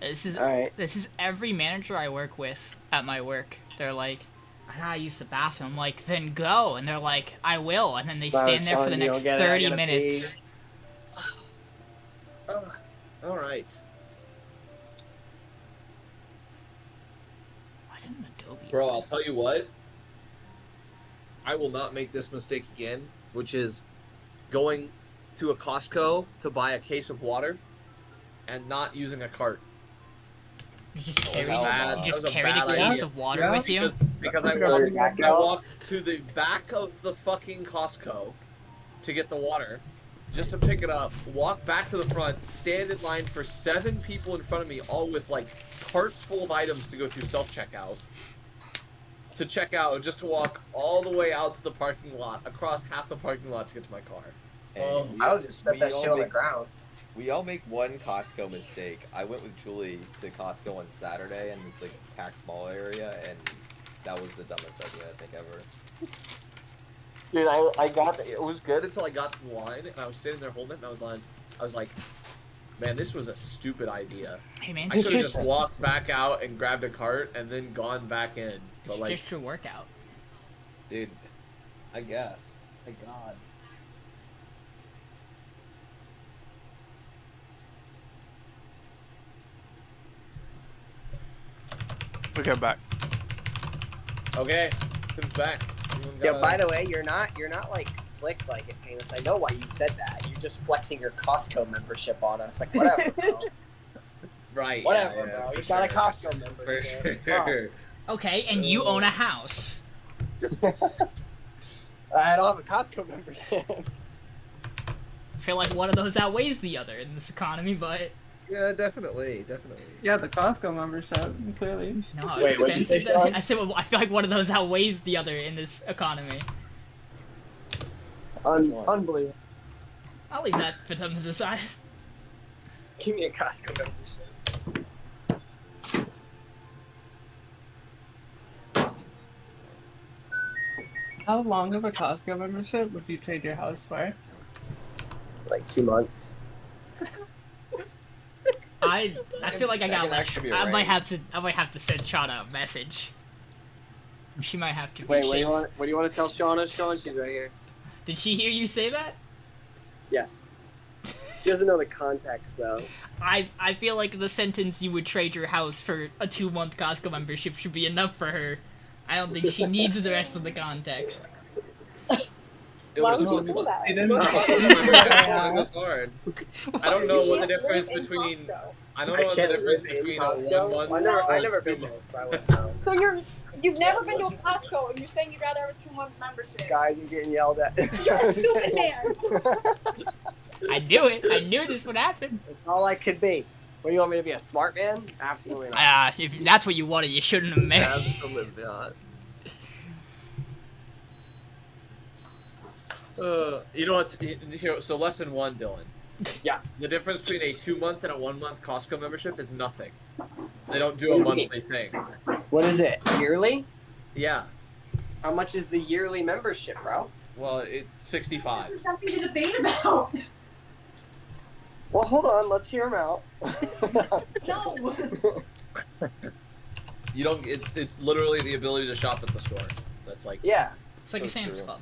This is every manager I work with at my work. They're like, I gotta use the bathroom. I'm like, then go. And they're like, I will. And then they stand there for the next 30 minutes. Alright. Why didn't Adobe? Bro, I'll tell you what. I will not make this mistake again, which is going to a Costco to buy a case of water and not using a cart. You just carry the case of water with you? Because I walked to the back of the fucking Costco to get the water, just to pick it up, walk back to the front, stand in line for 7 people in front of me, all with like carts full of items to go through self-checkout. To check out, just to walk all the way out to the parking lot, across half the parking lot to get to my car. I would just set that shit on the ground. We all make one Costco mistake. I went with Julie to Costco on Saturday in this like packed mall area, and that was the dumbest idea I think ever. Dude, I got it was good until I got to the line, and I was standing there holding it, and I was like, man, this was a stupid idea. Hey man, I could have just walked back out and grabbed a cart and then gone back in. But it's like, just your workout. Dude, I guess. Thank God. Okay, I'm back. Okay, who's back? Yeah, by the way, you're not like slick like it, Payneless. I know why you said that. You're just flexing your Costco membership on us. Like, whatever, bro. Right. Whatever, yeah, bro. You got a Costco membership. For sure. Okay, and you own a house. I don't have a Costco membership. I feel like one of those outweighs the other in this economy, but... Yeah, definitely. Yeah, the Costco membership, clearly. No, wait, what did you say, Sean? I said, well, I feel like one of those outweighs the other in this economy. Unbelievable. I'll leave that for them to decide. Give me a Costco membership. How long of a Costco membership would you trade your house for? Like 2 months. I feel like I got less. I might range. have to send Shauna a message. She might have to. Wait, what do you want to tell Shauna? Shauna, she's right here. Did she hear you say that? Yes. She doesn't know the context though. I feel like the sentence "you would trade your house for a 2-month Costco membership" should be enough for her. I don't think she needs the rest of the context. Why would you say that? I don't know what the difference between. I don't know what the difference between a 1 month. I never been there, so I wouldn't know. So you've never been to a Costco and you're saying you'd rather have a 2-month membership. Guys, you're getting yelled at. You're a stupid man. I knew it. I knew this would happen. That's all I could be. What do you want me to be, a smart man? Absolutely not. If that's what you wanted, you shouldn't have married. Absolutely not. You know what's so lesson 1, Dylan. Yeah. The difference between a 2-month and a 1-month Costco membership is nothing. They don't do a monthly thing. What is it? Yearly? Yeah. How much is the yearly membership, bro? Well, it's 65. This is something to debate about. Well, hold on. Let's hear him out. No. You don't. It's literally the ability to shop at the store. That's like. Yeah. It's like a So Sam's true. Club.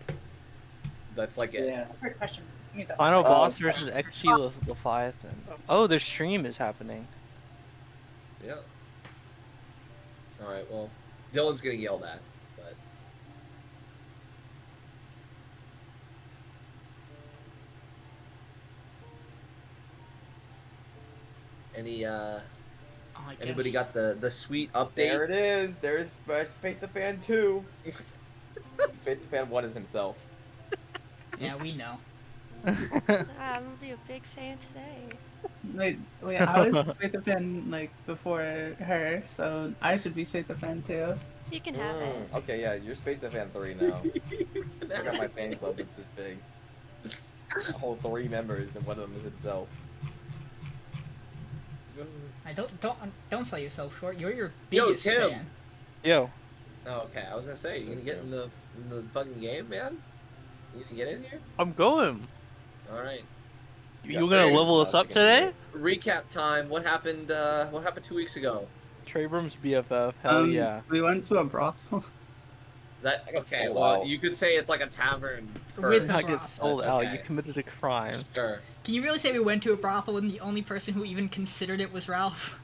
That's like it. Yeah. Great question. Final boss versus XG Leviathan. Oh, their stream is happening. Yeah. All right. Well, Dylan's getting yelled at, but. Anybody got the sweet update? There it is. There's Spatha Fan 2. Spatha Fan 1 is himself. Yeah, we know. I'm gonna be a big fan today. Wait, I was Spatha fan like before her, so I should be Spatha fan too. You can have it. Okay, yeah, you're Spatha Fan 3 now. I got my fan club is this big. A whole 3 members, and one of them is himself. Don't sell yourself short. You're your Yo, biggest Tim. fan. Yo. Oh, okay. I was gonna say, you gonna get in the fucking game, man? You gonna get in here? I'm going. All right. You gonna level us up today? recap time. What happened? What happened 2 weeks ago? Trebrum's BFF. Hell yeah. We went to a brothel. That I got okay? sold Well, out. you could say it's like a tavern. With Not a get brothel. sold out. You Okay. committed a crime. Sure. Can you really say we went to a brothel and the only person who even considered it was Ralph?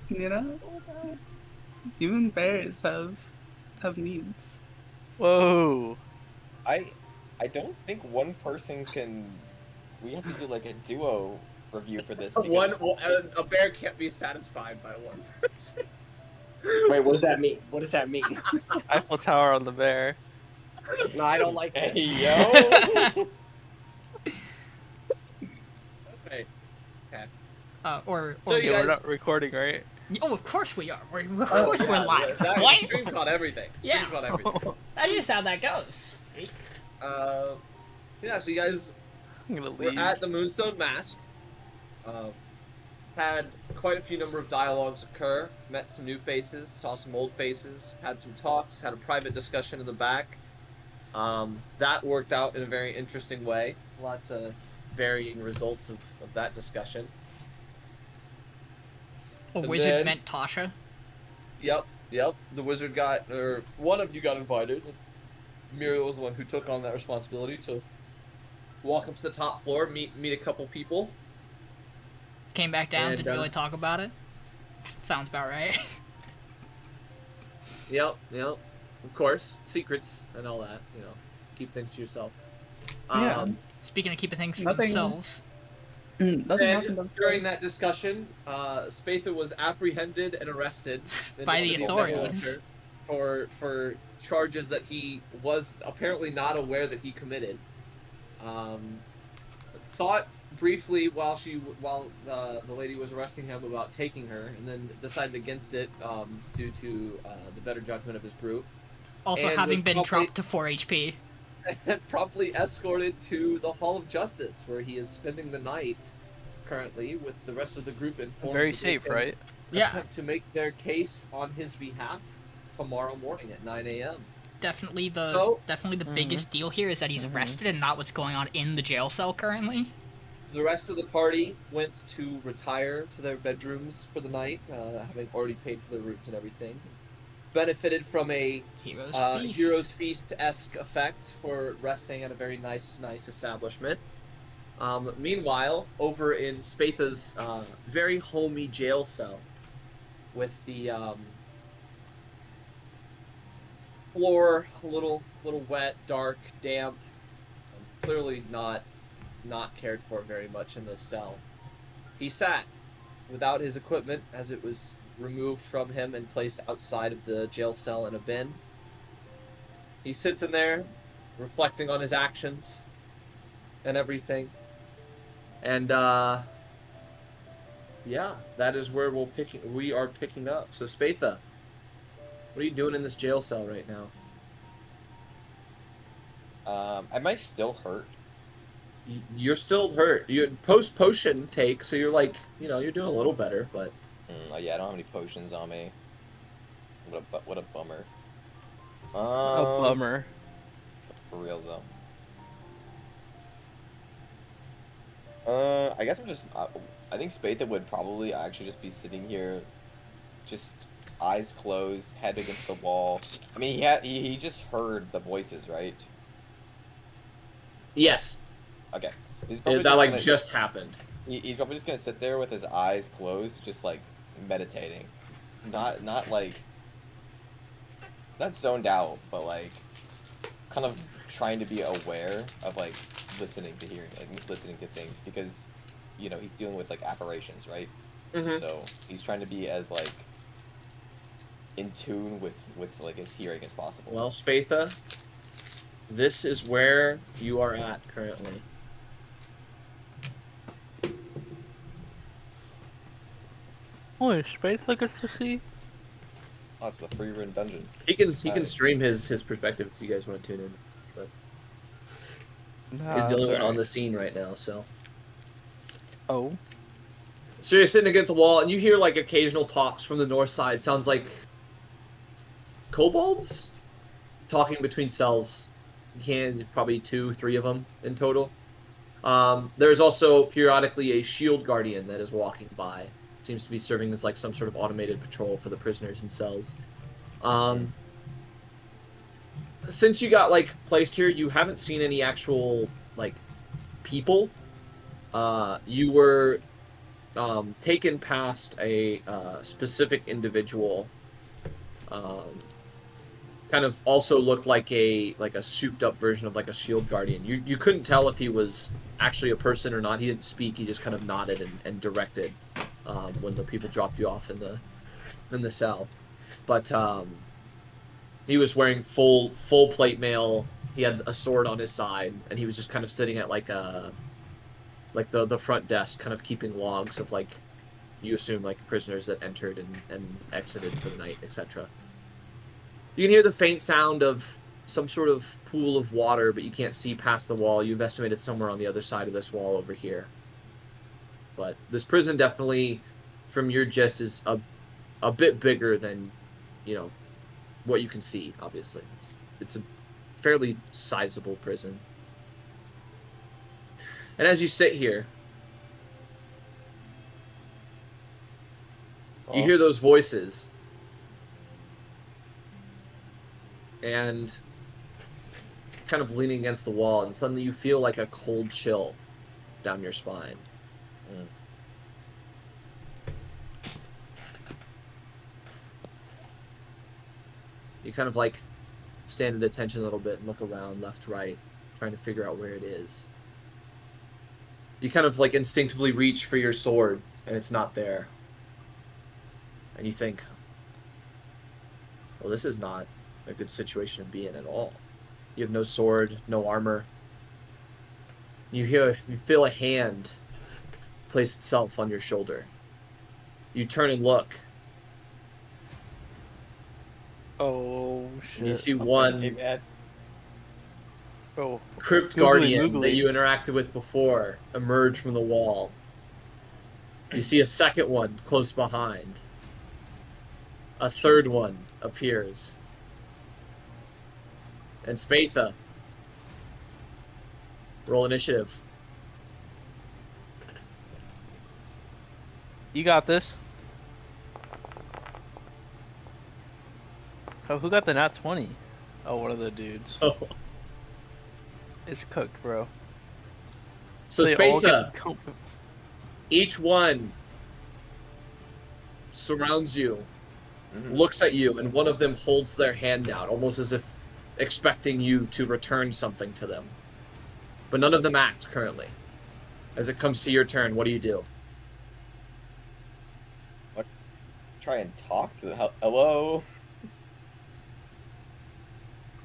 You know, even bears have needs. Whoa. I don't think one person can. We have to do like a duo review for this. because- A bear can't be satisfied by one person. Wait, what does that mean? What does that mean? Eiffel Tower on the bear. No, I don't like that. Hey yo. Right. Or So you Yeah, guys- we're not recording, right? oh, of course we are. Of course we're live. That, What? Stream caught everything. Stream Yeah. caught everything. That's just how that goes. Yeah. So you guys I'm gonna were leave. at the Moonstone Mask. Had quite a few number of dialogues occur. Met some new faces. Saw some old faces. Had some talks. Had a private discussion in the back. That worked out in a very interesting way. Lots of varying results of that discussion. A And wizard then- meant Tasha. Yep. The wizard or one of you got invited. Miriel was the one who took on that responsibility to walk up to the top floor, meet a couple people. Came back down, And, didn't really talk about it. Sounds about right. Yep. Of course, secrets and all that. You know, keep things to yourself. Yeah. Speaking of keeping things to Nothing- themselves. Nothing happened. And during that discussion, Spatha was apprehended and arrested in By the city of authorities. Neverwinter for charges that he was apparently not aware that he committed. Thought briefly while the lady was arresting him about taking her, and then decided against it due to the better judgment of his group. Also And having was been promptly- dropped to 4 HP. Promptly escorted to the Hall of Justice, where he is spending the night currently with the rest of the group informed. Very that they safe, can right? Yeah, Attempt to make their case on his behalf tomorrow morning at 9 a.m. definitely the So- biggest deal here is that he's arrested and not what's going on in the jail cell currently. The rest of the party went to retire to their bedrooms for the night, having already paid for their rooms and everything. Benefited from a Heroes Feast. Heroes Feast-esque effect for resting at a very nice establishment. Meanwhile, over in Spatha's very homey jail cell, with the floor a little wet, dark, damp, clearly not cared for very much in this cell. He sat without his equipment as it was removed from him and placed outside of the jail cell in a bin. He sits in there, reflecting on his actions and everything. And yeah, that is where we are picking up. So Spatha, what are you doing in this jail cell right now? Am I still hurt? You're still hurt. You post potion take, so you're like, you're doing a little better, but Oh yeah, I don't have any potions on me. What a bummer. A bummer. For real though. I guess I'm just. I think Spatha would probably actually just be sitting here, just eyes closed, head against the wall. I mean, he just heard the voices, right? yes, Okay. He's that just like gonna- just happened. He's probably just gonna sit there with his eyes closed, just like meditating, not like not zoned out, but like kind of trying to be aware of like listening to things because he's dealing with like apparitions, right? Mhm. So he's trying to be as like in tune with like his hearing as possible. Well, Spatha, this is where you are at currently. Holy space I get to see. Oh, it's the free run dungeon. He can stream his perspective if you guys want to tune in. But he's the only one on the scene right now, so. Oh. So you're sitting against the wall, and you hear like occasional talks from the north side. Sounds like kobolds talking between cells. probably 2, 3 of them in total. There's also periodically a shield guardian that is walking by. Seems to be serving as like some sort of automated patrol for the prisoners in cells. Since you got like placed here, you haven't seen any actual like people. You were taken past a specific individual. Kind of also looked like a souped up version of like a shield guardian. You couldn't tell if he was actually a person or not. He didn't speak. He just kind of nodded and directed when the people dropped you off in the cell. But he was wearing full plate mail. He had a sword on his side, and he was just kind of sitting at like the front desk, kind of keeping logs of like, you assume like prisoners that entered and exited for the night, etc. You can hear the faint sound of some sort of pool of water, but you can't see past the wall. You've estimated somewhere on the other side of this wall over here. But this prison definitely, from your gist, is a bit bigger than, you know, what you can see, obviously. It's a fairly sizable prison. And as you sit here, you hear those voices. And kind of leaning against the wall, and suddenly you feel like a cold chill down your spine. You kind of like stand at attention a little bit and look around left, right, trying to figure out where it is. You kind of like instinctively reach for your sword, and it's not there. And you think, well, this is not a good situation to be in at all. You have no sword, no armor. You feel a hand place itself on your shoulder. You turn and look. Oh shit! And you see one Oh, crypt guardian that you interacted with before emerge from the wall. You see a second one close behind. A third one appears. And Spatha, roll initiative. You got this. Oh, who got the nat 20? Oh, one of the dudes. Oh. It's cooked, bro. So They all Spatha, get each one surrounds you, looks at you, and one of them holds their hand out, almost as if expecting you to return something to them. But none of them act currently. As it comes to your turn, what do you do? Try and talk to them. Hello?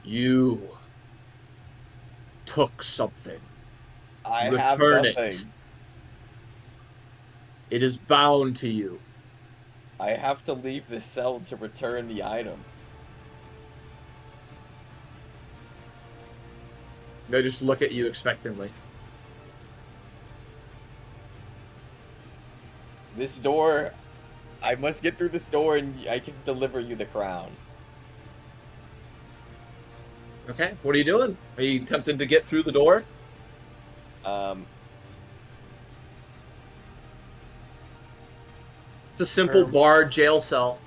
You took something. I Return have nothing. it. It is bound to you. I have to leave the cell to return the item. They just look at you expectantly. This door, I must get through this door and I can deliver you the crown. Okay, what are you doing? Are you attempting to get through the door? It's a simple barred jail cell.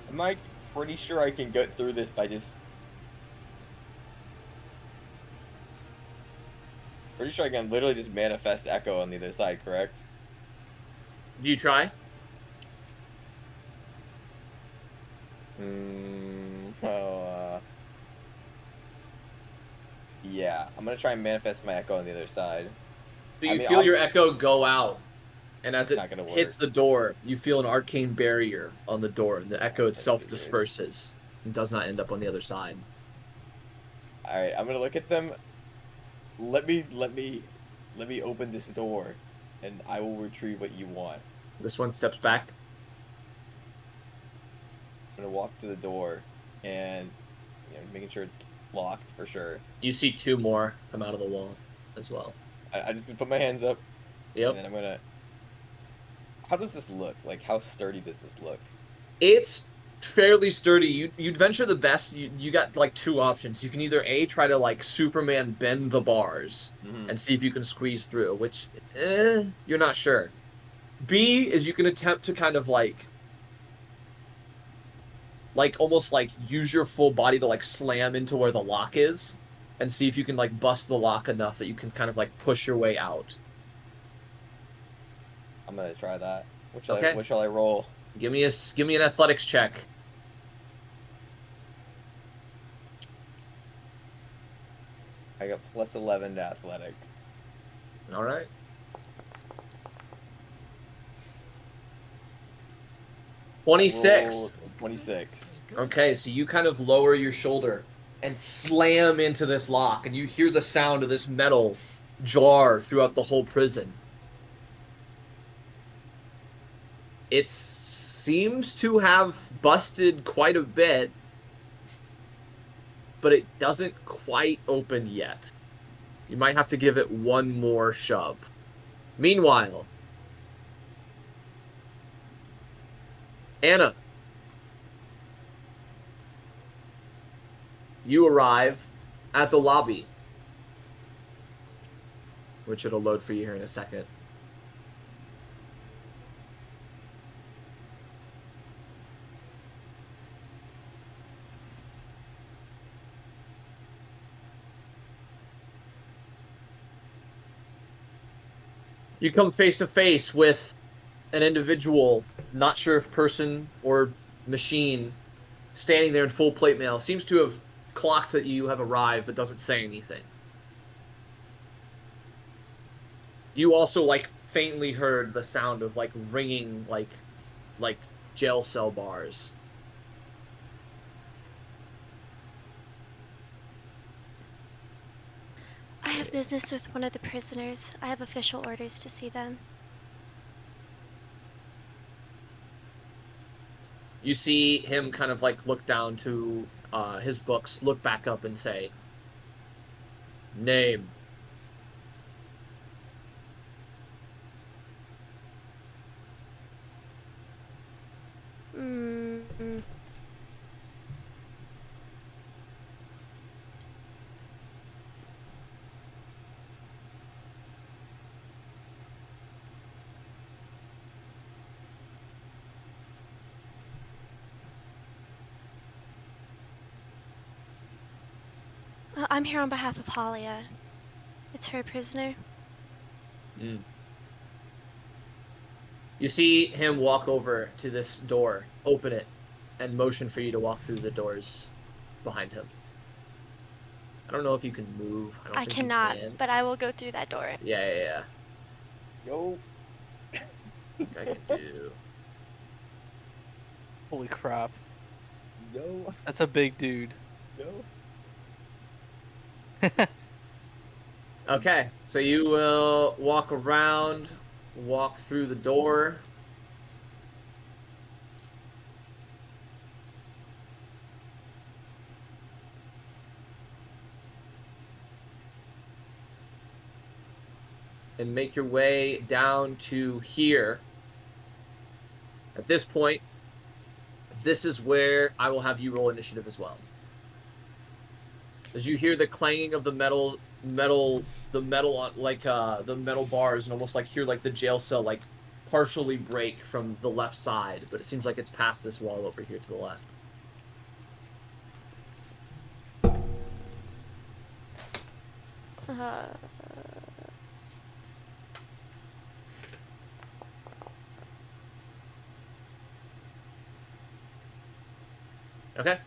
Am I pretty sure I can get through this by just... Pretty sure I can literally just manifest Echo on the other side, correct? Do you try? Yeah, I'm gonna try and manifest my Echo on the other side. So you feel your Echo go out, and as it not gonna work. hits the door, you feel an arcane barrier on the door, and the Echo itself disperses and does not end up on the other side. Alright, I'm gonna look at them. Let me open this door, and I will retrieve what you want. This one steps back. I'm gonna walk to the door, and making sure it's locked for sure. You see two more come out of the wall as well. I just gonna put my hands up. Yep. And then I'm gonna... How does this look? Like, how sturdy does this look? It's fairly sturdy. You'd venture the best. You got like two options. You can either A, try to like Superman bend the bars and see if you can squeeze through, which you're not sure. B is you can attempt to kind of like almost like use your full body to like slam into where the lock is and see if you can like bust the lock enough that you can kind of like push your way out. I'm gonna try that. What shall I roll? Give me an athletics check. I got plus 11 to athletic. All right. $26. 26. Okay, so you kind of lower your shoulder and slam into this lock, and you hear the sound of this metal jar throughout the whole prison. It seems to have busted quite a bit, but it doesn't quite open yet. You might have to give it one more shove. Meanwhile, Anna, you arrive at the lobby, which it'll load for you here in a second. You come face to face with an individual, not sure if person or machine, standing there in full plate mail. Seems to have clocked that you have arrived, but doesn't say anything. You also, like, faintly heard the sound of, like, ringing, like jail cell bars. I have business with one of the prisoners. I have official orders to see them. You see him kind of, like, look down to his books, look back up and say, "Name." I'm here on behalf of Halia. It's her prisoner. You see him walk over to this door, open it, and motion for you to walk through the doors behind him. I don't know if you can move. I don't think cannot, you can. but I will go through that door. Yeah. Yo. I can do. Holy crap. Yo. That's a big dude. Yo. Okay, so you will walk around, walk through the door. And make your way down to here. At this point, this is where I will have you roll initiative as well. As you hear the clanging of the metal on like the metal bars, and almost like hear like the jail cell like partially break from the left side, but it seems like it's past this wall over here to the left. Okay.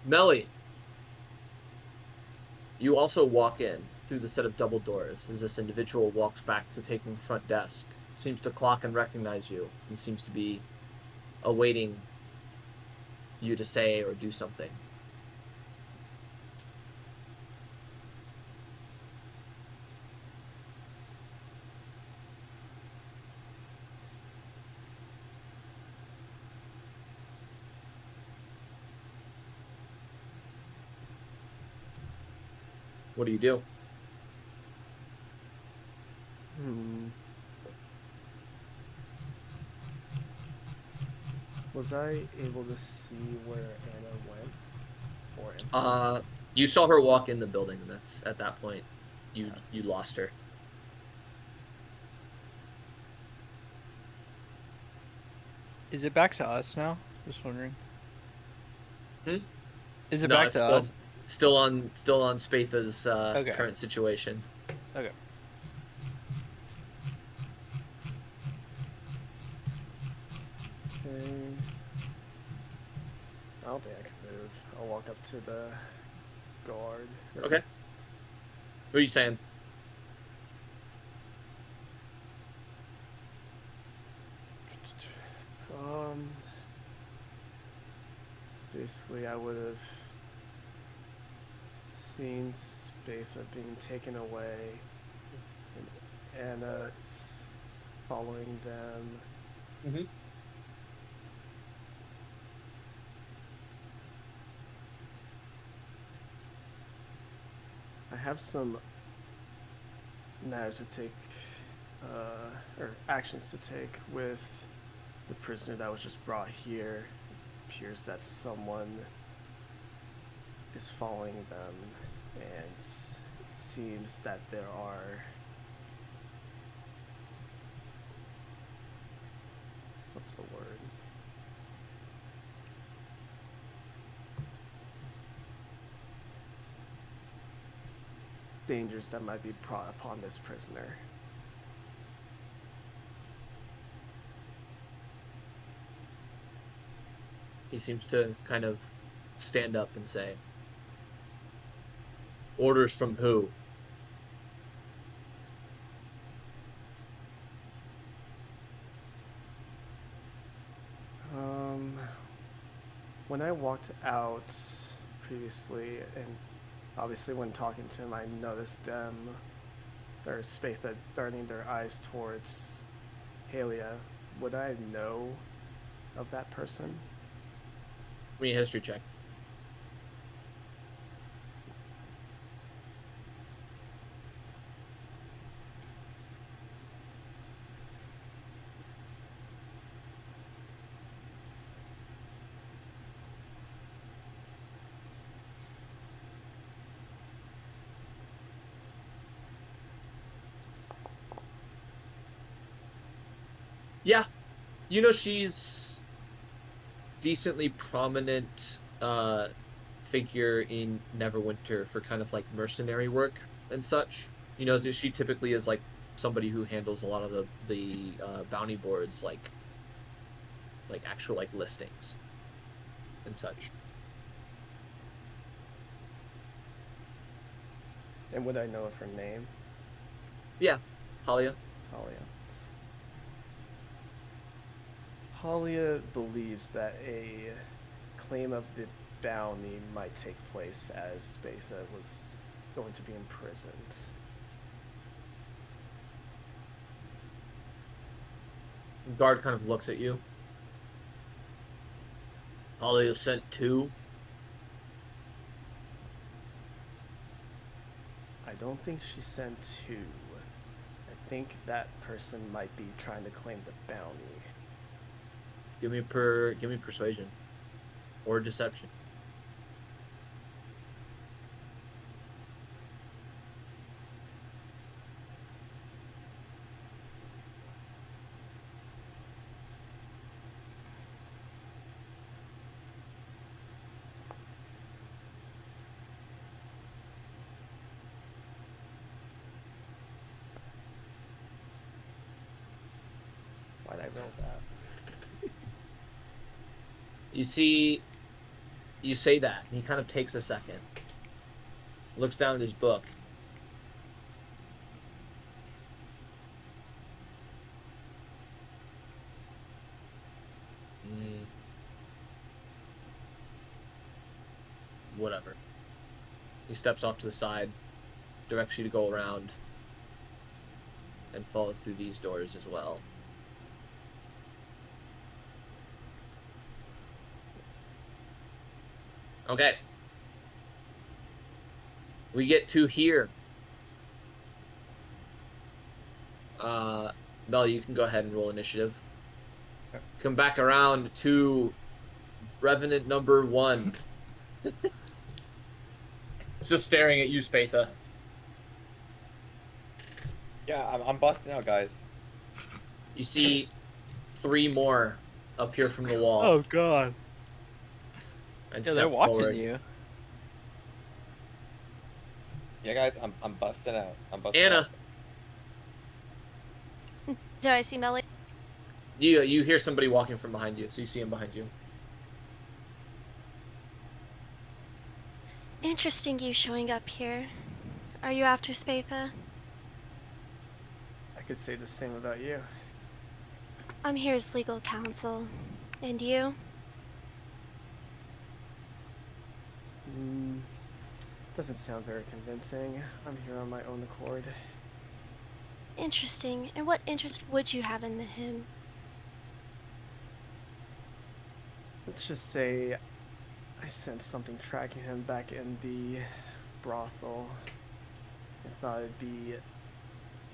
Melly, you also walk in through the set of double doors as this individual walks back to taking the front desk. Seems to clock and recognize you. He seems to be awaiting you to say or do something. What do you do? Was I able to see where Anna went? Or entered? You saw her walk in the building, and that's at that point you lost her. Is it back to us now? Just wondering. Is it No, back it's to us? Still on Spatha's Okay. current situation. Okay. Okay. I don't think I can move. I'll walk up to the guard. Okay. What are you saying? So basically, I would have seen Spatha being taken away, and Anna following them. Mm-hmm. I have some matters to take, or actions to take with the prisoner that was just brought here. It appears that someone is following them, and it seems that there are, what's the word? Dangers that might be brought upon this prisoner. He seems to kind of stand up and say, "Orders from who?" When I walked out previously, and obviously when talking to him, I noticed them, or Spatha, darting their eyes towards Halia. Would I know of that person? Give me a history check. Yeah, you know, she's decently prominent figure in Neverwinter for kind of like mercenary work and such. You know, she typically is like somebody who handles a lot of the bounty boards, like actual like listings and such. And would I know of her name? Yeah, Halia. Halia believes that a claim of the bounty might take place as Spatha was going to be imprisoned. The guard kind of looks at you. Halia sent 2. I don't think she sent 2. I think that person might be trying to claim the bounty. Give me persuasion or deception. Why'd I roll that? You see, you say that, and he kind of takes a second, looks down at his book. Whatever. He steps off to the side, directs you to go around, and follow through these doors as well. Okay. We get to here. Mel, you can go ahead and roll initiative. Come back around to Revenant number 1. Just staring at you, Spatha. Yeah, I'm busting out, guys. You see 3 more appear from the wall. Oh god. And Yeah, they're step watching forward. you. Yeah, guys, I'm busting out. I'm busting Anna, out. Do I see Melly? you hear somebody walking from behind you, so you see him behind you. Interesting you showing up here. Are you after Spatha? I could say the same about you. I'm here as legal counsel. And you? Doesn't sound very convincing. I'm here on my own accord. Interesting. And what interest would you have in him? Let's just say I sensed something tracking him back in the brothel. I thought it'd be...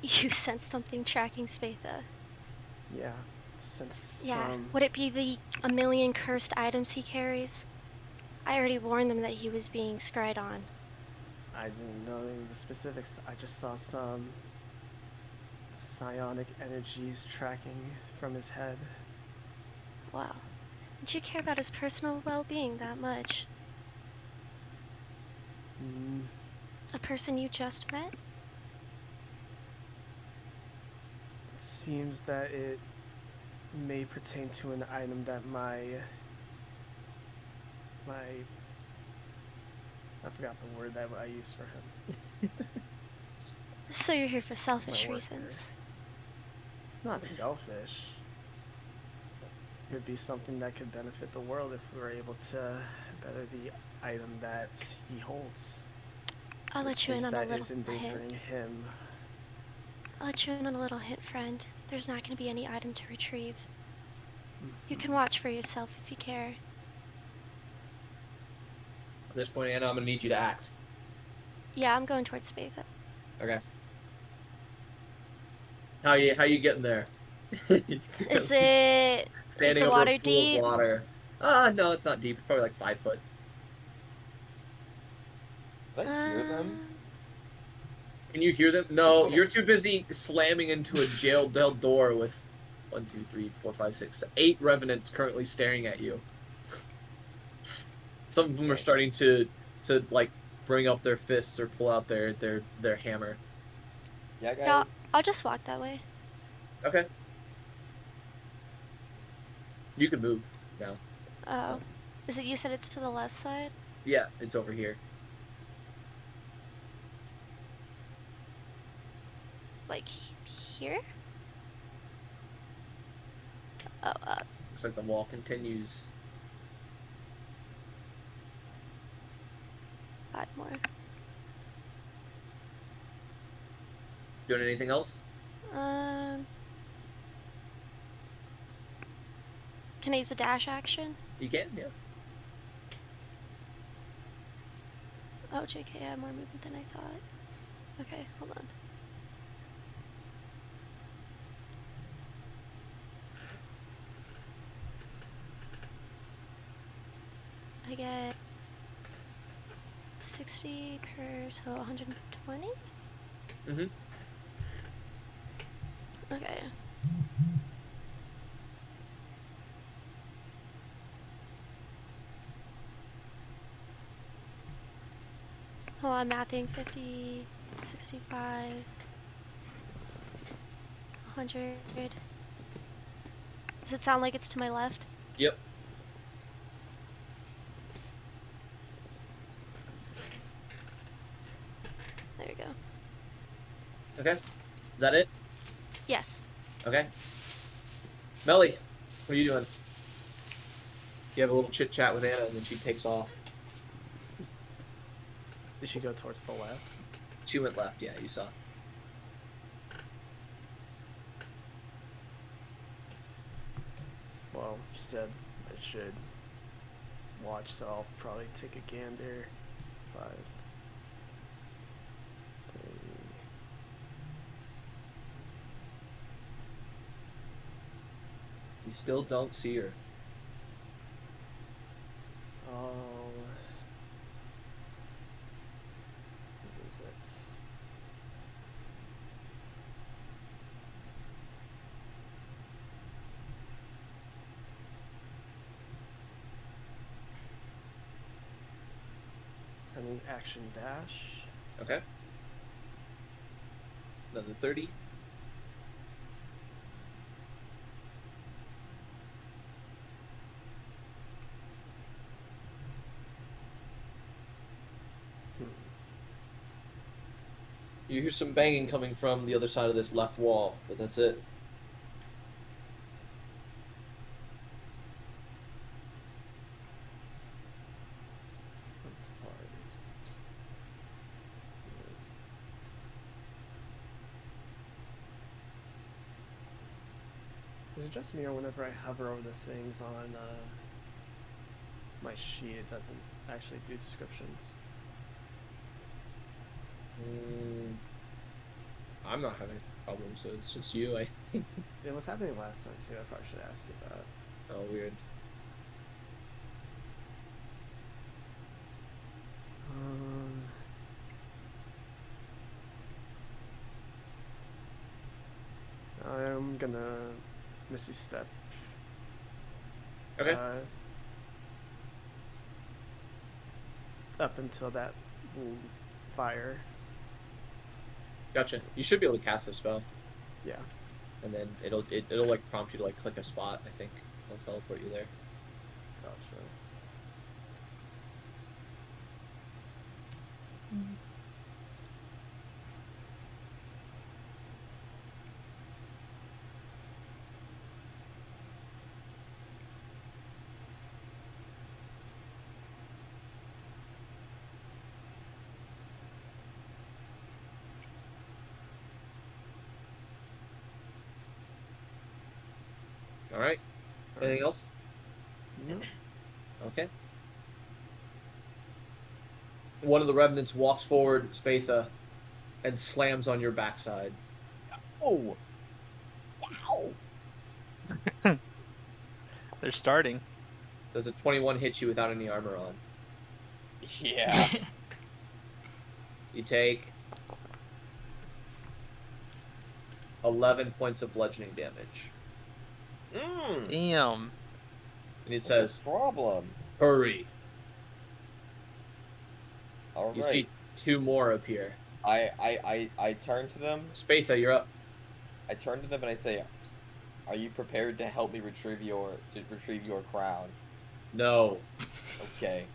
You sensed something tracking Spatha. Yeah, since Yeah. Would it be the a million cursed items he carries? I already warned them that he was being scryed on. I didn't know any of the specifics. I just saw some psionic energies tracking from his head. Wow. Did you care about his personal well-being that much? A person you just met? It seems that it may pertain to an item that my I forgot the word that I used for him. So you're here for selfish reasons. Not selfish. It could be something that could benefit the world if we were able to better the item that he holds. I'll let you in on a that little is endangering hint. him. I'll let you in on a little hint, friend. There's not going to be any item to retrieve. You can watch for yourself if you care. At this point, Anna, I'm gonna need you to act. Yeah, I'm going towards Spatha. Okay. How you getting there? Is the water deep? Water. No, it's not deep. It's probably like 5 foot. Can I hear them? Can you hear them? No, you're too busy slamming into a jail door with 1, 2, 3, 4, 5, 6, 8 revenants currently staring at you. Some of them are starting to like bring up their fists or pull out their hammer. Yeah, guys. Yeah, I'll just walk that way. Okay. You can move now. Oh. So. Is it, you said it's to the left side? Yeah, it's over here. Like here? Oh, up. Looks like the wall continues. 5 more. Doing anything else? Can I use a dash action? You can, yeah. Oh, JK, I have more movement than I thought. Okay, hold on. I get 60 per, so 120? Mm-hmm. Okay. Hold on, mathing. 50, 65, 100. Does it sound like it's to my left? Yep. There we go. Okay. Is that it? Yes. Okay. Melly, what are you doing? You have a little chit chat with Anna and then she takes off. Did she go towards the left? She went left, yeah, you saw. Well, she said I should watch, so I'll probably take a gander. 5, You still don't see her. What is it? Cunning action dash. Okay. Another 30. You hear some banging coming from the other side of this left wall, but that's it. Is it just me, or whenever I hover over the things on my sheet, it doesn't actually do descriptions? I'm not having a problem, so it's just you, I think. It was happening last time too. I probably should ask you that. Oh, weird. I'm gonna Misty Step. Okay. Up until that fire. Gotcha. You should be able to cast the spell. Yeah. And then it'll like prompt you to like click a spot, I think. It'll teleport you there. Gotcha. All right. Anything else? No. Okay. One of the remnants walks forward, Spatha, and slams on your backside. Oh. Wow. They're starting. Does a 21 hit you without any armor on? Yeah. You take 11 points of bludgeoning damage. Damn. And it says, problem. hurry. All You right. see 2 more appear. I turn to them. Spatha, you're up. I turn to them and I say, "Are you prepared to help me retrieve your crown?" No. Okay.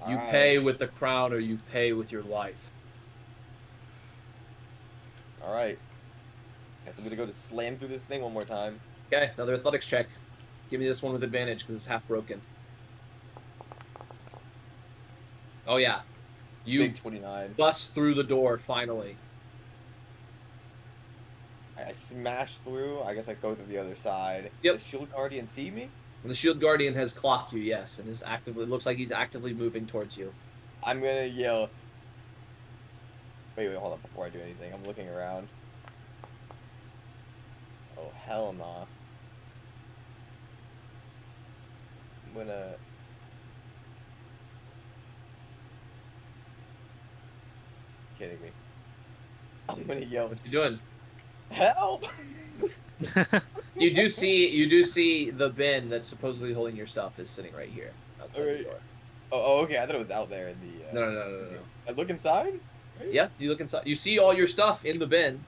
You Alright. pay with the crown or you pay with your life. All right. Guess I'm gonna go to slam through this thing one more time. Okay, another athletics check. Give me this one with advantage because it's half broken. Oh yeah. You Big 29. bust through the door finally. I smash through. I guess I go through the other side. Yep. The shield guardian see me? And the shield guardian has clocked you, yes, and is actively looks like he's actively moving towards you. I'm gonna yell. Wait, hold up before I do anything. I'm looking around. Oh, hell nah. I'm gonna... Kidding me. I'm gonna yell, What you doing? help! You do see the bin that's supposedly holding your stuff is sitting right here outside the Alright. door. Oh, okay. I thought it was out there in the... No. I look inside? Yeah, you look inside. You see all your stuff in the bin.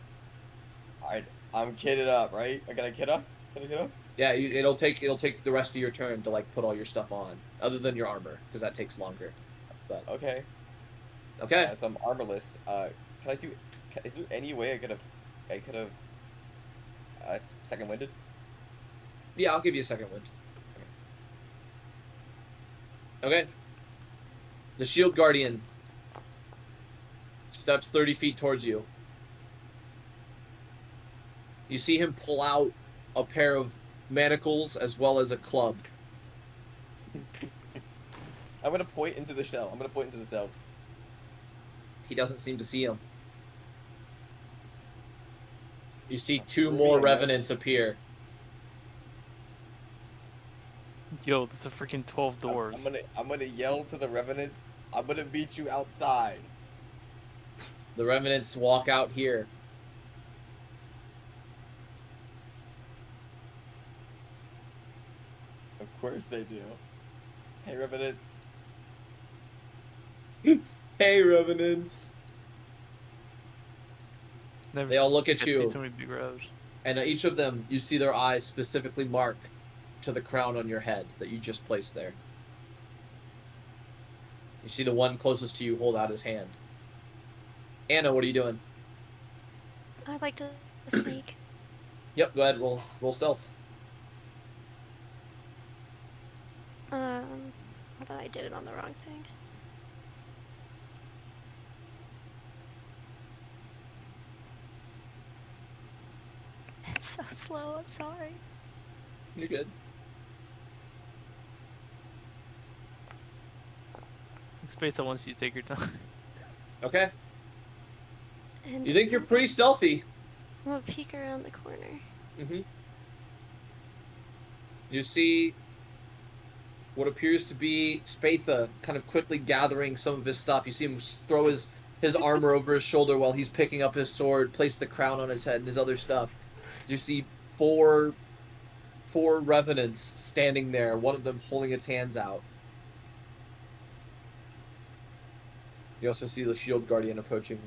Alright, I'm kitted up, right? I gotta kit up? Can I get up? Yeah, it'll take the rest of your turn to like put all your stuff on, other than your armor, because that takes longer. But Okay. okay, So I'm armorless. Can I do... Is there any way I could have... second winded? yeah, I'll give you a second wind. Okay. The shield guardian steps 30 feet towards you. You see him pull out a pair of manacles as well as a club. I'm gonna point into the shell. He doesn't seem to see him. You see 2 more revenants appear. Yo, there's a freaking 12 doors. I'm gonna yell to the revenants. I'm gonna meet you outside. The revenants walk out here. Of course they do. Hey, revenants. Hey, revenants. Never They all look at seen you. so many big rows. And each of them, you see their eyes specifically mark to the crown on your head that you just placed there. You see the one closest to you hold out his hand. Anna, what are you doing? I'd like to sneak. Yep, go ahead, roll stealth. I thought I did it on the wrong thing. It's so slow, I'm sorry. You're good. Spatha wants you to take your time. Okay. And You think you're pretty stealthy. I'm gonna peek around the corner. Mm-hmm. You see what appears to be Spatha kind of quickly gathering some of his stuff. You see him throw his armor over his shoulder while he's picking up his sword, place the crown on his head and his other stuff. You see four revenants standing there, one of them holding its hands out. You also see the shield guardian approaching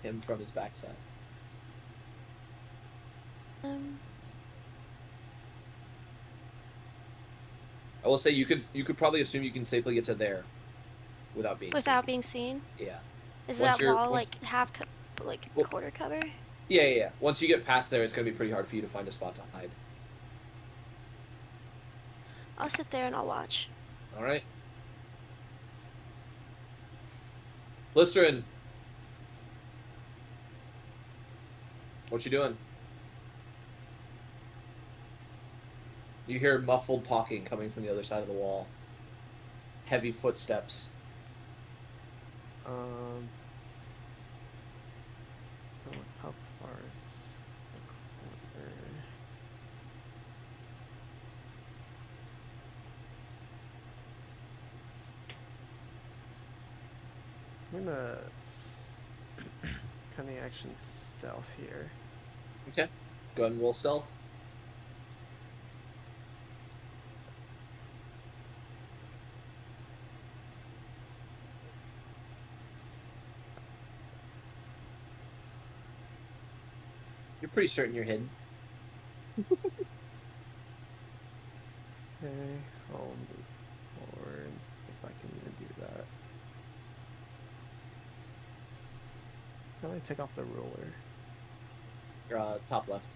him from his backside. I will say you could probably assume you can safely get to there without being being seen. Yeah. Is that wall like quarter cover? Yeah. Once you get past there, it's gonna be pretty hard for you to find a spot to hide. I'll sit there and I'll watch. All right. Listerin, what you doing? You hear muffled talking coming from the other side of the wall. Heavy footsteps. How far is the corner? I'm gonna kind of action stealth here. Okay. Go ahead and roll stealth. You're pretty certain you're hidden. Okay, I'll move forward if I can even do that. How do I take off the ruler? You're top left.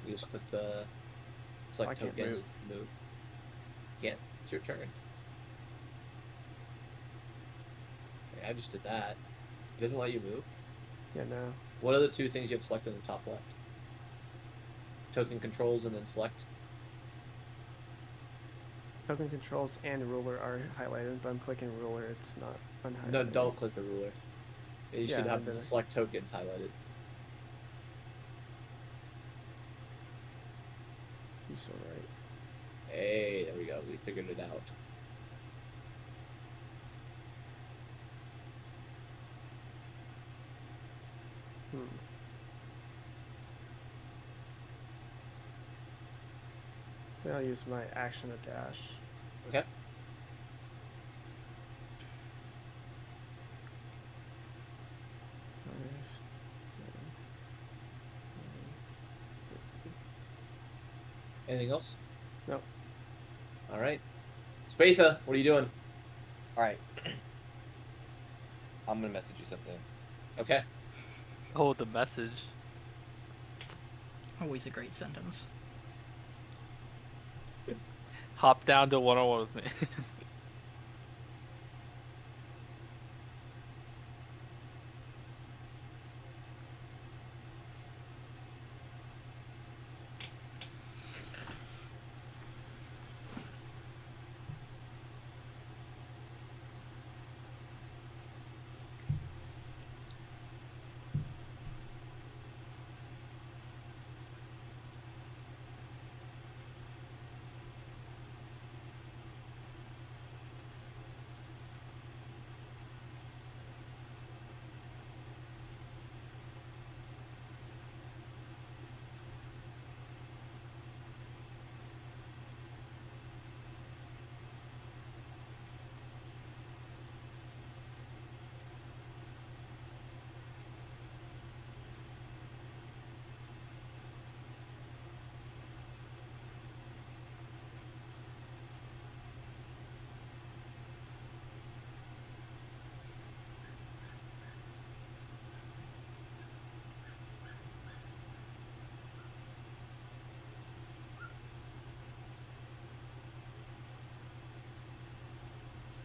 You just click the select I can't tokens, move. Can't. It's your turn. Okay, I just did that. It doesn't let you move? Yeah, no. What are the 2 things you have selected in the top left? Token controls and then select? Token controls and ruler are highlighted, but I'm clicking ruler, it's not unhighlighted. No, don't click the ruler. You should have the didn't. select tokens highlighted. You're so right. Hey, there we go. We figured it out. Then I'll use my action to dash. Okay. Anything else? No. All right. Spatha, what are you doing? All right. I'm gonna message you something. Okay. Oh, the message. Always a great sentence. Hop down to one-on-one with me.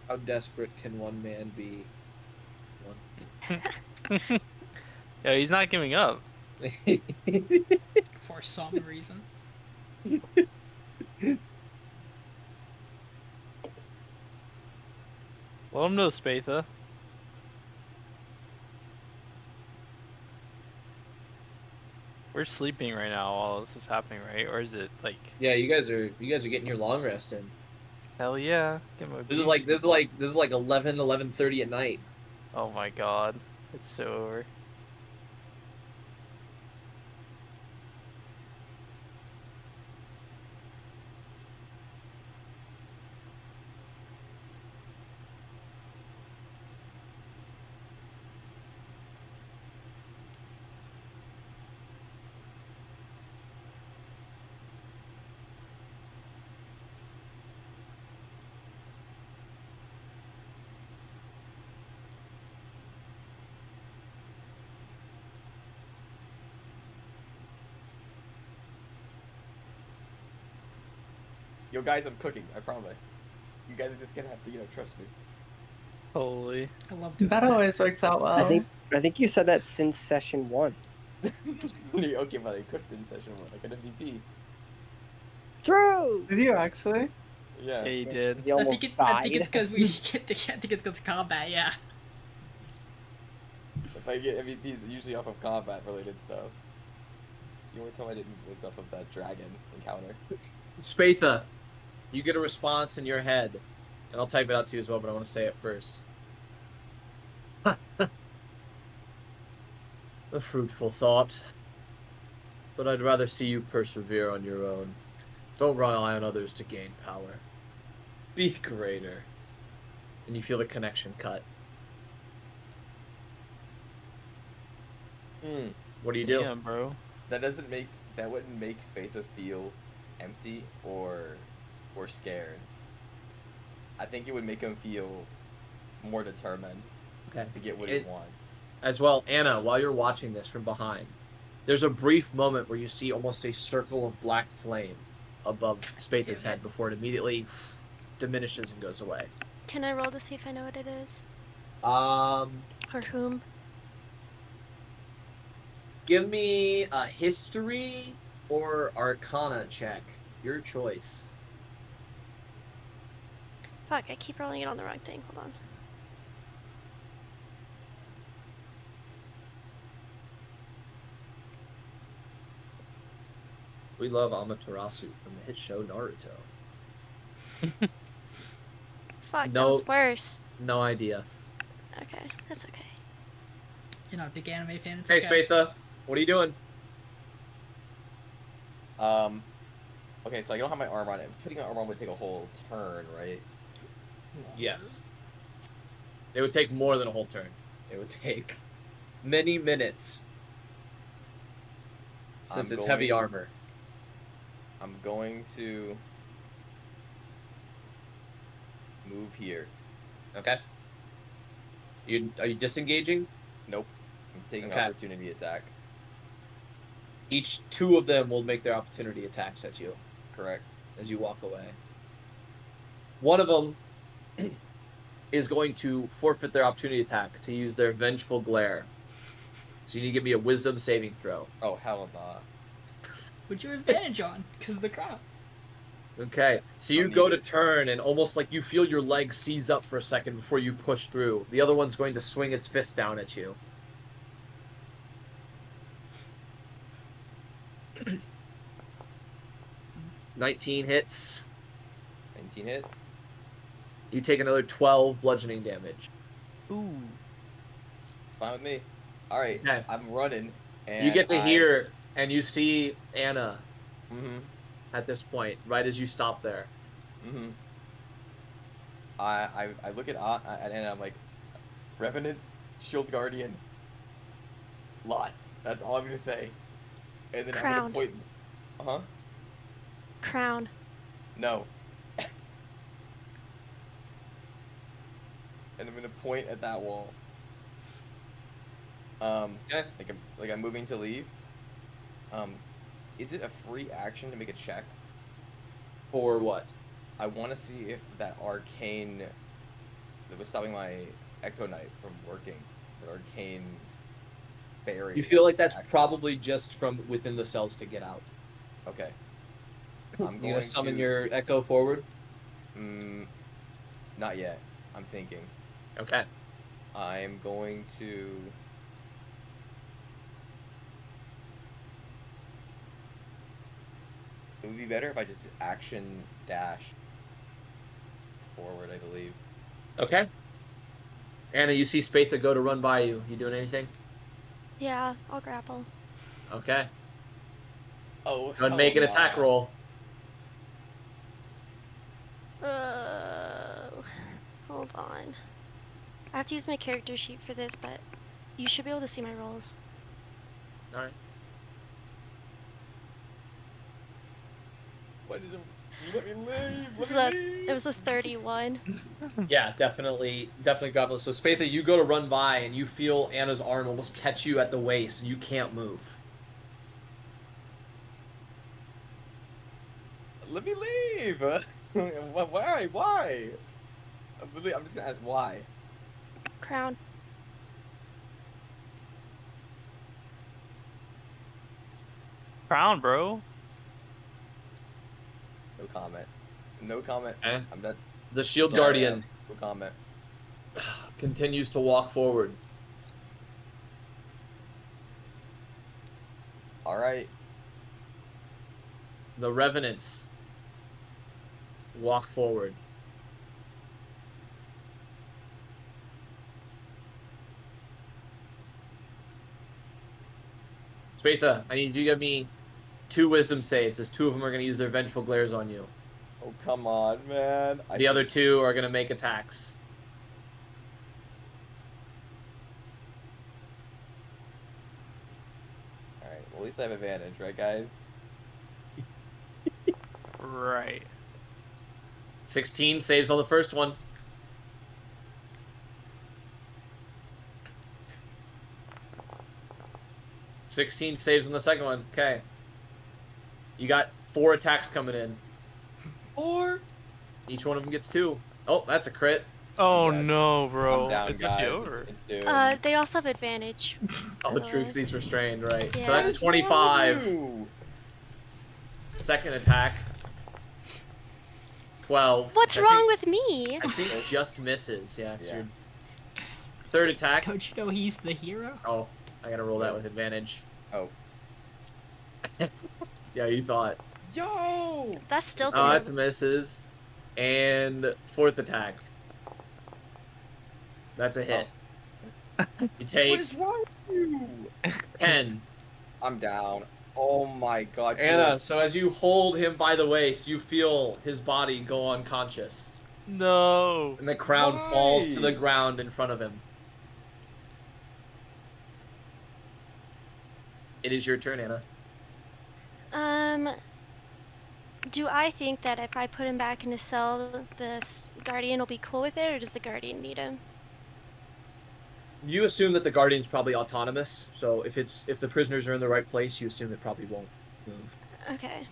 How desperate can one man be? Yeah, he's not giving up. For some reason. Let him know, Spatha. We're sleeping right now while this is happening, right? Or is it like? Yeah, you guys are getting your long rest in. Hell yeah! This is like 11:30 at night. Oh my god, it's so over. Yo, guys, I'm cooking. I promise. You guys are just gonna have to, trust me. Holy. I love doing That always works out well. I think you said that since session 1. Okay, but I cooked in session 1, like an MVP. True. Did you actually? Yeah. Yeah, he did. He almost I think it's died. because we get to combat. Yeah. If I get MVPs, it's usually off of combat-related stuff. The only time I didn't was off of that dragon encounter. Spatha, you get a response in your head, and I'll type it out to you as well, but I want to say it first. A fruitful thought. But I'd rather see you persevere on your own. Don't rely on others to gain power. Be greater. And you feel the connection cut. What do you do? Damn, bro. That wouldn't make Spatha feel empty or scared. I think it would make him feel more determined to get what he wants. As well, Anna, while you're watching this from behind, there's a brief moment where you see almost a circle of black flame above Spatha's head before it immediately diminishes and goes away. Can I roll to see if I know what it is? Or Um, whom? give me a history or arcana check. Your choice. Fuck, I keep rolling it on the wrong thing. Hold on. We love Amaterasu from the hit show Naruto. Fuck, No. that was worse. No idea. Okay, that's okay. You're not a big anime fan. It's Hey, okay. Spatha, what are you doing? Okay, so I don't have my armor on it. Putting my armor on would take a whole turn, right? Yes. It would take more than a whole turn. It would take many minutes. Since it's heavy armor. I'm going to move here. Okay. Are you disengaging? Nope. I'm taking Okay. opportunity attack. Each two of them will make their opportunity attacks at you Correct. as you walk away. One of them is going to forfeit their opportunity attack to use their vengeful glare. So you need to give me a wisdom saving throw. Oh, hell nah. What's your advantage on? Because of the crowd. Okay, so you go to turn and almost like you feel your leg seize up for a second before you push through. The other one's going to swing its fist down at you. $19 hits. 19 hits. You take another 12 bludgeoning damage. Ooh. It's fine with me. Alright, Okay. I'm running. And You get to hear and you see Anna Mm-hmm. at this point, right as you stop there. Mm-hmm. I look at Anna and I'm like, Revenants, Shield Guardian, lots. That's all I'm gonna say. And then I'm Crown. gonna point. Uh-huh. Crown. No. And I'm gonna point at that wall. Okay. Like I'm moving to leave. Is it a free action to make a check? For what? I want to see if that arcane that was stopping my Echo Knight from working. An arcane barrier. You feel like that's probably just from within the cells to get out. Okay. You gonna summon your Echo forward? Not yet. I'm thinking. Okay. I'm going to... It would be better if I just action dash forward, I believe. Okay. Anna, you see Spatha go to run by you. You doing anything? Yeah, I'll grapple. Okay. Oh, Go and make an attack roll. Hold on. I have to use my character sheet for this, but you should be able to see my rolls. Alright. What is it? You let me leave! It was a 31. Yeah, definitely grapple. So Spatha, you go to run by and you feel Anna's arm almost catch you at the waist and you can't move. Let me leave! Why? I'm just gonna ask why. Crown. Crown, bro. No comment. No comment. Okay. I'm done. The Shield Sorry, Guardian no comment. continues to walk forward. Alright. The Revenants walk forward. Spatha, I need you to give me 2 wisdom saves, as 2 of them are going to use their vengeful glares on you. Oh, come on, man. The other 2 are going to make attacks. Alright, well, at least I have advantage, right, guys? Right. 16 saves on the first one. $16 saves on the second one. Okay. You got 4 attacks coming in. 4? Each one of them gets 2. Oh, that's a crit. Oh no, bro. I'm down, It's gonna be guys. over. It's doomed. They also have advantage. Oh, Truxie's restrained, right. Yeah. So that's 25. Ooh. Second attack. 12. What's wrong with me? I think it just misses, yeah. You're... Third attack. Don't you know he's the hero? Oh, I gotta roll that with advantage. Oh. Yeah, you thought. Yo! That's still Oh, that's misses. And fourth attack. That's a hit. You take What is wrong with you? 10. I'm down. Oh my god. Anna, please. so as you hold him by the waist, you feel his body go unconscious. No. And the crown Why? falls to the ground in front of him. It is your turn, Anna. Do I think that if I put him back in his cell, this Guardian will be cool with it, or does the Guardian need him? You assume that the Guardian's probably autonomous, so if the prisoners are in the right place, you assume it probably won't move. Okay.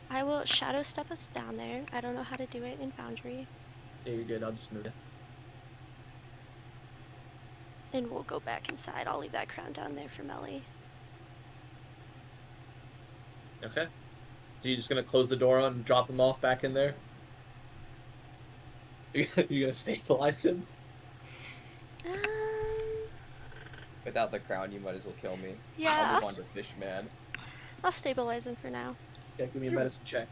I will shadow step us down there. I don't know how to do it in Foundry. Yeah, you're good. I'll just move it. And we'll go back inside. I'll leave that crown down there for Melly. Okay. So you're just gonna close the door on and drop him off back in there? You gonna stabilize him? Without the crown, you might as well kill me. Yeah, I'll move on to Fishman. I'll stabilize him for now. Yeah, give me a medicine check.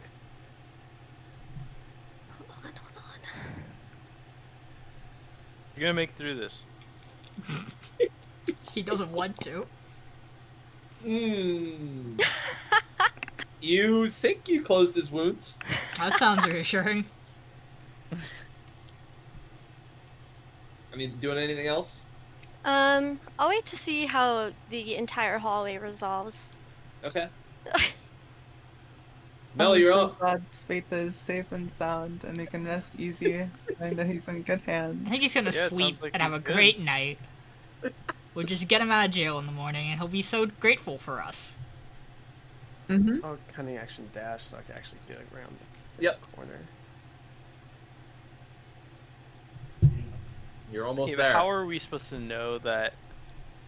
Hold on. You're gonna make it through this. He doesn't want to. You think you closed his wounds? That sounds reassuring. I mean, doing anything else? I'll wait to see how the entire hallway resolves. Okay. Mel, you're so up. glad Spatha is safe and sound, and he can rest easy, knowing that he's in good hands. I think he's gonna Yeah, it sleep sounds like and have a he's good. great night. We'll just get him out of jail in the morning, and he'll be so grateful for us. Mm-hmm. I'll cunning action dash so I can actually get around the Yep. corner. You're almost Okay, but there. how are we supposed to know that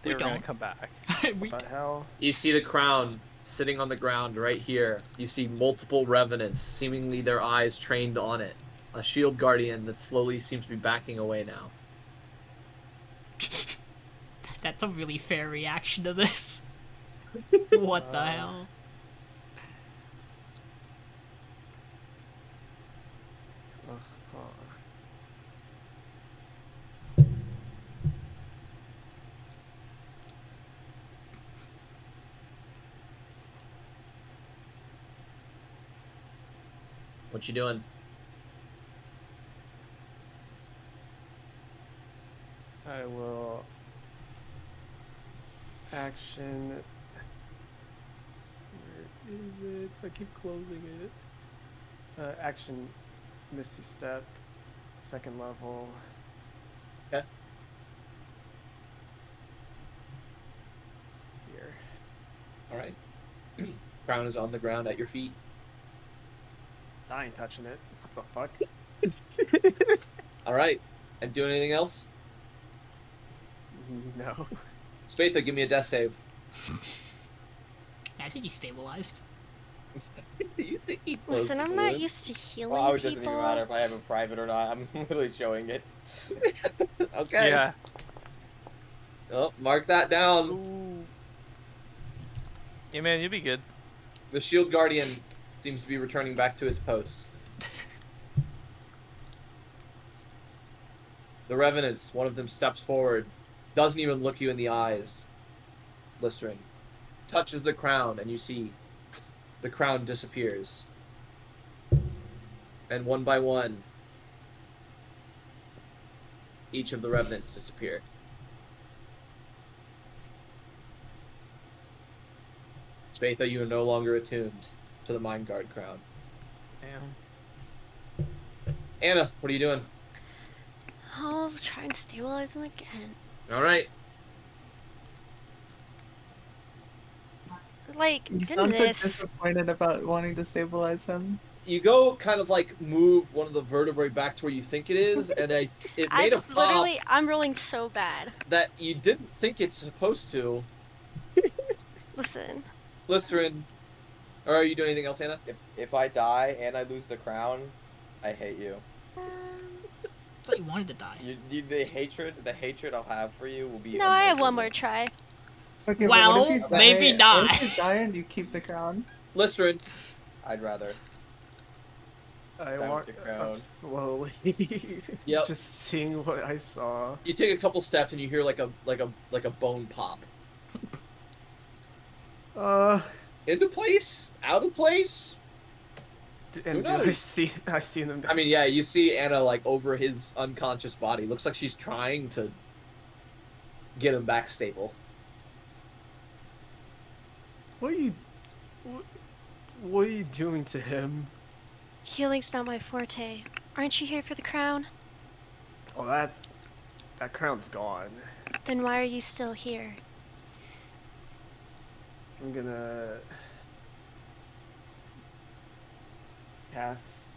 We they're gonna don't. come back? We- What the hell? You see the crown sitting on the ground right here. You see multiple revenants, seemingly their eyes trained on it. A shield guardian that slowly seems to be backing away now. That's a really fair reaction to this. What the hell? What you doing? I will action. Where is it? I keep closing it. Action, Misty Step, 2nd level. Okay. Here. All right. Crown is on the ground at your feet. I ain't touching it. What the fuck? All right. And doing anything else? No. Spatha, give me a death save. I think he's stabilized. You think he Listen, I'm not used to healing Well, it doesn't people. even matter if I have a private or not. I'm literally showing it. Okay. Yeah. Oh, mark that down. Ooh. Yeah, man, you'll be good. The shield guardian seems to be returning back to its post. The revenants, one of them steps forward, doesn't even look you in the eyes. Blistering. Touches the crown, and you see the crown disappears. And one by one, each of the revenants disappear. Spatha, you are no longer attuned to the Mind Guard crown. Damn. Anna, what are you doing? I'll try and stabilize him again. All right. Like, You sound so goodness. disappointed about wanting to stabilize him. You go kind of like move one of the vertebrae back to where you think it is, and it made a pop I'm rolling so bad. that you didn't think it's supposed to. Listen. Blistering. Or are you doing anything else, Anna? If I die and I lose the crown, I hate you. I thought you wanted to die. The hatred I'll have for you will be. No, I have one immeasurable. more try. Okay, but Well, what if you maybe die, not. What if you die and you keep the crown? Blistering. I'd rather. I Down walk with the up crown. slowly. Yep. Just seeing what I saw. You take a couple steps and you hear like a bone pop. Into place? Out of place? And do I see them? I mean, yeah, you see Anna like over his unconscious body. Looks like she's trying to get him back stable. What are you doing to him? Healing's not my forte. Aren't you here for the crown? Oh, that crown's gone. Then why are you still here? I'm gonna cast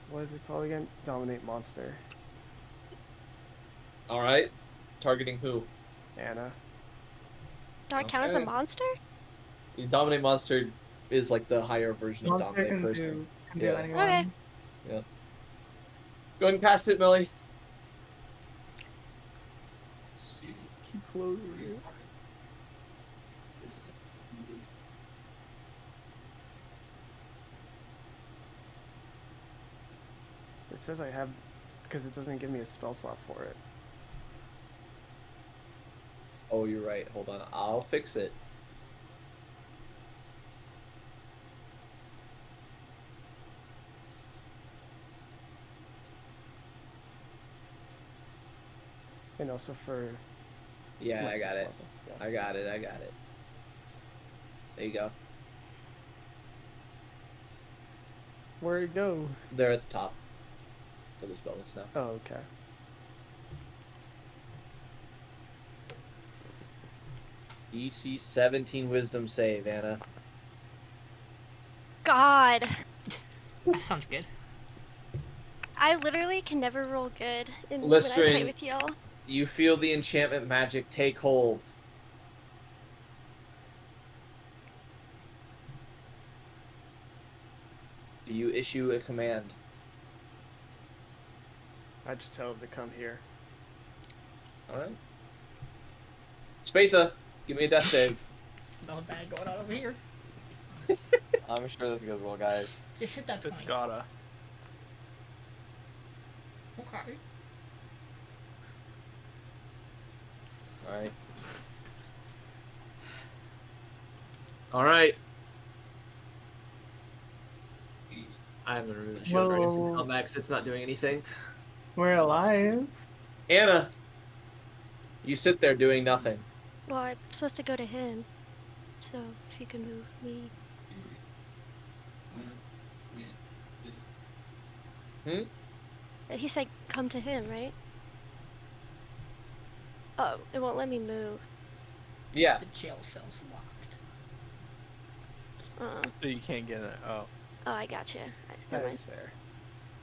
what is it called again? Dominate monster. All right. Targeting who? Anna. Do I count as a Okay. monster? Dominate monster is like the higher version of Monster dominate can person. do Yeah. anyone. Okay. Yeah. Go ahead and cast it, Millie. Keep closing it. It says I have, because it doesn't give me a spell slot for it. Oh, you're right. Hold on. I'll fix it. And also for Yeah, my I got sixth it. level. Yeah. I got it. I got it. There you go. Where'd it go? They're at the top for the spell list now. Oh, okay. EC 17 Wisdom save, Anna. God. That sounds good. I literally can never roll good when I Listerine. play with y'all. You feel the enchantment magic take hold. Do you issue a command? I just tell him to come here. Alright. Spatha, give me a death save. Nothing bad going on over here. I'm sure this goes well, guys. Just hit that point. It's gotta. Okay. Alright. Alright. I'm gonna remove the shield dragon from Whoa. combat because it's not doing anything. We're alive. Anna! You sit there doing nothing. Well, I'm supposed to go to him. So, if you can move me. He said come to him, right? Oh, it won't let me move. Yeah. The jail cell's locked. So you can't get it. Oh. Oh, I gotcha. That Never is mind. fair.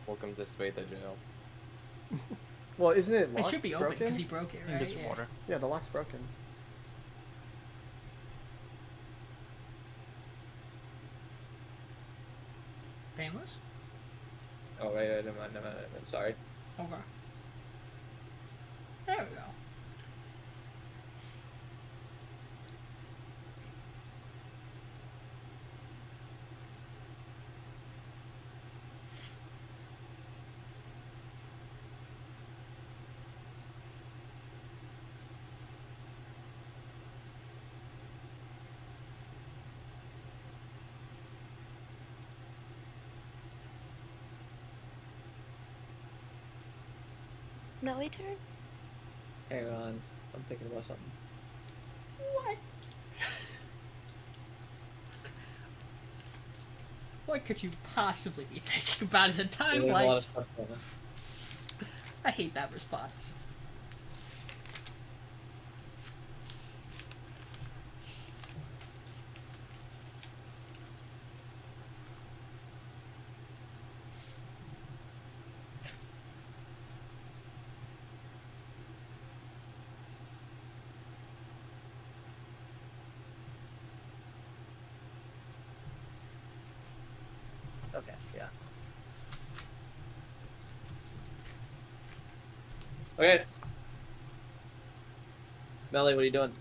Welcome to Spatha jail. Well, isn't it It locked? should be open broken? because he broke it, You right? can get some Yeah. water. Yeah, the lock's broken. Painless? Oh, wait, never mind. I'm sorry. Okay. There we go. Melee turn? Hang on. I'm thinking about something. What? What could you possibly be thinking about at the time? There's a Like, lot of stuff going on. I hate that response. Okay, yeah. Okay. Melly, what are you doing?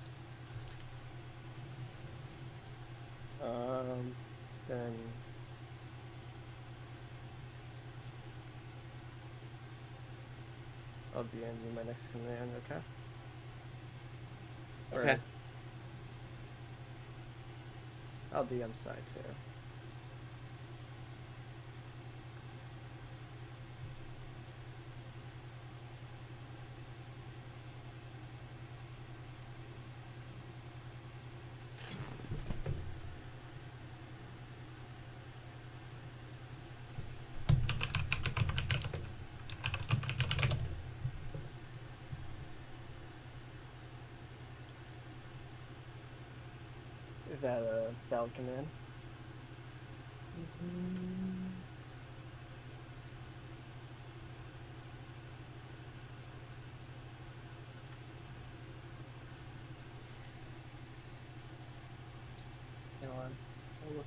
Then I'll DM you my next command, okay? Okay. I'll DM side too. Is that a valid command? Hang on. I'll look.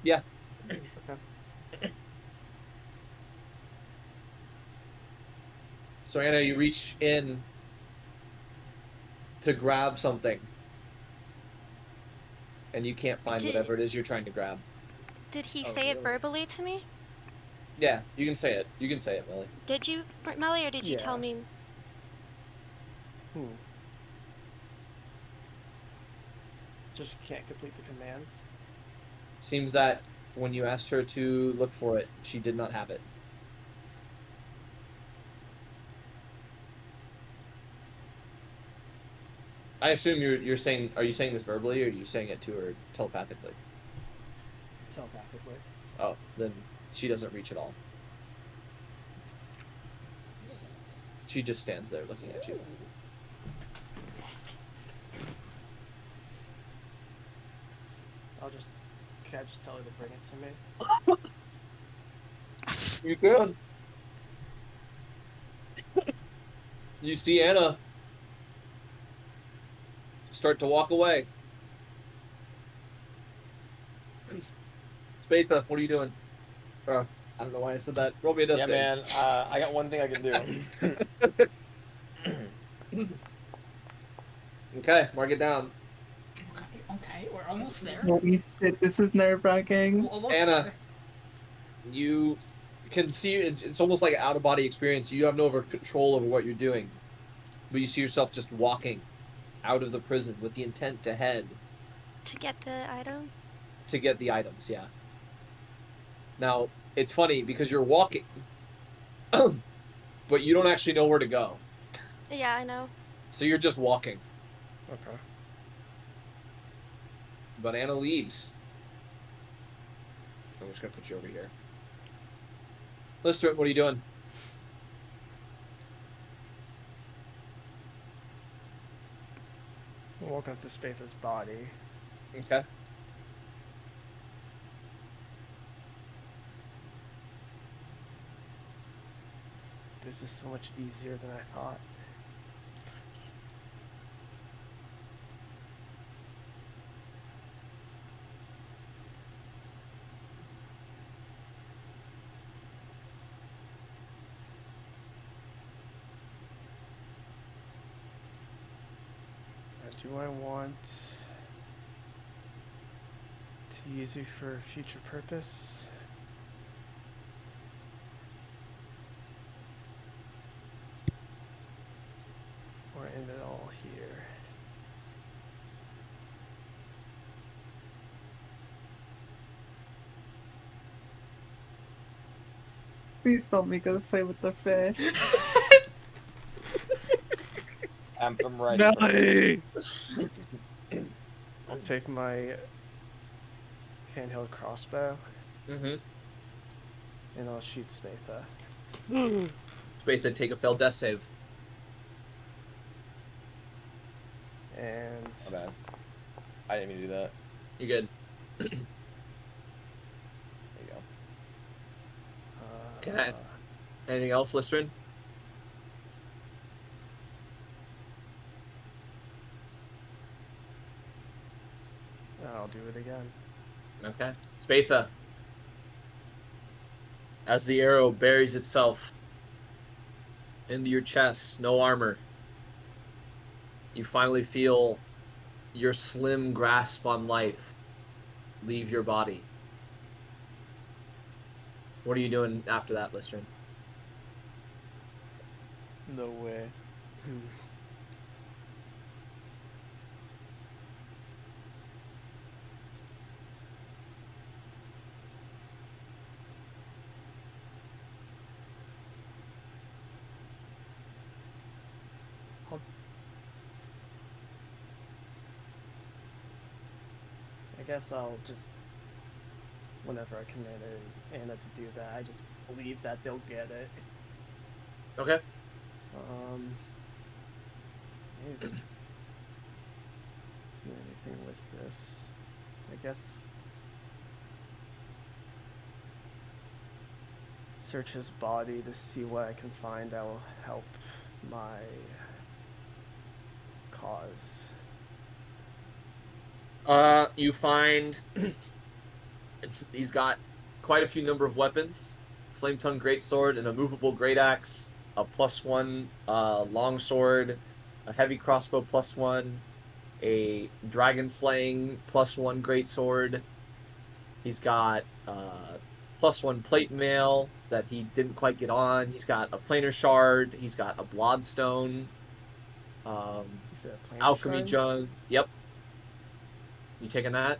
Yeah. Okay. So Anna, you reach in to grab something, and you can't find whatever it is you're trying to grab. Did he Oh, say it really? verbally to me? Yeah, you can say it. You can say it, Millie. Did you, Melly, or did you tell Yeah. me? Just can't complete the command. Seems that when you asked her to look for it, she did not have it. I assume you're saying. Are you saying this verbally, or are you saying it to her telepathically? telepathically. Oh, then she doesn't reach at all. She just stands there looking at you. Can I just tell her to bring it to me? You can. You see Anna start to walk away. Spatha, what are you doing? I don't know why I said that. Roll me a death Yeah, save. man. I got one thing I can do. Okay, mark it down. Okay, we're almost there. Holy shit, this is nerve-wracking. Anna, There. you can see it's almost like an out-of-body experience. You have no control over what you're doing, but you see yourself just walking out of the prison with the intent to head To get the item? to get the items. Yeah. Now it's funny because you're walking, but you don't actually know where to go. Yeah, I know. So you're just walking. Okay. But Anna leaves. I'm just gonna put you over here. Lister, what are you doing? We'll walk up to Spatha's body. Okay. This is so much easier than I thought. Do I want to use you for a future purpose? Or end it all here? Please don't make us play with the fish. Anthem right. No. I'll take my handheld crossbow Mm-hmm. and I'll shoot Spatha. Spatha, take a failed death save. And My bad. I didn't mean to do that. You good? There you go. Okay. Anything else, Listrin? I'll do it again. Okay. Spatha. As the arrow buries itself into your chest, no armor, you finally feel your slim grasp on life leave your body. What are you doing after that, Listrin? No way. I guess I'll just, whenever I command Anna to do that, I just believe that they'll get it. Okay. Maybe do anything with this. I guess search his body to see what I can find that will help my cause. You find he's got quite a few number of weapons: flame tongue greatsword, an immovable great axe, a +1 long sword, a heavy crossbow +1, a dragon slaying +1 greatsword. He's got +1 plate mail that he didn't quite get on. He's got a planar shard. He's got a bloodstone. Alchemy jug. Yep. You taking that?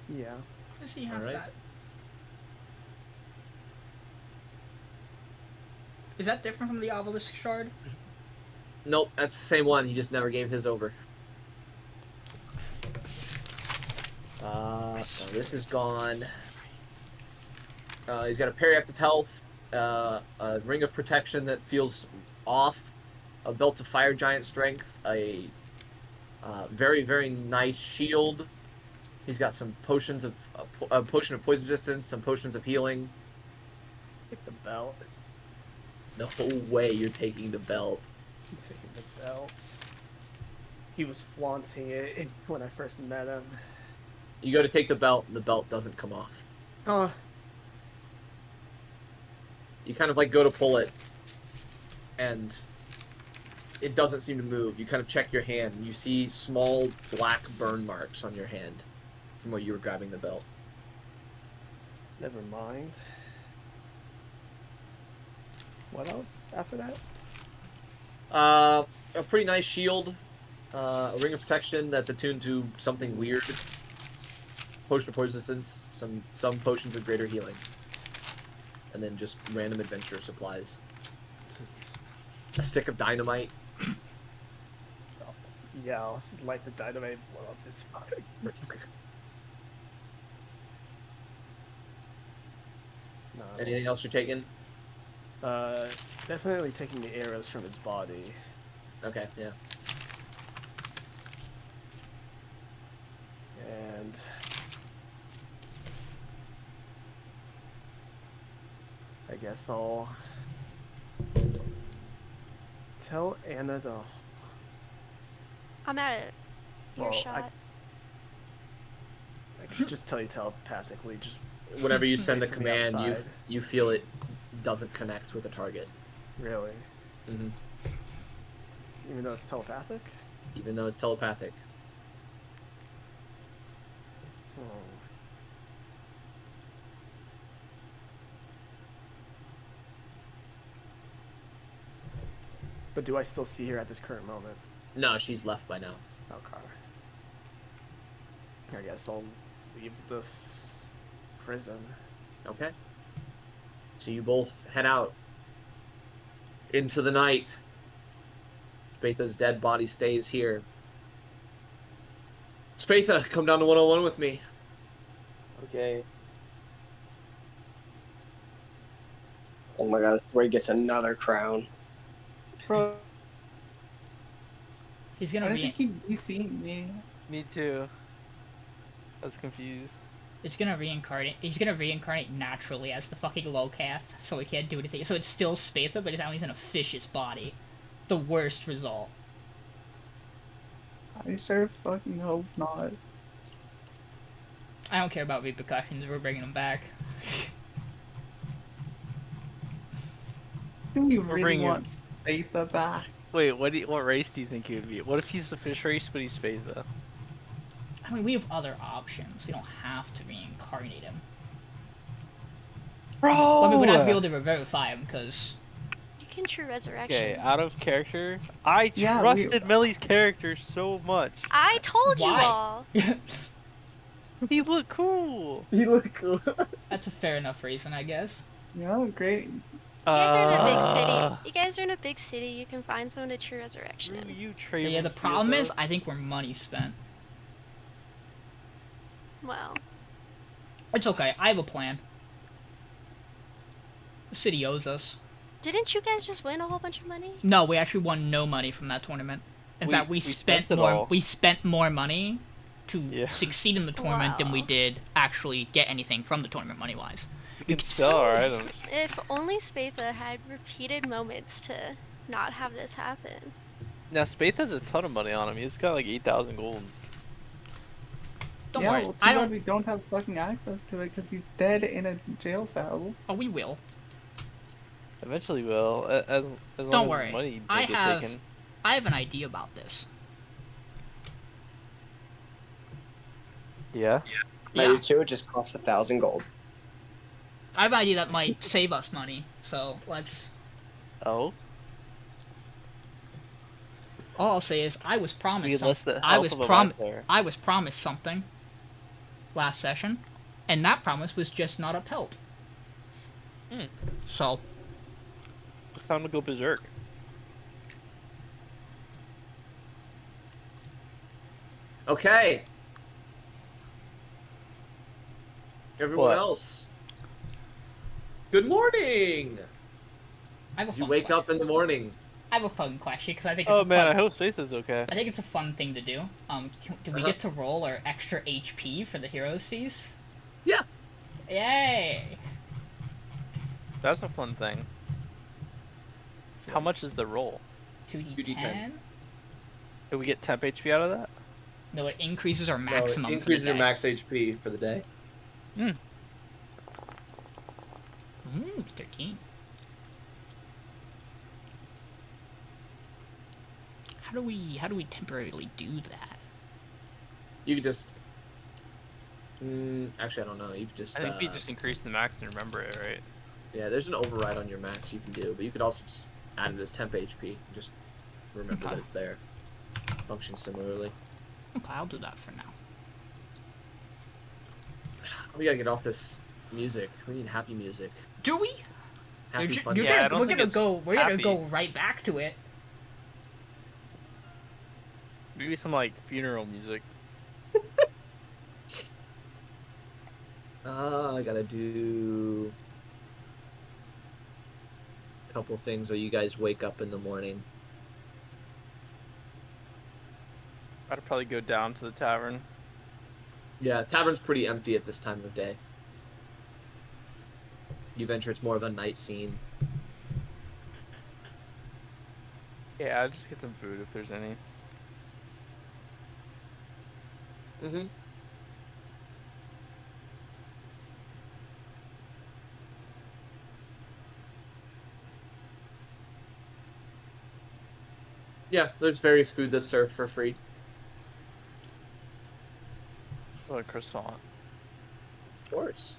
Yeah. Does he have Alright. that? Is that different from the obelisk shard? Nope, that's the same one. He just never gave his over. This is gone. He's got a periactive health, a ring of protection that feels off, a belt of fire giant strength, a very, very nice shield. He's got some potions of a potion of poison resistance, some potions of healing. Take the belt. No way you're taking the belt. I'm taking the belt. He was flaunting it when I first met him. You go to take the belt, and the belt doesn't come off. Oh. You kind of like go to pull it, and it doesn't seem to move. You kind of check your hand, and you see small black burn marks on your hand from where you were grabbing the belt. Never mind. What else after that? A pretty nice shield, a ring of protection that's attuned to something weird, potion of poison resistance, some potions of greater healing, and then just random adventure supplies. A stick of dynamite. Yeah, I'll light the dynamite and blow up this fire. No. Anything else you're taking? Definitely taking the arrows from his body. Okay, yeah. And I guess I'll tell Anna to. I'm at it. Earshot. I can just tell you telepathically. Just Whenever you send the from command, outside. you feel it doesn't connect with the target. Really, Mm-hmm. even though it's telepathic. Even though it's telepathic. Hmm. But do I still see her at this current moment? No, she's left by now. Okay. I guess I'll leave this prison. Okay. So you both head out into the night. Spatha's dead body stays here. Spatha, come down to 101 with me. Okay. Oh my god, this is where he gets another crown. Bro, He's why gonna does he keep seeing me? Me too. I was confused. He's gonna reincarnate. He's gonna reincarnate naturally as the fucking Lowcath, so he can't do anything. So it's still Spatha, but now he's in a fish's body. The worst result. I sure fucking hope not. I don't care about repercussions. We're bringing him back. Do we We're really bringing- want Spatha back? Wait, what race do you think he would be? What if he's the fish race, but he's Spatha? I mean, we have other options. We don't have to reincarnate him. Bro! I mean, we're not gonna be able to revivify him because You can true resurrection. Okay, out of character, I Yeah, trusted Millie's character so much. I told you Why? all. He looked cool. You look cool. that's a fair enough reason, I guess. Yeah, great. You guys are in a big city. You guys are in a big city. You can find someone to true resurrection Screw him. you, But Trebrum. yeah, the problem is, I think we're money spent. Well, It's okay. I have a plan. The city owes us. didn't you guys just win a whole bunch of money? No, we actually won no money from that tournament. In fact, we spent spent it all. more. We spent more money to Yeah. succeed in the tournament than we Wow. did actually get anything from the tournament money-wise. We can sell our items. If only Spatha had repeated moments to not have this happen. Now, Spatha has a ton of money on him. He's got like 8,000 gold. Don't yeah, worry. well, too I bad don't. we don't have fucking access to it because he's dead in a jail cell. Oh, we will. Eventually will, as long Don't as worry. the money I don't get have. taken. I have an idea about this. Yeah? I Yeah, do too, it just costs 1,000 gold. I have an idea that might save us money. So let's. Oh? All I'll say is I was We promised. less the I health was of a promised. player. I was promised something. Last session, and that promise was just not upheld. Hmm. So It's time to go berserk. Okay. Everyone What? else. Good morning. I have a You fun wake question. up in the morning. I have a fun question because I think it's Oh a man, fun... I hope space is okay. I think it's a fun thing to do. Do we get to roll our extra HP for the heroes feast? Yeah. Yay! That's a fun thing. How much is the roll? 2d10? Do we get temp HP out of that? No, it increases our No, maximum it increases for the your day. max HP for the day. It's 13. How do we temporarily do that? You could just. Actually, I don't know. You could just. I think we just increase the max and remember it, right? Yeah, there's an override on your max you can do, but you could also just add it as temp HP. Just remember that it's there. Functions similarly. Okay, I'll do that for now. We gotta get off this music. We need happy music. Do we? Happy fun. We're gonna go right back to it. Maybe some like funeral music. I gotta do a couple things where you guys wake up in the morning. I'd probably go down to the tavern. Yeah, tavern's pretty empty at this time of day. You venture it's more of a night scene. Yeah, I'll just get some food if there's any. Mm-hmm. Yeah, there's various food that's served for free. Oh, a croissant. Of course.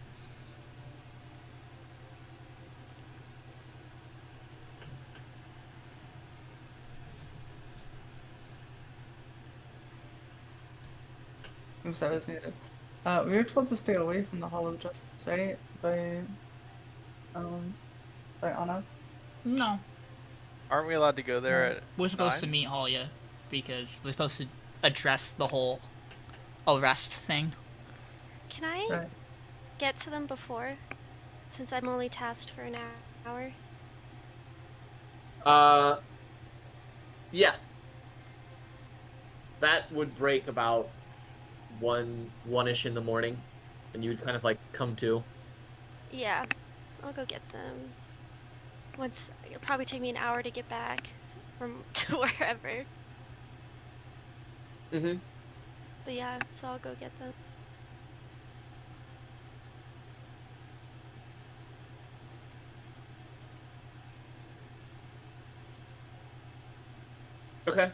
I'm sorry, that's needed. We were told to stay away from the Hall of Justice, right? By Anna? No. Aren't we allowed to go there at We're supposed 9? to meet Halia because we're supposed to address the whole arrest thing. Can I get to them before? Since I'm only tasked for an hour? Yeah. That would break about one-ish in the morning, and you would kind of like come to. Yeah, I'll go get them. It'll probably take me an hour to get back from to wherever. Mm-hmm. But yeah, so I'll go get them. Okay.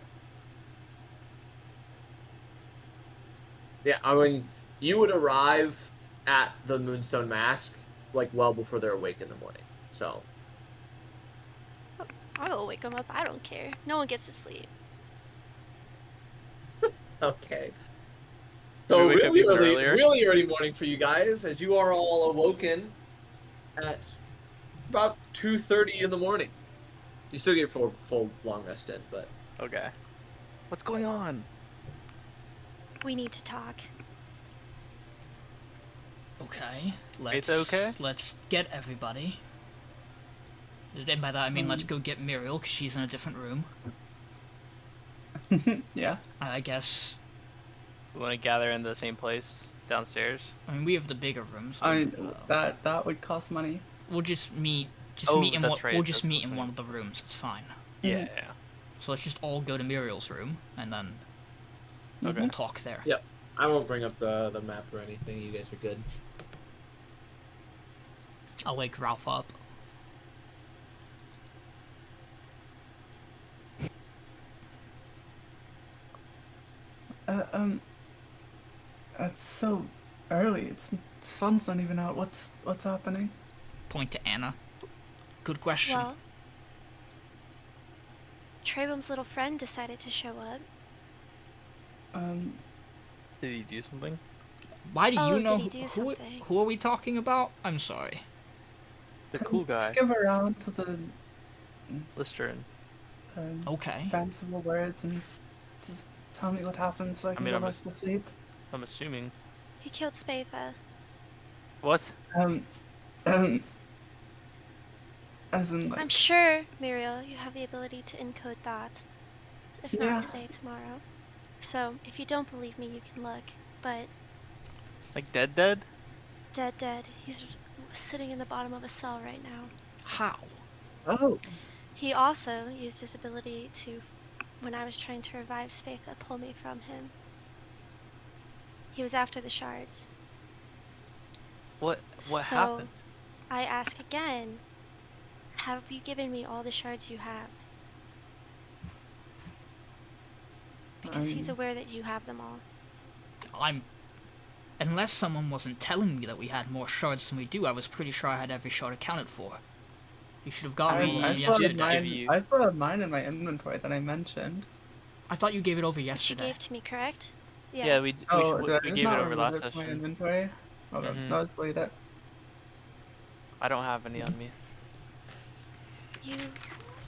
Yeah, I mean, you would arrive at the Moonstone Mask like well before they're awake in the morning. So. I'll go wake them up. I don't care. No one gets to sleep. Okay. Do So we wake up even earlier? really early morning for you guys, as you are all awoken at about 2:30 in the morning. You still get full long rest in, but. Okay. What's going on? We need to talk. Okay. It's okay? Let's get everybody. And by that I mean let's go get Miriel because she's in a different room. Yeah. I guess. We want to gather in the same place downstairs. I mean we have the bigger rooms. I mean, that would cost money. We'll just meet. Oh, meet in that's one. right, We'll just that's meet in right. one of the rooms. It's fine. Yeah. So let's just all go to Miriel's room and then Okay. we'll talk there. Yep. I won't bring up the map or anything. You guys are good. I'll wake Ralph up. It's so early. Sun's not even out. What's happening? Point to Anna. Good question. Well, Trebrum's little friend decided to show up. Did he do something? Why do you know did he do something? who are we talking about? I'm sorry. The cool guy. Skip around to the Listerin. Okay. fanciful words and just tell me what happened so I can go back to sleep. I'm assuming. He killed Spatha. What? As in, I'm like, sure, Miriel, you have the ability to encode thoughts. If yeah. not today, tomorrow. So, if you don't believe me, you can look. But Like dead? dead. He's sitting in the bottom of a cell right now. How? Oh. He also used his ability to, when I was trying to revive Spatha, pull me from him. He was after the shards. What So, happened? I ask again, have you given me all the shards you have? Because he's aware that you have them all. Unless someone wasn't telling me that we had more shards than we do, I was pretty sure I had every shard accounted for. You should have gotten all of them yesterday. I still have mine in my inventory that I mentioned. I thought you gave it over Which yesterday. you gave to me, correct? Yeah, we gave it over last session. My inventory? Okay, no, let's delete it. I don't have any on me.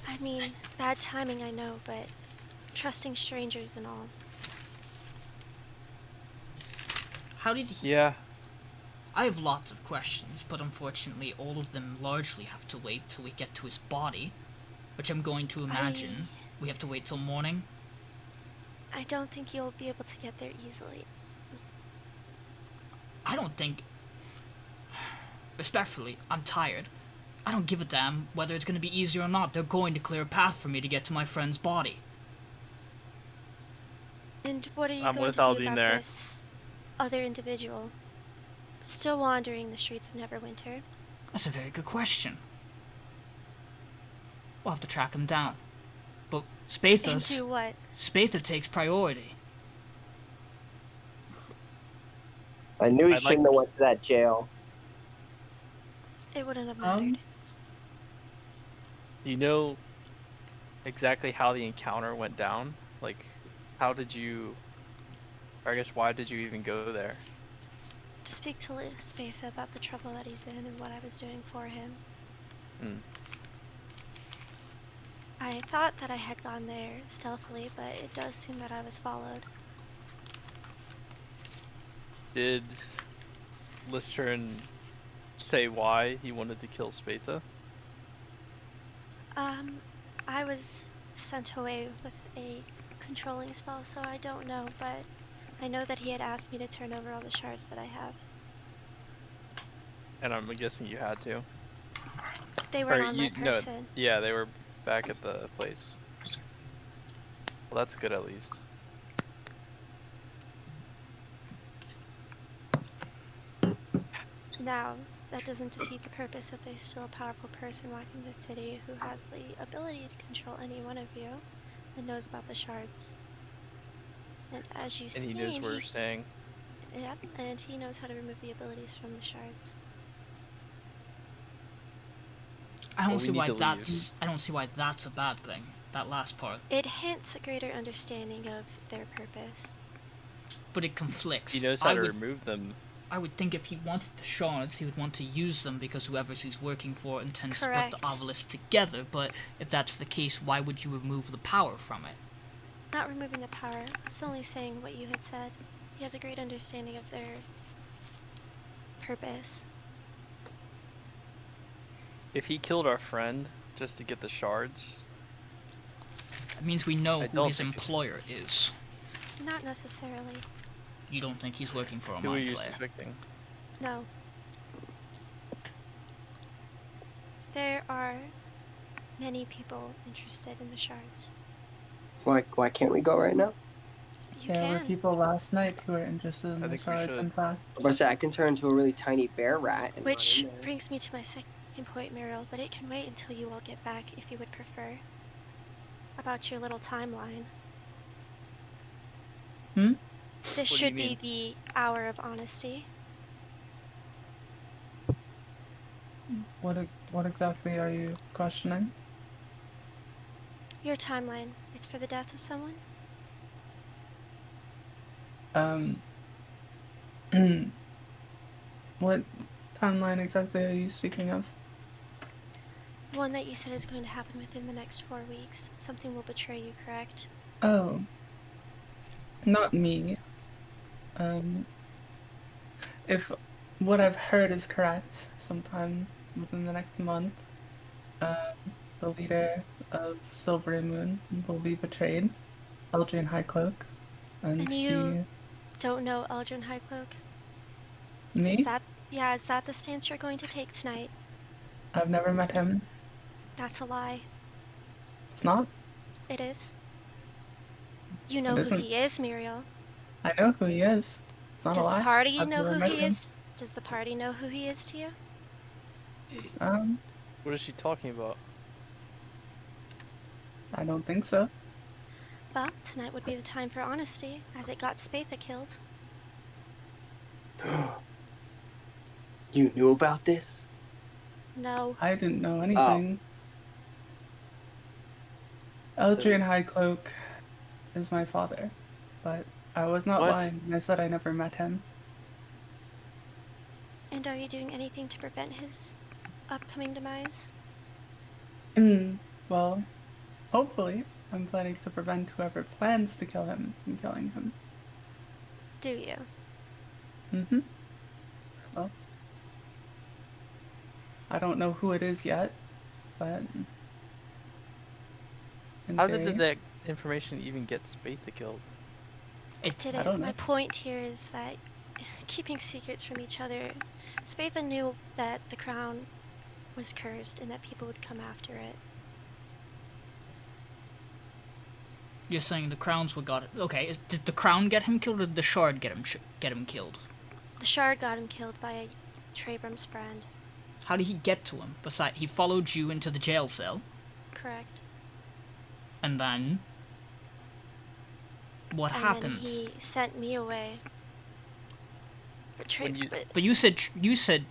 I mean, bad timing, I know, but trusting strangers and all. How did he... Yeah. I have lots of questions, but unfortunately all of them largely have to wait till we get to his body, which I'm going to imagine we have to wait till morning. I don't think you'll be able to get there easily. I don't think... Respectfully, I'm tired. I don't give a damn whether it's going to be easy or not. They're going to clear a path for me to get to my friend's body. And what are you I'm going with to do Aldiyn about there. this other individual still wandering the streets of Neverwinter? That's a very good question. We'll have to track him down. But Spatha... And do what? Spatha takes priority. I knew he shouldn't have went to that jail. It wouldn't have mattered. Do you know exactly how the encounter went down? Like, how did you... Or I guess why did you even go there? To speak to Spatha about the trouble that he's in and what I was doing for him. I thought that I had gone there stealthily, but it does seem that I was followed. Did Listern say why he wanted to kill Spatha? I was sent away with a controlling spell, so I don't know, but I know that he had asked me to turn over all the shards that I have. And I'm guessing you had to. They were on my person. No, yeah, they were back at the place. Well, that's good at least. Now, that doesn't defeat the purpose that there's still a powerful person walking the city who has the ability to control any one of you and knows about the shards. And as you've seen, he knows what you're saying. Yeah, and he knows how to remove the abilities from the shards. I don't see why that's a bad thing. That last part. It hints a greater understanding of their purpose. But it conflicts. He knows how to remove them. I would think if he wanted the shards, he would want to use them because whoever he's working for intends to put the obelisk together. But if that's the case, why would you remove the power from it? Not removing the power. It's only saying what you had said. He has a great understanding of their purpose. If he killed our friend just to get the shards... It means we know who his employer is. Not necessarily. You don't think he's working for a mind flayer? Who are you suspecting? No. There are many people interested in the shards. Why can't we go right now? There were people last night who were interested in the shards, in fact. I can turn into a really tiny bear rat. And which brings me to my second point, Miriel, but it can wait until you all get back if you would prefer. About your little timeline. This should be the hour of honesty. What exactly are you questioning? Your timeline. It's for the death of someone? What timeline exactly are you speaking of? One that you said is going to happen within the next 4 weeks. Something will betray you, correct? Oh. Not me. If what I've heard is correct, sometime within the next month, the leader of Silver Moon will be betrayed, Aldiyn Highcloak, and And you don't know Aldiyn Highcloak? Me? Is that the stance you're going to take tonight? I've never met him. That's a lie. It's not? It is. You know It who isn't. he is, Miriel. I know who he is. It's not Does a the lie. party I've know never who met he him. is? Does the party know who he is to you? What is she talking about? I don't think so. Well, tonight would be the time for honesty, as it got Spatha killed. You knew about this? No. I didn't know anything. Aldiyn Highcloak is my father, but I was not lying when I said I never met him. And are you doing anything to prevent his upcoming demise? Well, hopefully, I'm planning to prevent whoever plans to kill him from killing him. Do you? Mm-hmm. Well, I don't know who it is yet, but... How did that information even get Spatha killed? It didn't. I don't know. My point here is that keeping secrets from each other, Spatha knew that the crown was cursed and that people would come after it. You're saying the crowns what got it? Okay, did the crown get him killed, or did the shard get him killed? The shard got him killed by a Trebrum's friend. How did he get to him? Besides, he followed you into the jail cell. Correct. And then what happened? Then he sent me away. But you said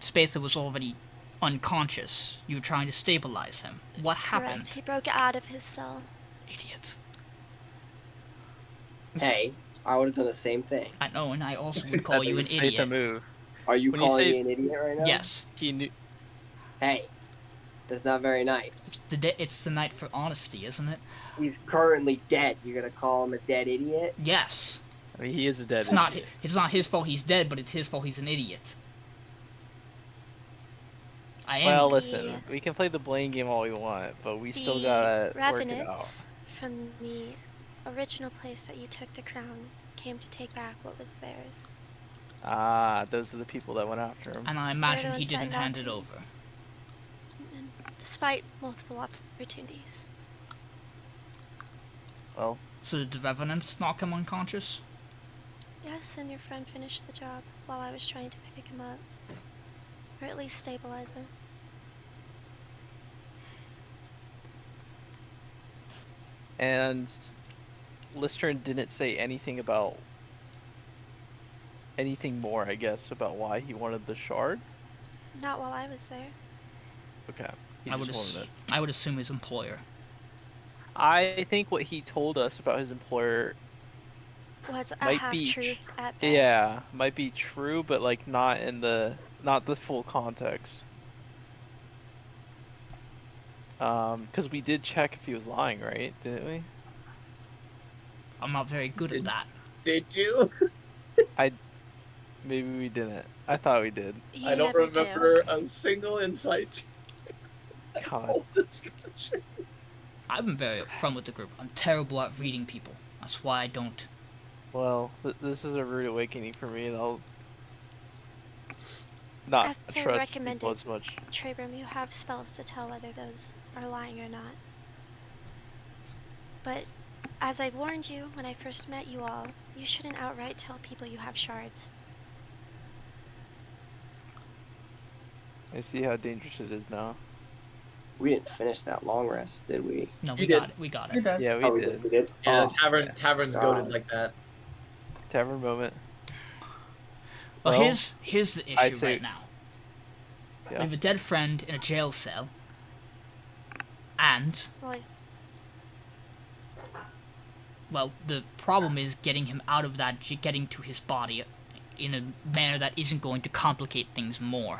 Spatha was already unconscious. You were trying to stabilize him. What happened? Correct. He broke out of his cell. Idiot. Hey, I would have done the same thing. I know, and I also would call you an idiot. Move. Are you When calling you me an idiot right now? Yes. He knew. Hey, that's not very nice. It's the night for honesty, isn't it? He's currently dead. You're gonna call him a dead idiot? Yes. I mean, he is a dead idiot. It's not his fault he's dead, but it's his fault he's an idiot. Well, listen, we can play the blame game all we want, but we still gotta work it out. From the original place that you took the crown came to take back what was theirs. Ah, those are the people that went after him. And I imagine he didn't hand it over. Despite multiple opportunities. Well. So did the Revenants knock him unconscious? Yes, and your friend finished the job while I was trying to pick him up. Or at least stabilize him. And Listern didn't say anything about anything more, I guess, about why he wanted the shard? Not while I was there. Okay. I would assume his employer. I think what he told us about his employer was a half-truth at best. Yeah, might be true, but like not the full context. Because we did check if he was lying, right? Didn't we? I'm not very good at that. Did you? Maybe we didn't. I thought we did. I don't remember a single insight. God. Discussion. I've been very upfront with the group. I'm terrible at reading people. That's why I don't. Well, this is a rude awakening for me, and I'll not trust people as much. Trebrum, you have spells to tell whether those are lying or not. But as I warned you when I first met you all, you shouldn't outright tell people you have shards. I see how dangerous it is now. We didn't finish that long rest, did we? No, we got it. We got it. Yeah, we did. We did? Yeah, tavern's goated like that. Tavern moment. Well, here's the issue right now. Yeah. We have a dead friend in a jail cell, and well, the problem is getting him out of that, getting to his body in a manner that isn't going to complicate things more.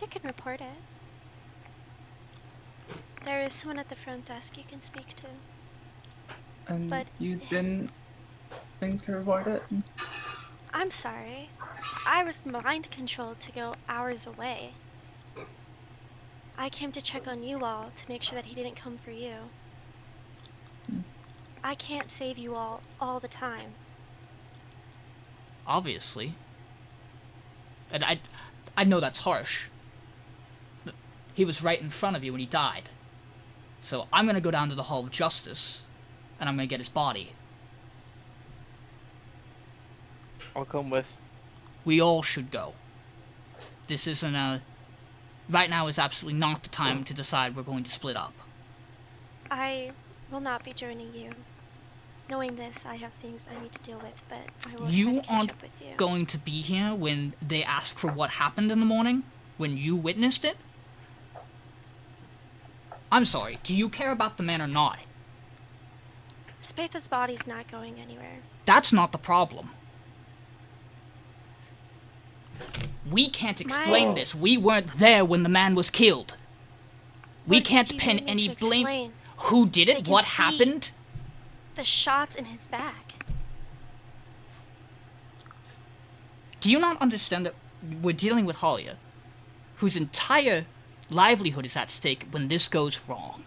You can report it. There is someone at the front desk you can speak to. And you didn't think to report it? I'm sorry. I was mind controlled to go hours away. I came to check on you all to make sure that he didn't come for you. I can't save you all the time. Obviously. And I know that's harsh. But he was right in front of you when he died. So I'm gonna go down to the Hall of Justice, and I'm gonna get his body. I'll come with. We all should go. This isn't a... Right now is absolutely not the time to decide we're going to split up. I will not be joining you. Knowing this, I have things I need to deal with, but I will You try to catch aren't up with you. going to be here when they ask for what happened in the morning? When you witnessed it? I'm sorry, do you care about the man or not? Spatha's body's not going anywhere. That's not the problem. We can't explain this. We weren't there when the man was killed. We What can't do you pin need me any to blame. explain? Who did They it? can What see happened? The shots in his back. Do you not understand that we're dealing with Halia, whose entire livelihood is at stake when this goes wrong?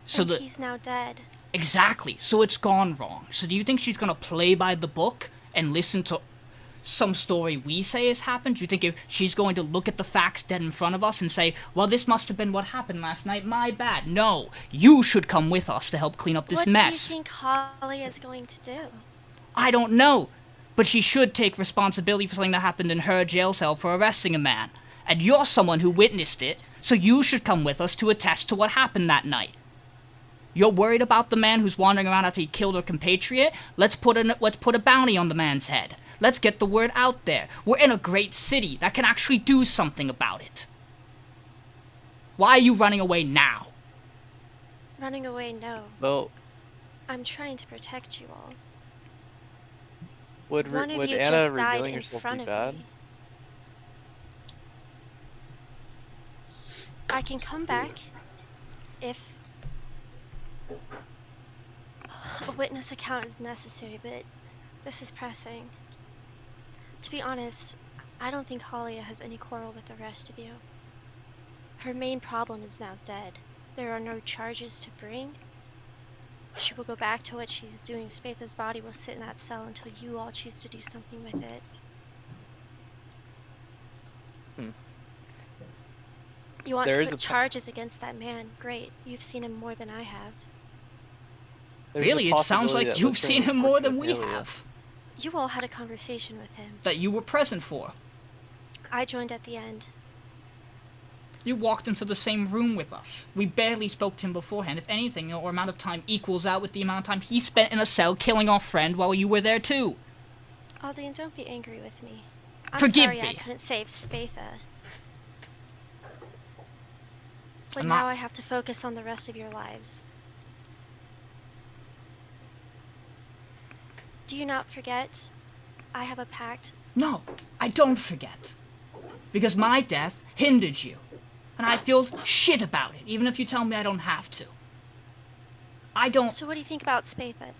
So And that he's now dead. exactly. So it's gone wrong. So do you think she's gonna play by the book and listen to some story we say has happened? Do you think if she's going to look at the facts dead in front of us and say, well, this must have been what happened last night, my bad? No, you should come with us to help clean up this what mess. do you think Holly is going to do? I don't know, but she should take responsibility for something that happened in her jail cell for arresting a man. And you're someone who witnessed it, so you should come with us to attest to what happened that night. You're worried about the man who's wandering around after he killed her compatriot? Let's put a bounty on the man's head. Let's get the word out there. We're in a great city that can actually do something about it. Why are you running away now? Running away, no. Well, I'm trying to protect you all. would One of would you Anna just died revealing in herself front be of bad? me. I can come back if a witness account is necessary, but this is pressing. To be honest, I don't think Halia has any quarrel with the rest of you. Her main problem is now dead. There are no charges to bring. She will go back to what she's doing. Spatha's body will sit in that cell until you all choose to do something with it. You want There to is put charges against that man? Great. You've seen him more than I have. There's a Really, it sounds possibility like that you've listening seen to him more Portrait than we Amelia- have. You all had a conversation with him. That you were present for. I joined at the end. You walked into the same room with us. We barely spoke to him beforehand. If anything, our amount of time equals out with the amount of time he spent in a cell killing our friend while you were there too. Aldiyn, don't be angry with me. I'm Forgive sorry I me. couldn't save Spatha. But I'm now not- I have to focus on the rest of your lives. Do you not forget? I have a pact. No, I don't forget. Because my death hindered you. And I feel shit about it, even if you tell me I don't have to. I don't... So what do you think about Spatha?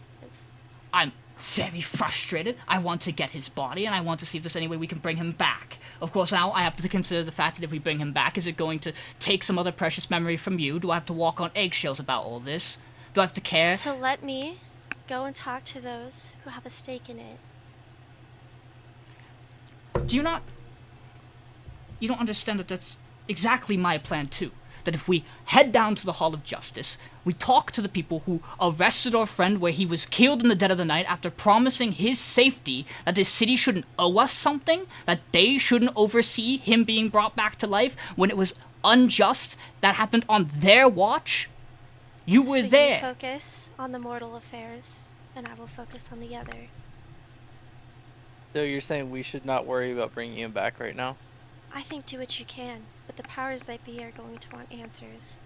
I'm very frustrated. I want to get his body, and I want to see if there's any way we can bring him back. Of course, now I have to consider the fact that if we bring him back, is it going to take some other precious memory from you? Do I have to walk on eggshells about all this? Do I have to care? So let me go and talk to those who have a stake in it. Do you not... You don't understand that that's exactly my plan, too. That if we head down to the Hall of Justice, we talk to the people who arrested our friend where he was killed in the dead of the night after promising his safety, that this city shouldn't owe us something, that they shouldn't oversee him being brought back to life when it was unjust, that happened on their watch. You were So there. you focus on the mortal affairs, and I will focus on the other. So you're saying we should not worry about bringing him back right now? I think do what you can, but the powers that be are going to want answers.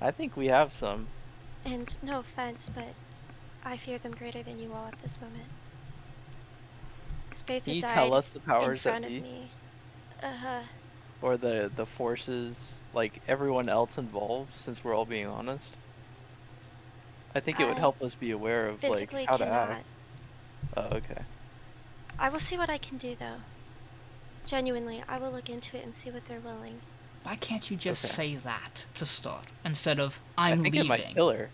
I think we have some. And no offense, but I fear them greater than you all at this moment. Spatha Can you died tell us the in powers front that of be? me. Or the forces, like everyone else involved, since we're all being honest? I think it would I help us be aware of like physically how to cannot. act. Oh, okay. I will see what I can do, though. Genuinely, I will look into it and see what they're willing. Why can't you just Okay. say that to start instead of I I'm think leaving? it might kill her.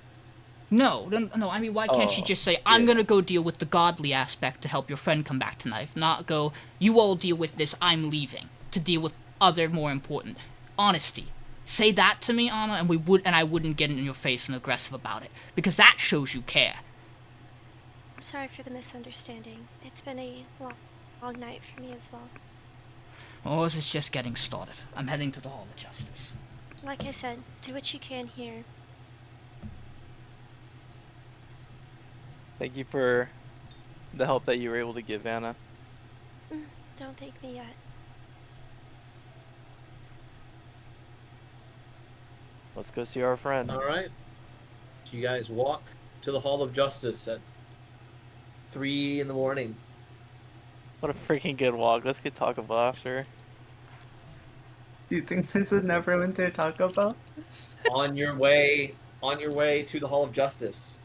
No. I mean, why can't she Oh, just say I'm yeah. gonna go deal with the godly aspect to help your friend come back to life? Not go, you all deal with this. I'm leaving to deal with other more important. Honesty. Say that to me, Anna, and I wouldn't get in your face and aggressive about it because that shows you care. I'm sorry for the misunderstanding. It's been a long night for me as well. Or is it just getting started? I'm heading to the Hall of Justice. Like I said, do what you can here. Thank you for the help that you were able to give, Anna. Don't thank me yet. Let's go see our friend. All right. So you guys walk to the Hall of Justice at 3 in the morning. What a freaking good walk. Let's get Taco Bell after. Do you think there's a Neverwinter Taco Bell? On your way to the Hall of Justice,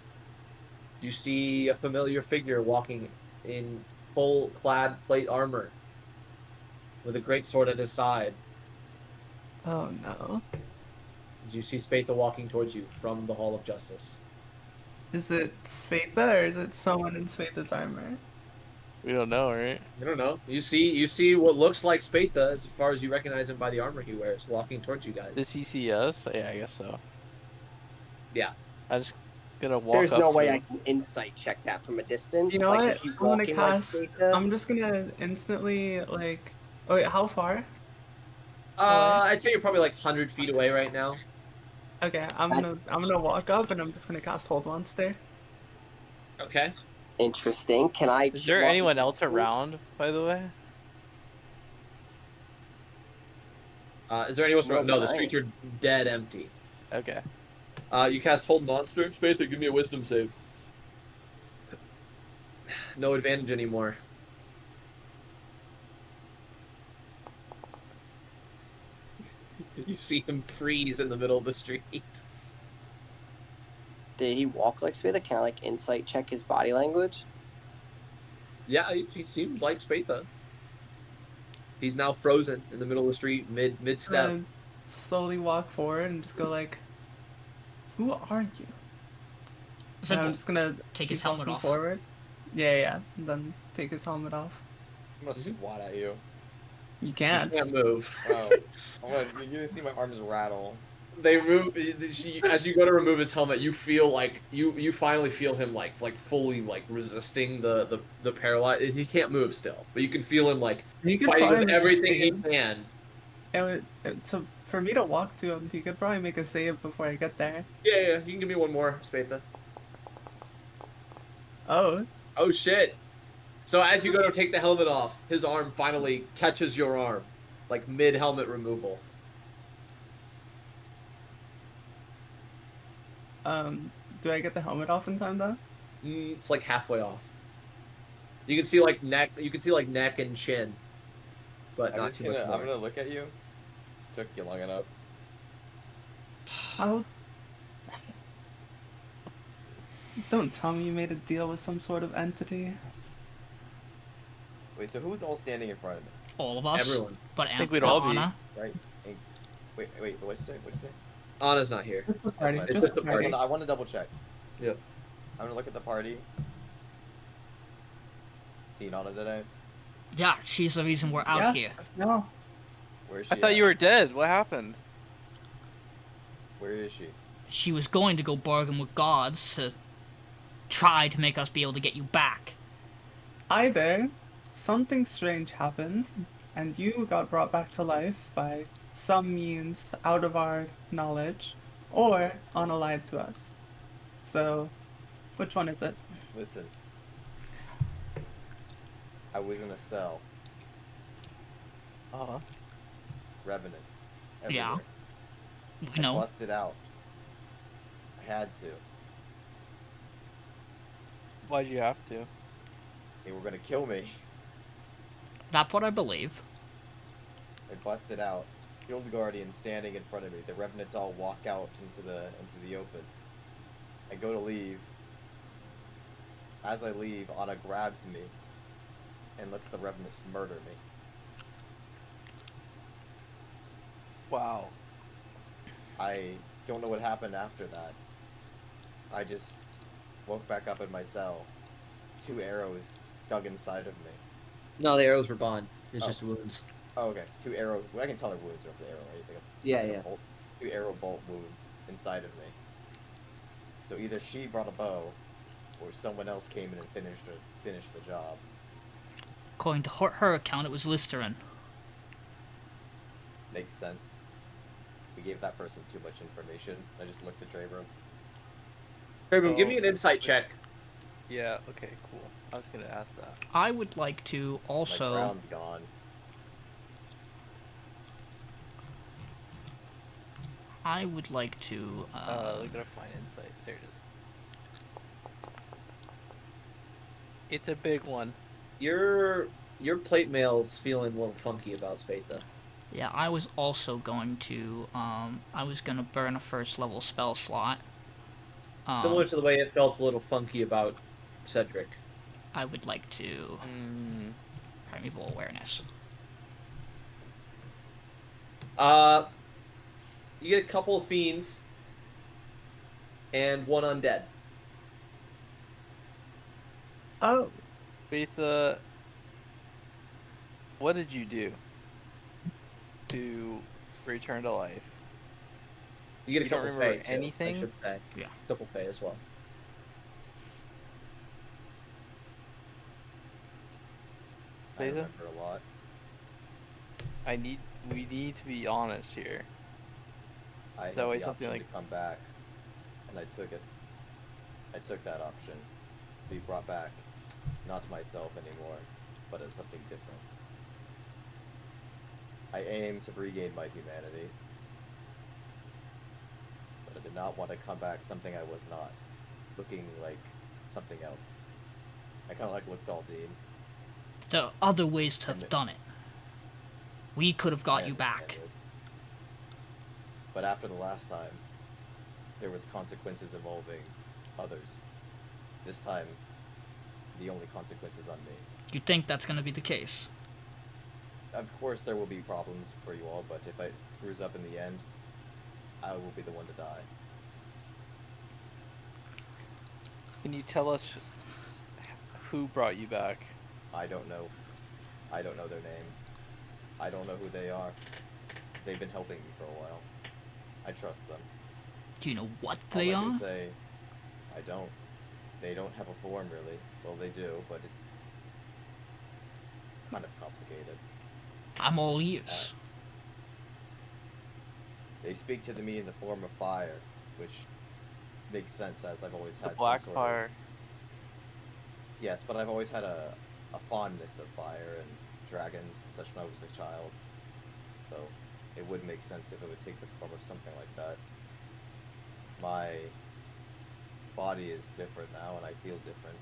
you see a familiar figure walking in full clad plate armor with a great sword at his side. Oh no. As you see Spatha walking towards you from the Hall of Justice. Is it Spatha or is it someone in Spatha's armor? We don't know, right? You don't know. You see what looks like Spatha as far as you recognize him by the armor he wears, walking towards you guys. Does he see us? Yeah, I guess so. Yeah. I'm just gonna walk There's up no to way him. I can insight check that from a distance. You know like what? if you I'm gonna walking cast. like Spatha. I'm just gonna instantly like. Oh wait, how far? I'd say you're probably like 100 feet away right now. Okay, I'm gonna walk up and I'm just gonna cast Hold Monster. Okay. Interesting. Can I? Is there anyone else around, by the way? Is there anyone else around? No, the Right. streets are dead empty. Okay. You cast Hold Monster. Spatha, give me a Wisdom save. No advantage anymore. You see him freeze in the middle of the street. Did he walk like Spatha? Can I like insight check his body language? Yeah, he seemed like Spatha. He's now frozen in the middle of the street, mid step. And slowly walk forward and just go like, "Who are you?" And Simple. I'm just gonna Take keep his helmet walking off. forward. Yeah. And then take his helmet off. I'm gonna swat at you. You He can't. can't move. Wow. You're gonna see my arms rattle. They remove as you go to remove his helmet. You feel like you finally feel him like fully like resisting the paralyze. He can't move still, but you can feel him like You could fighting probably with make a everything he save. can. So for me to walk to him, he could probably make a save before I get there. Yeah. You can give me one more, Spatha. Oh, Oh shit! So as you go to take the helmet off, his arm finally catches your arm, like mid helmet removal. do I get the helmet off in time though? It's like halfway off. You can see like neck. You can see like neck and chin, but I'm not just too much gonna. more. I'm gonna look at you. Took you long enough. How? Don't tell me you made a deal with some sort of entity. Wait, so who's all standing in front of me? All of us. Everyone. But I think we'd all be. Anna. Right? Hey, wait. What'd you say? What'd you say? Anna's not here. Just the party. That's It's Just just the the party. party. I want to double check. Yep. I'm gonna look at the party. Seen Anna today? Yeah, she's the reason we're out here. No. Where is she? I thought at? you were dead. What happened? Where is she? She was going to go bargain with gods to try to make us be able to get you back. Either something strange happens and you got brought back to life by some means out of our knowledge, or Anna lied to us. So, which one is it? Listen. I was in a cell. Uh-huh. Revenants. Yeah. Everywhere. We know. I busted out. I had to. Why'd you have to? They were gonna kill me. That's what I believe. I busted out. Killed the Guardian standing in front of me. The Revenants all walk out into the open. I go to leave. As I leave, Anna grabs me and lets the Revenants murder me. Wow. I don't know what happened after that. I just woke back up in my cell. 2 arrows dug inside of me. No, the arrows were gone. It's Oh. just wounds. Oh, okay. 2 arrow. Well, I can tell they're wounds or if the arrow or anything. Yeah, Like a yeah. bolt. 2 arrow bolt wounds inside of me. So either she brought a bow, or someone else came in and finished the job. According to her account, it was Listerin. Makes sense. We gave that person too much information. I just looked at Trebrum. Trebrum, give Oh. me an insight check. Yeah, okay, cool. I was gonna ask that. I would like to My also... crown's gone. I would like to... We gotta find insight. There it is. It's a big one. Your plate mail's feeling a little funky about Spatha. Yeah, I was also going to, I was gonna burn a first level spell slot. Similar to the way it felt a little funky about Cedric. I would like to... Primeval Awareness. You get a couple of fiends and 1 undead. Oh, Spatha, what did you do to return to life? You get a You don't couple remember fey, too, anything? I should say. Yeah. Couple fey as well. I Spatha? remember a lot. We need to be honest here. I had That way the something option like- to come back, and I took it. I took that option. To be brought back, not myself anymore, but as something different. I aim to regain my humanity, but I did not want to come back something I was not, looking like something else. I kind of like looked Aldiyn. There are other ways to have And- done it. We could have got I you back. understand this. But after the last time, there was consequences involving others. This time, the only consequence is on me. You think that's gonna be the case? Of course there will be problems for you all, but if it screws up in the end, I will be the one to die. Can you tell us who brought you back? I don't know. I don't know their name. I don't know who they are. They've been helping me for a while. I trust them. Do you know what All they I are? can say, I don't. They don't have a form, really. Well, they do, but it's kind of complicated. I'm all ears. They speak to me in the form of fire, which makes sense as I've always The had black some sort fire. of... Yes, but I've always had a fondness of fire and dragons and such when I was a child. So it would make sense if it would take the form of something like that. My body is different now and I feel different.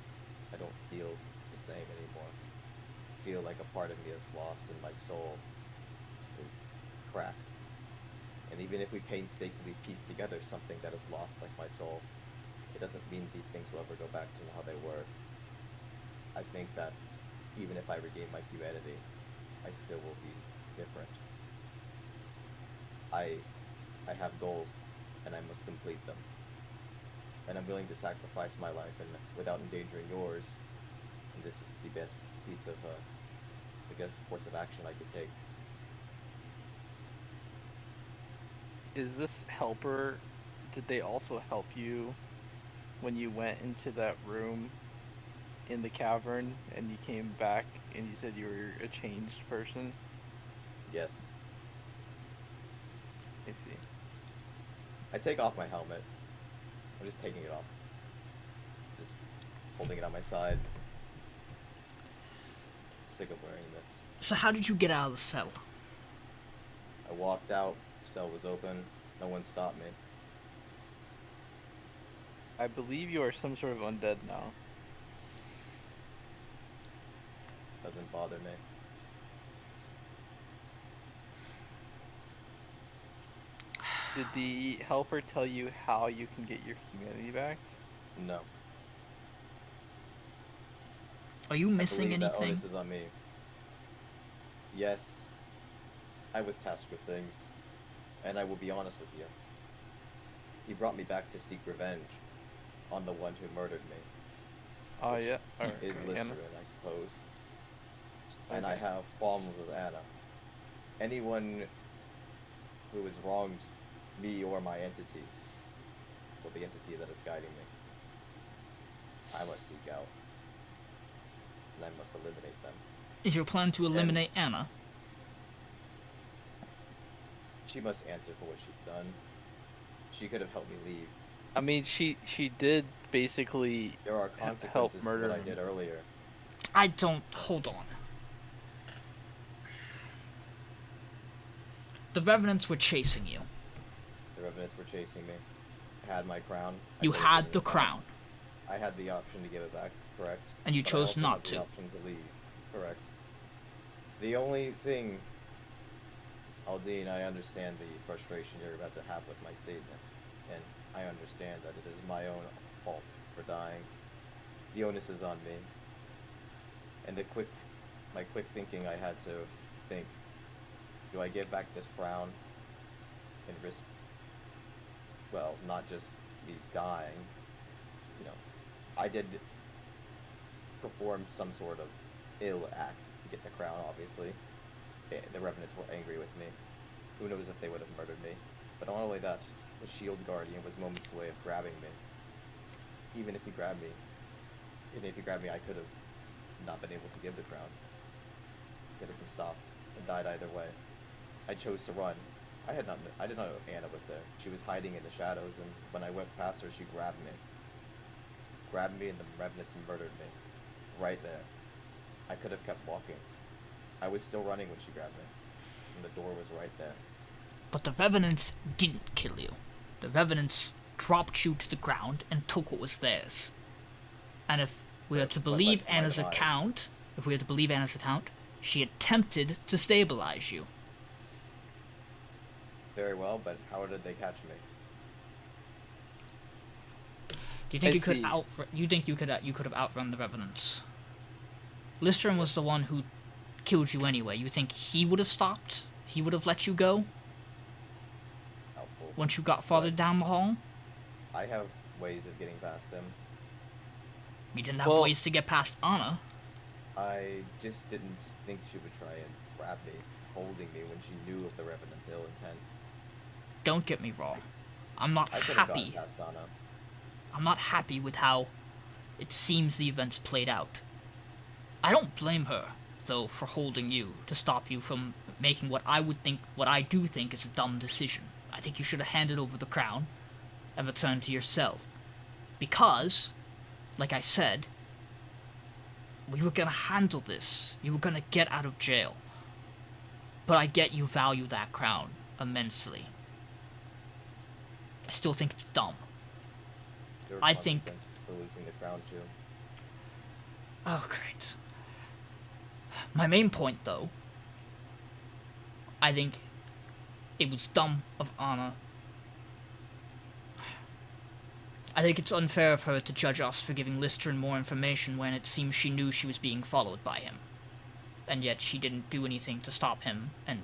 I don't feel the same anymore. I feel like a part of me is lost and my soul is cracked. And even if we painstakingly piece together something that is lost like my soul, it doesn't mean these things will ever go back to how they were. I think that even if I regain my humanity, I still will be different. I have goals, and I must complete them. And I'm willing to sacrifice my life and without endangering yours. And this is the best piece of, I guess, course of action I could take. Is this helper, did they also help you when you went into that room in the cavern and you came back and you said you were a changed person? Yes. I see. I take off my helmet. I'm just taking it off. Just holding it on my side. Sick of wearing this. So how did you get out of the cell? I walked out, cell was open, no one stopped me. I believe you are some sort of undead now. Doesn't bother me. Did the helper tell you how you can get your humanity back? No. Are you I missing believe that anything? onus is on me. Yes, I was tasked with things, and I will be honest with you. He brought me back to seek revenge on the one who murdered me. Oh, which yeah. is Okay, Anna. Listerin, I suppose. And I Okay. have qualms with Anna. Anyone who has wronged me or my entity, or the entity that is guiding me, I must seek out. And I must eliminate them. Is your plan to eliminate Anna? She must answer for what she's done. She could have helped me leave. I mean, she did basically There are help consequences to murder what I him. did earlier. I don't. Hold on. The Revenants were chasing you. The Revenants were chasing me. I had my crown. You had the crown. I had the option to give it back, correct? And you But I chose also not had to. the option to leave, correct? The only thing, Aldiyn, I understand the frustration you're about to have with my statement, and I understand that it is my own fault for dying. The onus is on me. And my quick thinking, I had to think, do I give back this crown and risk, well, not just me dying, you know, I did perform some sort of ill act to get the crown, obviously. The Revenants were angry with me. Who knows if they would have murdered me. But not only that, the Shield Guardian was moments away of grabbing me. Even if he grabbed me, I could have not been able to give the crown. Could have been stopped and died either way. I chose to run. I did not know Anna was there. She was hiding in the shadows, and when I went past her, she grabbed me. Grabbed me, and the Revenants murdered me. Right there. I could have kept walking. I was still running when she grabbed me. And the door was right there. But the Revenants didn't kill you. The Revenants dropped you to the ground and took what was theirs. And if we are to believe led to my Anna's demise. account, she attempted to stabilize you. Very well, but how did they catch me? Do you think I you could see. you could have outrun the Revenants? Listerin was the one who killed you anyway. You think he would have stopped? He would have let you go Helpful. once you got farther But down the hall? I have ways of getting past him. You didn't have Well- ways to get past Anna. I just didn't think she would try and grab me, holding me when she knew of the Revenant's ill intent. Don't get me wrong. I'm not I could have gotten happy. past Anna. I'm not happy with how it seems the events played out. I don't blame her, though, for holding you to stop you from making what I do think is a dumb decision. I think you should have handed over the crown and returned to your cell. Because, like I said, we were gonna handle this. You were gonna get out of jail. But I get you value that crown immensely. I still think it's dumb. There were I think- consequences for losing the crown too. Oh, great. My main point, though, I think it was dumb of Anna. I think it's unfair of her to judge us for giving Listerin more information when it seems she knew she was being followed by him. And yet she didn't do anything to stop him and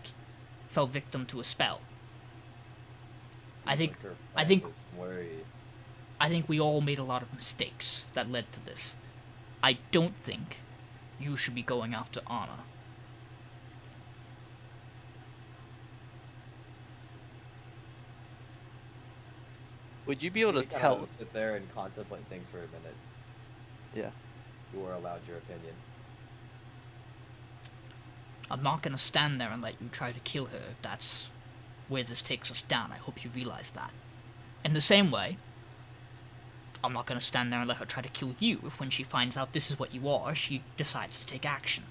fell victim to a spell. I Seems think- like her I plan think- was very I think we all made a lot of mistakes that led to this. I don't think you should be going after Anna. Would you be able to we kind tell? of sit there and contemplate things for a minute. Yeah. You are allowed your opinion. I'm not gonna stand there and let you try to kill her if that's where this takes us down. I hope you realize that. In the same way, I'm not gonna stand there and let her try to kill you if when she finds out this is what you are, she decides to take action.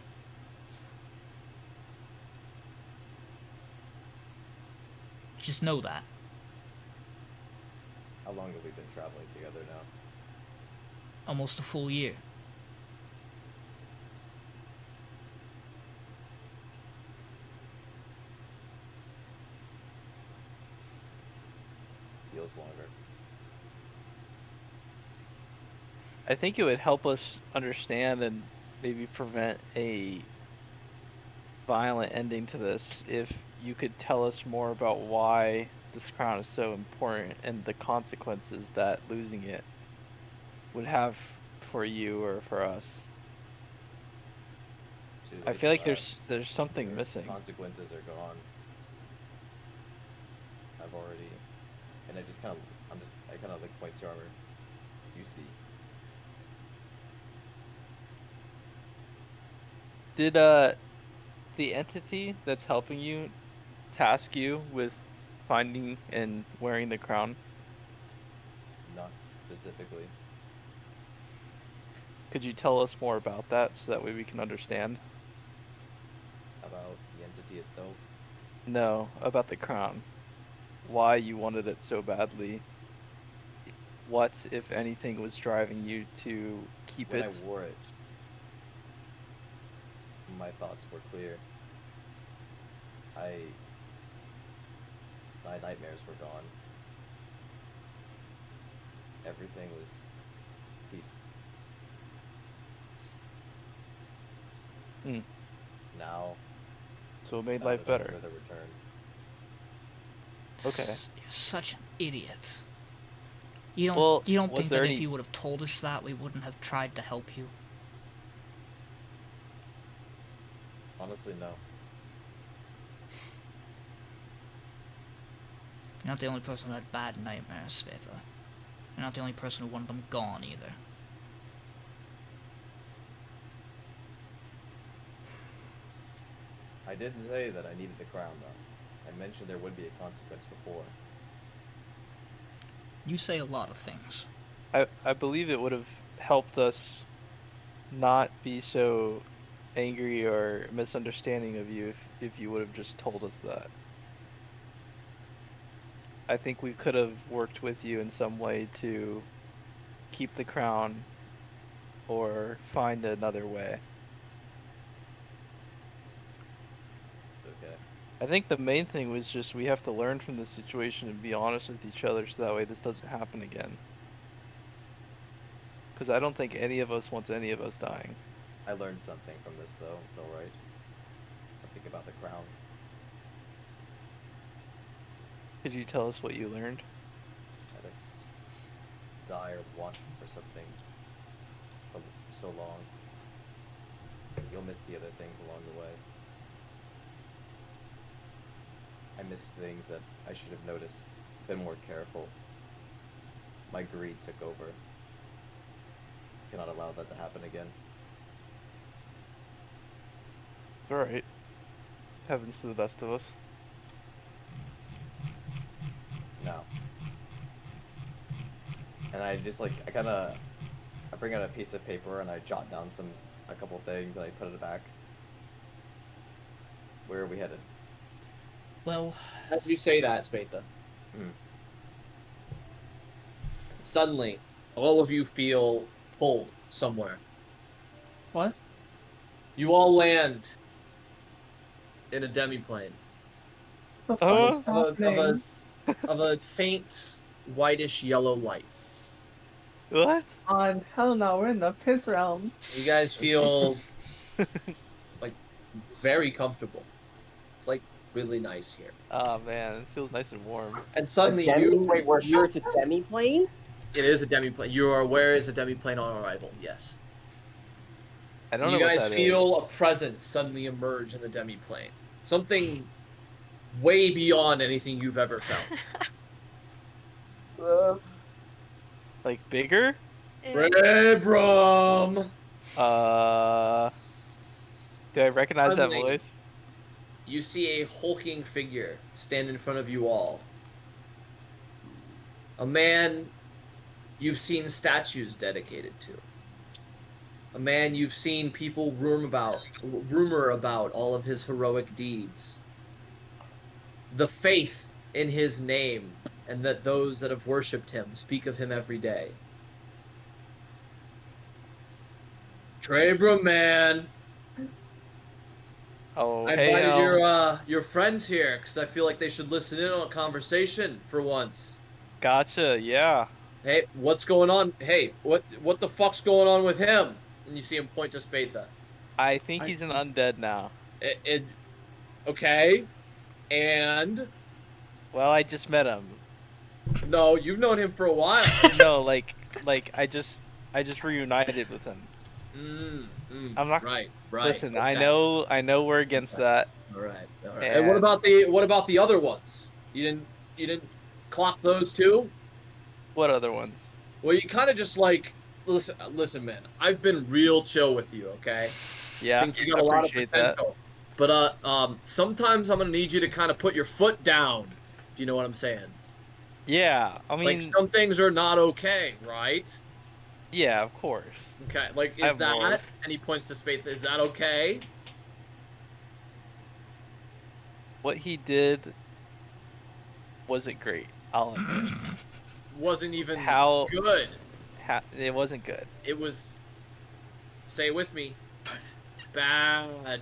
Just know that. How long have we been traveling together now? Almost a full year. Feels longer. I think it would help us understand and maybe prevent a violent ending to this, if you could tell us more about why this crown is so important and the consequences that losing it would have for you or for us. Dude, I feel it's, like there's something your missing. Consequences are gone. I've already, and I just kind of, I kind of like point to armor. You see. Did the entity that's helping you task you with finding and wearing the crown? Not specifically. Could you tell us more about that so that way we can understand? About the entity itself. No, about the crown. Why you wanted it so badly. What, if anything, was driving you to keep When it? I wore it, my thoughts were clear. My nightmares were gone. Everything was peaceful. Hmm. Now, So it made now life there's no better. further return. Okay. You're such an idiot. You Well, don't was think there that any- if you would have told us that, we wouldn't have tried to help you? Honestly, no. You're not the only person who had bad nightmares, Spatha. You're not the only person who wanted them gone, either. I didn't say that I needed the crown, though. I mentioned there would be a consequence before. You say a lot of things. I believe it would have helped us not be so angry or misunderstanding of you if you would have just told us that. I think we could have worked with you in some way to keep the crown or find another way. Okay. I think the main thing was just we have to learn from this situation and be honest with each other so that way this doesn't happen again. Because I don't think any of us wants any of us dying. I learned something from this, though. It's alright. Something about the crown. Could you tell us what you learned? I had a desire to want for something for so long. You'll miss the other things along the way. I missed things that I should have noticed, been more careful. My greed took over. Cannot allow that to happen again. Alright. Happens to the best of us. No. And I just like, I bring out a piece of paper and I jot down a couple things and I put it back. Where are we headed? Well, As you say that, Spatha, suddenly, all of you feel pulled somewhere. What? You all land in a demiplane The fuck is happening? of a faint whitish yellow light. What? On hell no, we're in the piss realm. You guys feel like very comfortable. It's like really nice here. Oh man, it feels nice and warm. And suddenly Wait, we're sure it's a demi-plane? it is a demiplane. You are aware it's a demiplane on arrival. Yes. I don't You know what guys that feel a presence suddenly emerge in the demiplane. Something way beyond anything you've ever felt. is. Like bigger? Trebrum! Do I recognize that Suddenly, voice? You see a hulking figure stand in front of you all. A man you've seen statues dedicated to. A man you've seen people rumor about all of his heroic deeds. The faith in his name, and that those that have worshipped him speak of him every day. Trebrum, man. Oh, I hey, invited your friends here because I feel like they should listen in on a conversation for once. Gotcha, yeah. Hey, what's going on? Hey, what the fuck's going on with him? and you see him point to Spatha. I think he's an undead now. Okay, and Well, I just met him. no, you've known him for a while. No, like I just reunited with him. I'm not. Right. Listen, okay. I know we're against that. All right. And what about the other ones? You didn't clock those too? What other ones? Well, you kind of just like listen, man. I've been real chill with you, okay? Yeah, I think you got a lot of appreciate potential. But sometimes I'm gonna need you to kind of put your foot down. If you know what I'm saying? Yeah, I mean, Like some things are not okay, right? yeah, of course. Okay, like I is have that? morals. And he points to Spatha. Is that okay? What he did wasn't great. I'll admit. Wasn't even How- good. It wasn't good. It was. Say it with me. Bad.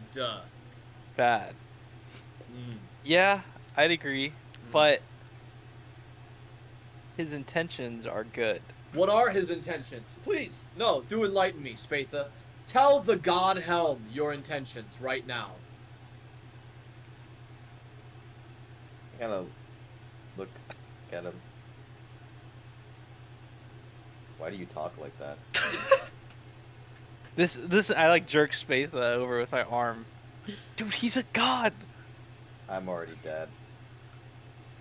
Bad. Yeah, I'd agree, but his intentions are good. What are his intentions? Please, no, do enlighten me, Spatha. Tell the God Helm your intentions right now. I kind of look at him. Why do you talk like that? This I like jerk Spatha over with my arm. Dude, he's a god. I'm already dead.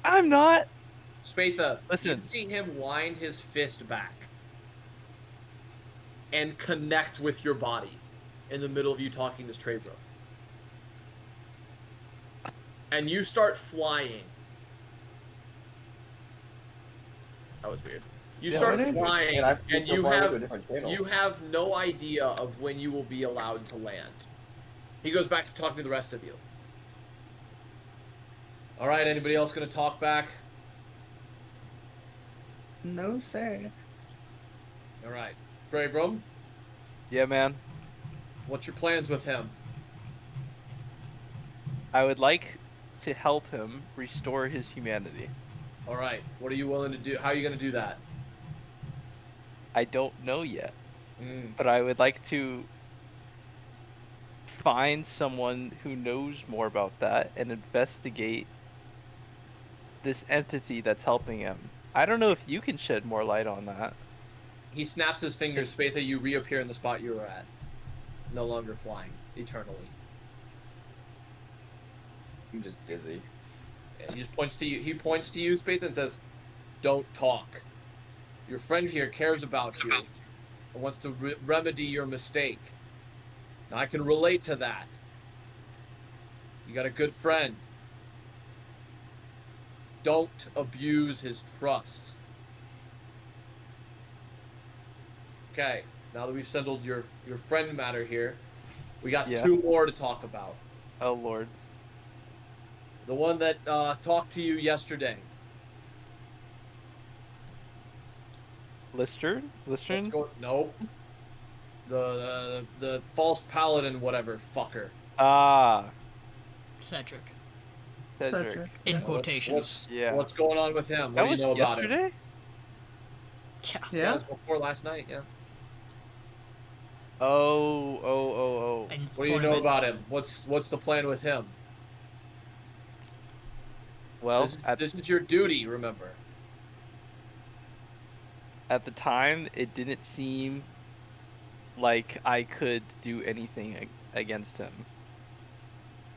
I'm not. Spatha, Listen. you see him wind his fist back and connect with your body in the middle of you talking this Trebrum. And you start flying. That was weird. You Yeah, start what is it? flying, And and you to a different channel. have no idea of when you will be allowed to land. He goes back to talking to the rest of you. All right, anybody else gonna talk back? No, sir. All right, Trebrum, Yeah, man. what's your plans with him? I would like to help him restore his humanity. All right, what are you willing to do? How are you gonna do that? I don't know yet, but I would like to find someone who knows more about that and investigate this entity that's helping him. I don't know if you can shed more light on that. He snaps his fingers. Spatha, you reappear in the spot you were at. No longer flying eternally. I'm just dizzy. And he just points to you. He points to you, Spatha, and says, "Don't talk. Your friend here cares about you and wants to remedy your mistake. Now, I can relate to that. You got a good friend. Don't abuse his trust." Okay, now that we've settled your friend matter here, we got Yeah. 2 more to talk about. Oh lord. The one that talked to you yesterday. Listern? Listern? Nope. The false paladin, whatever, fucker. Ah, Cedric. Cedric. In Yeah. quotations. Yeah. What's going on with him? What That do was you know about him? yesterday? Yeah. Yeah, Yeah. it was before last night. Yeah. Oh. And What do you know about him? What's the plan with him? Well, This is your duty, remember. at the time, it didn't seem like I could do anything against him.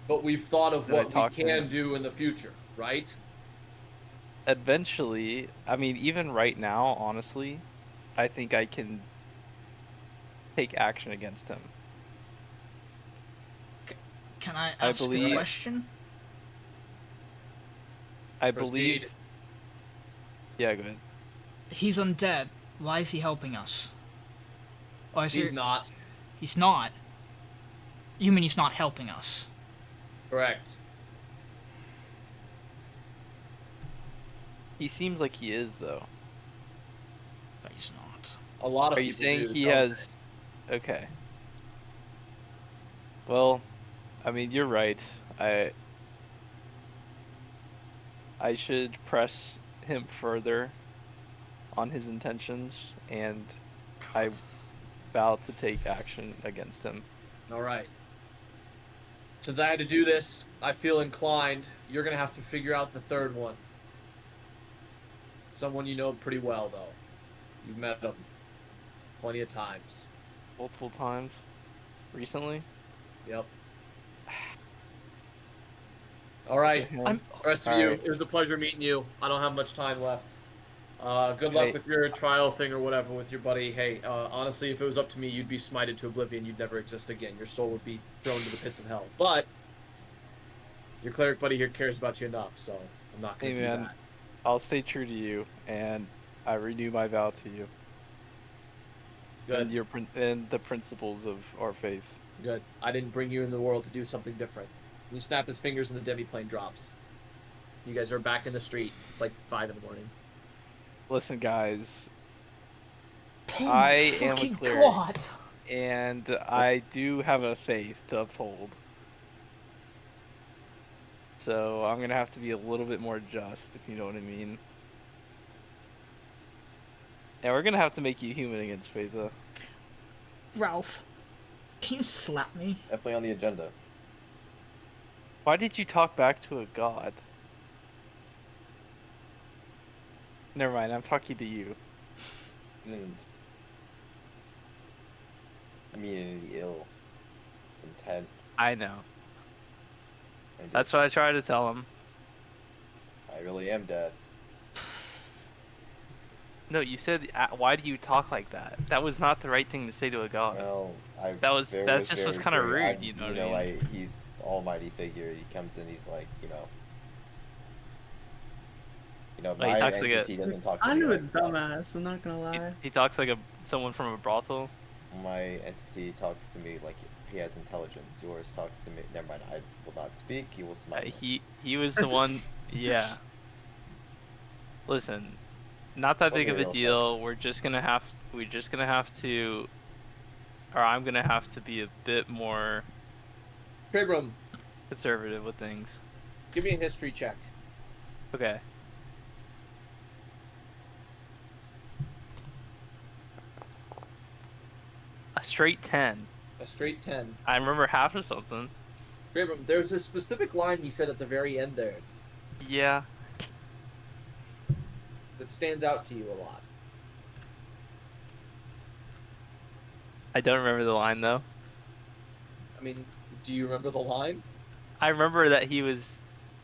But we've thought of Did I what we talk to can him? do in the future, right? Eventually, I mean, even right now, honestly, I think I can take action against him. Can I I ask believe- a question? I Proceed. believe. Yeah, go ahead. He's undead. Why is he helping us? Or is He's it- not. He's not. You mean he's not helping us? Correct. He seems like he is, though. But he's not. A lot of Are you people saying do, he don't has? Okay. Well, I mean, you're right. I should press him further on his intentions, and I about to take action against him. All right. Since I had to do this, I feel inclined. You're gonna have to figure out the third one. Someone you know pretty well, though. You've met him plenty of times. Multiple times. Recently? Yep. All right. I'm Rest of you, it was a pleasure meeting you. I don't have much time left. Good luck with your trial thing or whatever with your buddy. Hey, honestly, if it was up to me, you'd be smited to oblivion. You'd never exist again. Your soul would be thrown to the pits of hell. But your cleric buddy here cares about you enough, so I'm not going to do that. I'll stay true to you, and I renew my vow to you. Good. And the principles of our faith. Good. I didn't bring you in the world to do something different. And you snap his fingers and the demi-plane drops. You guys are back in the street. It's like 5 in the morning. Listen, guys. Oh I my am a fucking cleric, God. and I do have a faith to uphold. So I'm gonna have to be a little bit more just, if you know what I mean. And we're gonna have to make you human again, Spatha. Ralph, can you slap me? Definitely on the agenda. Why did you talk back to a god? Never mind, I'm talking to you. And I mean any ill intent. I know. Just, That's what I tried to tell him. I really am dead. No, you said, why do you talk like that? That was not the right thing to say to a god. Well, That's just kind of rude, you know what I mean? He's this almighty figure. He comes in, he's like, my entity doesn't talk to me I'm a like that. dumbass, I'm not gonna lie. He talks like someone from a brothel. My entity talks to me like he has intelligence. Yours talks to me. Never mind. I will not speak. He will smile. He was the one. Yeah. Listen, not that big of a deal. We're just gonna have to, or I'm gonna have to be a bit more Trebrum, conservative with things. give me a history check. Okay. A straight 10. A straight 10. I remember half of something. Trebrum, there's a specific line he said at the very end there Yeah. that stands out to you a lot. I don't remember the line though. I mean, do you remember the line? I remember that he was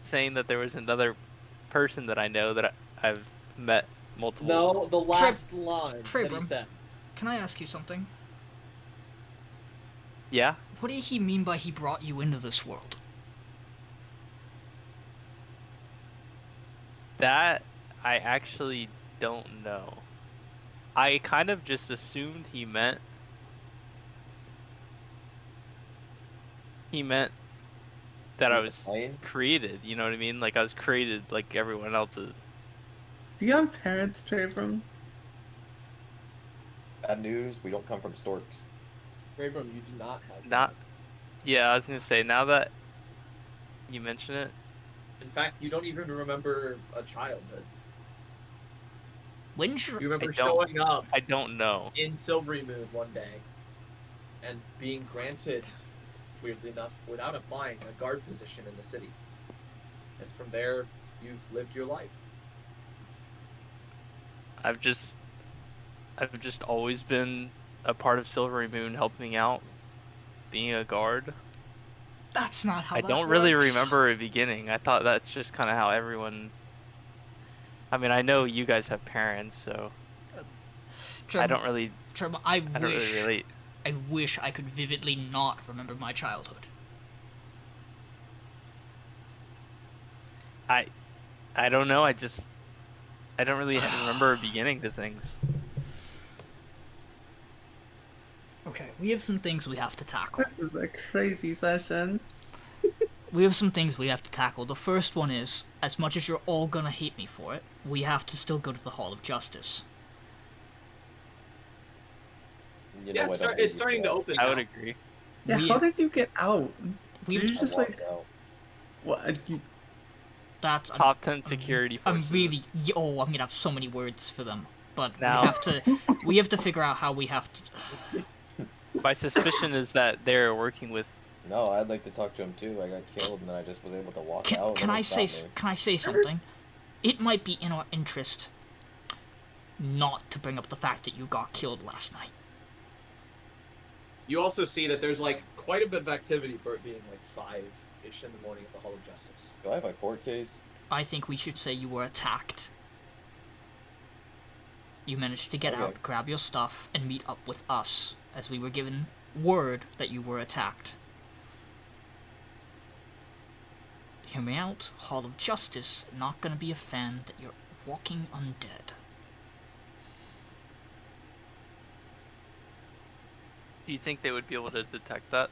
saying that there was another person that I know that I've met multiple. No, the last line that he Trebrum, said. can I ask you something? Yeah? What did he mean by he brought you into this world? That I actually don't know. I kind of just assumed he meant that I was created, you know what I mean? Like I was created like everyone else is. Do you have parents, Trebrum? Bad news. We don't come from storks. Trebrum, you do not have. Not. Yeah, I was gonna say, now that you mention it. In fact, you don't even remember a childhood. When's your... You remember showing up I don't know. in Silvery Moon one day and being granted, weirdly enough, without applying, a guard position in the city. And from there, you've lived your life. I've just always been a part of Silvery Moon, helping out, being a guard. That's not how I that don't really works. remember a beginning. I thought that's just kind of how everyone. I mean, I know you guys have parents, so I don't really. I don't really relate. I wish I could vividly not remember my childhood. I don't know. I don't really remember a beginning to things. Okay, we have some things we have to tackle. This is a crazy session. We have some things we have to tackle. The first one is, as much as you're all gonna hate me for it, we have to still go to the Hall of Justice. Yeah, it's starting to open. I would agree. Yeah, how did you get out? We- Did you just like what? That's Top 10 security forces. I'm really. Oh, I'm gonna have so many words for them. But Now- we have to figure out how we have to. My suspicion is that they're working with. No, I'd like to talk to him too. I got killed and then I just was able to walk out. Can I say Me. can I say something? It might be in our interest not to bring up the fact that you got killed last night. You also see that there's like quite a bit of activity for it being like 5-ish in the morning at the Hall of Justice. Do I have a court case? I think we should say you were attacked. You managed to get Okay. out, grab your stuff, and meet up with us, as we were given word that you were attacked. Hear me out. Hall of Justice, not gonna be a fan that you're walking undead. Do you think they would be able to detect that?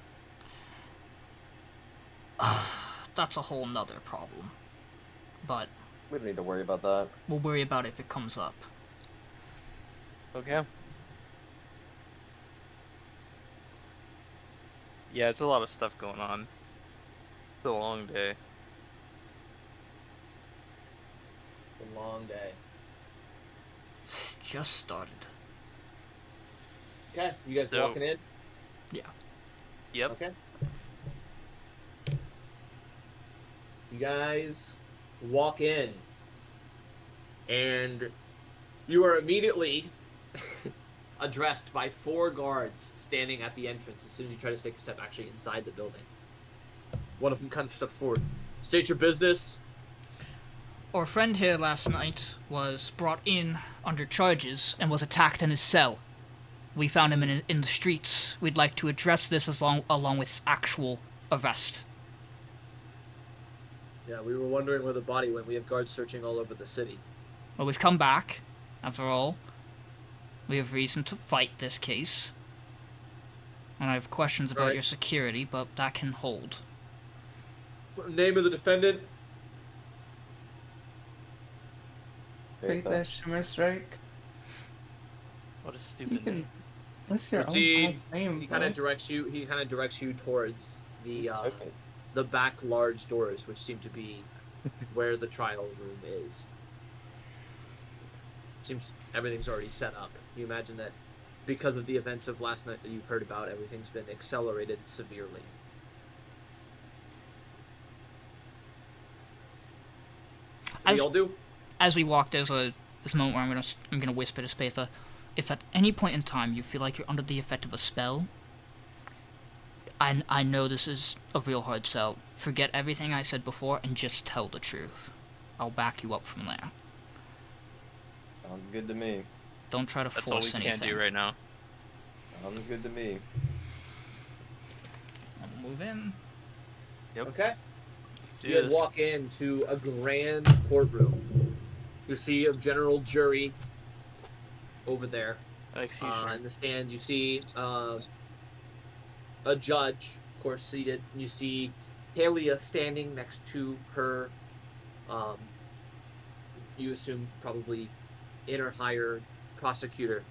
That's a whole nother problem. But We don't need to worry about that. we'll worry about it if it comes up. Okay. Yeah, it's a lot of stuff going on. It's a long day. It's a long day. It's just started. Okay, you guys So- walking in? Yep. Okay. You guys walk in, and you are immediately addressed by 4 guards standing at the entrance as soon as you try to take a step actually inside the building. One of them kind of steps forward. State your business. Our friend here last night was brought in under charges and was attacked in his cell. We found him in the streets. We'd like to address this along with his actual arrest. Yeah, we were wondering where the body went. We have guards searching all over the city. Well, we've come back. After all, we have reason to fight this case. And I have questions about Right. your security, but that can hold. Name of the defendant? Take that Shimmer Strike. What a You stupid can name. list your Proceed. own name. He kind of bro. directs you. He kind of directs you towards the It's okay. the back large doors, which seem to be where the trial room is. Seems everything's already set up. You imagine that because of the events of last night that you've heard about, everything's been accelerated severely. As- We all do. As we walk, there's a moment where I'm gonna whisper to Spatha. If at any point in time you feel like you're under the effect of a spell, I know this is a real hard sell. Forget everything I said before and just tell the truth. I'll back you up from there. Sounds good to me. Don't try to That's all we force anything. can do right now. Sounds good to me. I'll move in. Yep. Okay. Do You guys this. walk into a grand courtroom. You see a general jury over there. Executioner. In the stands, you see a judge, of course, seated. You see Halia standing next to her. You assume probably inner higher prosecutor,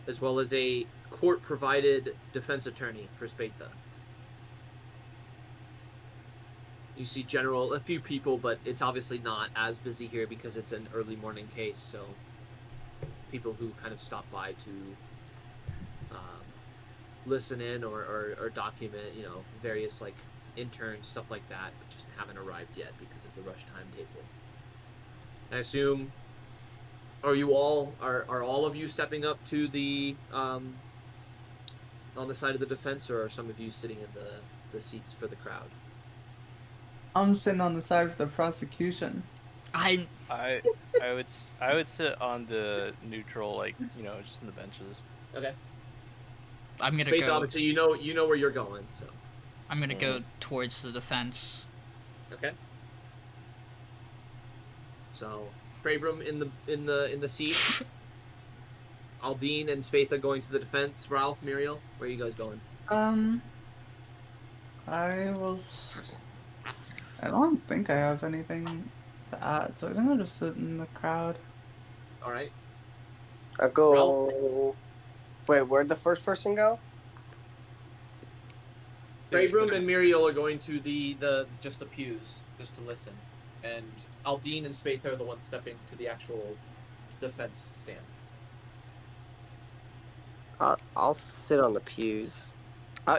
as well as a court-provided defense attorney for Spatha. You see a few people, but it's obviously not as busy here because it's an early morning case, so people who kind of stop by to listen in or document, various like interns, stuff like that, but just haven't arrived yet because of the rush timetable. I assume, are all of you stepping up to the on the side of the defense, or are some of you sitting in the seats for the crowd? I'm sitting on the side of the prosecution. I would sit on the neutral, just in the benches. Okay. I'm gonna Faith, go. obviously, you know where you're going, so. I'm gonna go towards the defense. Okay. So, Trebrum in the seat. Aldiyn and Spatha going to the defense. Ralph, Miriel, where are you guys going? I don't think I have anything to add, so I think I'll just sit in the crowd. All right. I'll go. Wait, where'd the first person go? Trebrum and Miriel are going to the pews, just to listen. And Aldiyn and Spatha are the ones stepping to the actual defense stand. I'll sit on the pews.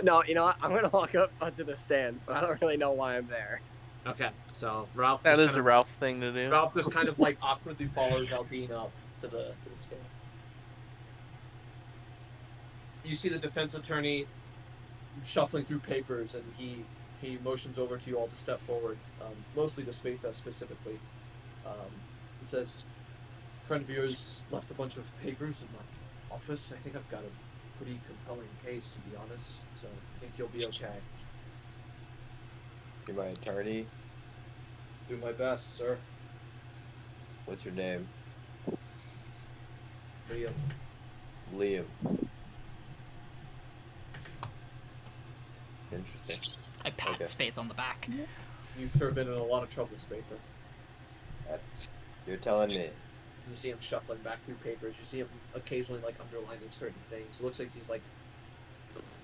No, you know what? I'm gonna walk up onto the stand, but I don't really know why I'm there. Okay, so Ralph. That just is kind a of, Ralph thing to do. Ralph just kind of like awkwardly follows Aldiyn up to the scale. You see the defense attorney shuffling through papers, and he motions over to you all to step forward, mostly to Spatha specifically. He says, "A friend of yours left a bunch of papers in my office. I think I've got a pretty compelling case, to be honest. So I think you'll be okay." You're my attorney. Do my best, sir. What's your name? Liam. Liam. Interesting. I pat Okay. Spatha on the back. You've sure been in a lot of trouble, Spatha. You're telling me. You see him shuffling back through papers. You see him occasionally like underlining certain things. It looks like he's like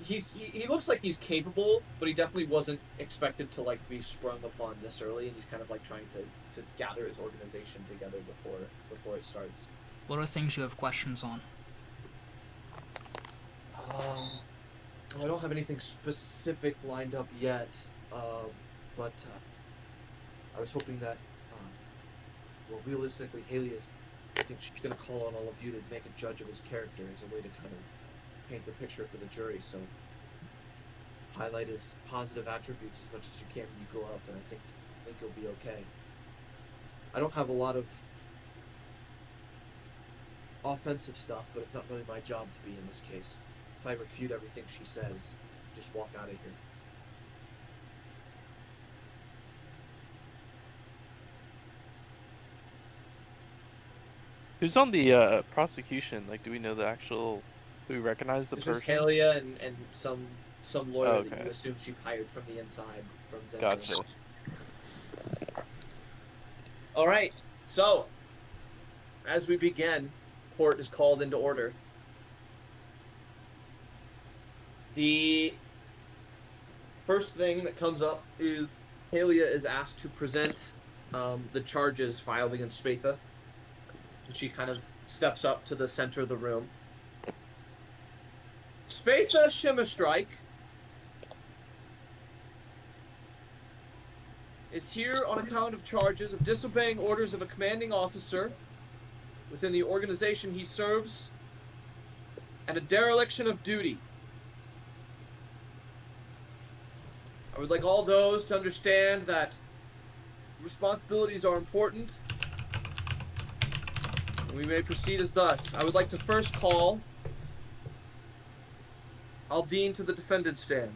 he looks like he's capable, but he definitely wasn't expected to like be sprung upon this early, and he's kind of like trying to gather his organization together before it starts. What are things you have questions on? I don't have anything specific lined up yet, but I was hoping that, well, realistically, Haley is. I think she's going to call on all of you to make a judge of his character as a way to kind of paint the picture for the jury. So highlight his positive attributes as much as you can when you go up, and I think you'll be okay. I don't have a lot of offensive stuff, but it's not really my job to be in this case. If I refute everything she says, just walk out of here. Who's on the prosecution? Like, do we know the actual? Do we recognize the It's person? just Halia and some lawyer that Okay. you assume she hired from the inside from Zen. Gotcha. All right. So, as we begin, court is called into order. The first thing that comes up is Halia is asked to present the charges filed against Spatha. And she kind of steps up to the center of the room. Spatha Shimmerstrike is here on account of charges of disobeying orders of a commanding officer within the organization he serves and a dereliction of duty. I would like all those to understand that responsibilities are important. We may proceed as thus. I would like to first call Aldiyn to the defendant's stand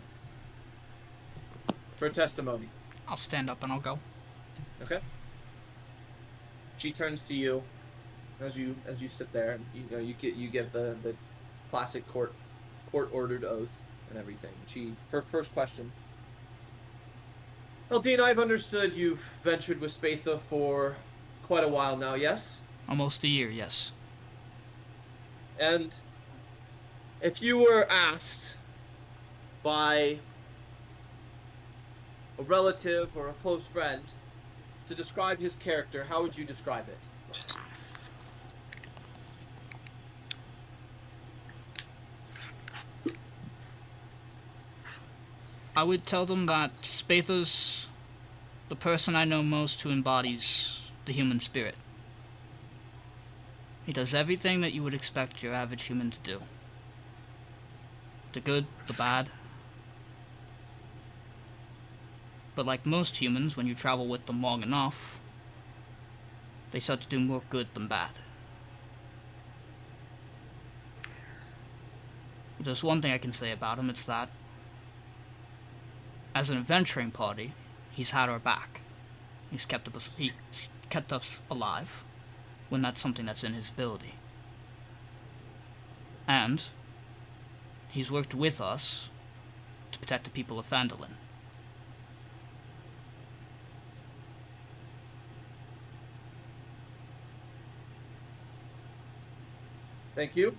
for testimony. I'll stand up and I'll go. Okay. She turns to you as you sit there, and you give the classic court ordered oath and everything. Her first question. Aldiyn, I've understood you've ventured with Spatha for quite a while now, yes? Almost a year, yes. And if you were asked by a relative or a close friend to describe his character, how would you describe it? I would tell them that Spatha's the person I know most who embodies the human spirit. He does everything that you would expect your average human to do. The good, the bad. But like most humans, when you travel with them long enough, they start to do more good than bad. If there's one thing I can say about him, it's that as an adventuring party, he's had our back. He's kept us alive when that's something that's in his ability. And he's worked with us to protect the people of Phandelver. Thank you.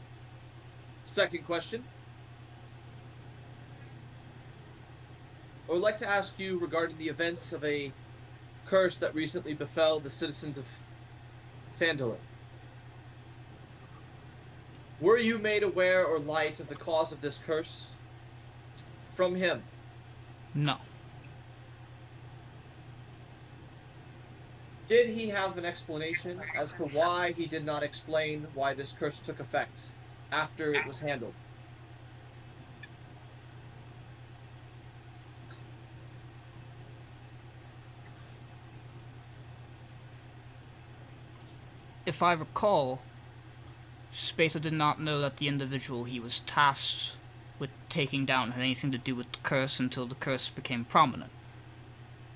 Second question. I would like to ask you regarding the events of a curse that recently befell the citizens of Phandelver. Were you made aware or light of the cause of this curse from him? No. Did he have an explanation as to why he did not explain why this curse took effect after it was handled? If I recall, Spatha did not know that the individual he was tasked with taking down had anything to do with the curse until the curse became prominent.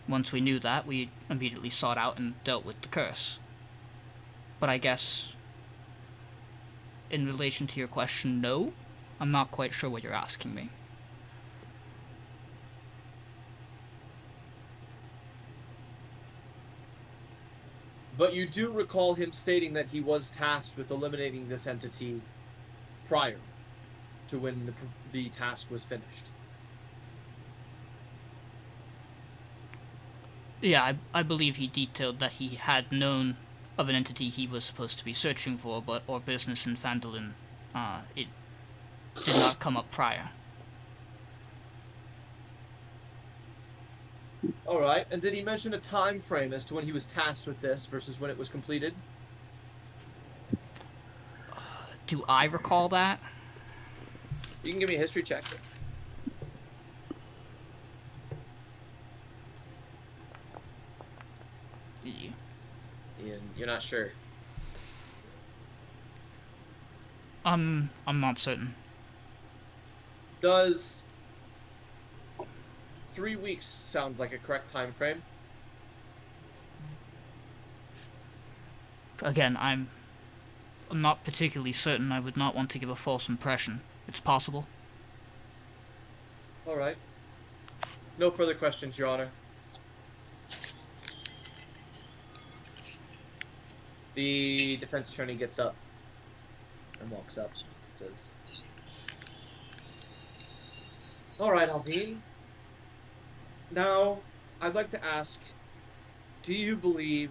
Once we knew that, we immediately sought out and dealt with the curse. But I guess, in relation to your question, no? I'm not quite sure what you're asking me. But you do recall him stating that he was tasked with eliminating this entity prior to when the task was finished. Yeah, I believe he detailed that he had known of an entity he was supposed to be searching for, but our business in Phandelver, it did not come up prior. Alright, and did he mention a time frame as to when he was tasked with this versus when it was completed? Do I recall that? You can give me a history check. Yeah. Ian, you're not sure. I'm not certain. Does 3 weeks sound like a correct time frame? Again, I'm not particularly certain. I would not want to give a false impression. It's possible. Alright. No further questions, Your Honor. The defense attorney gets up and walks up and says, Alright, Aldiyn. Now, I'd like to ask, do you believe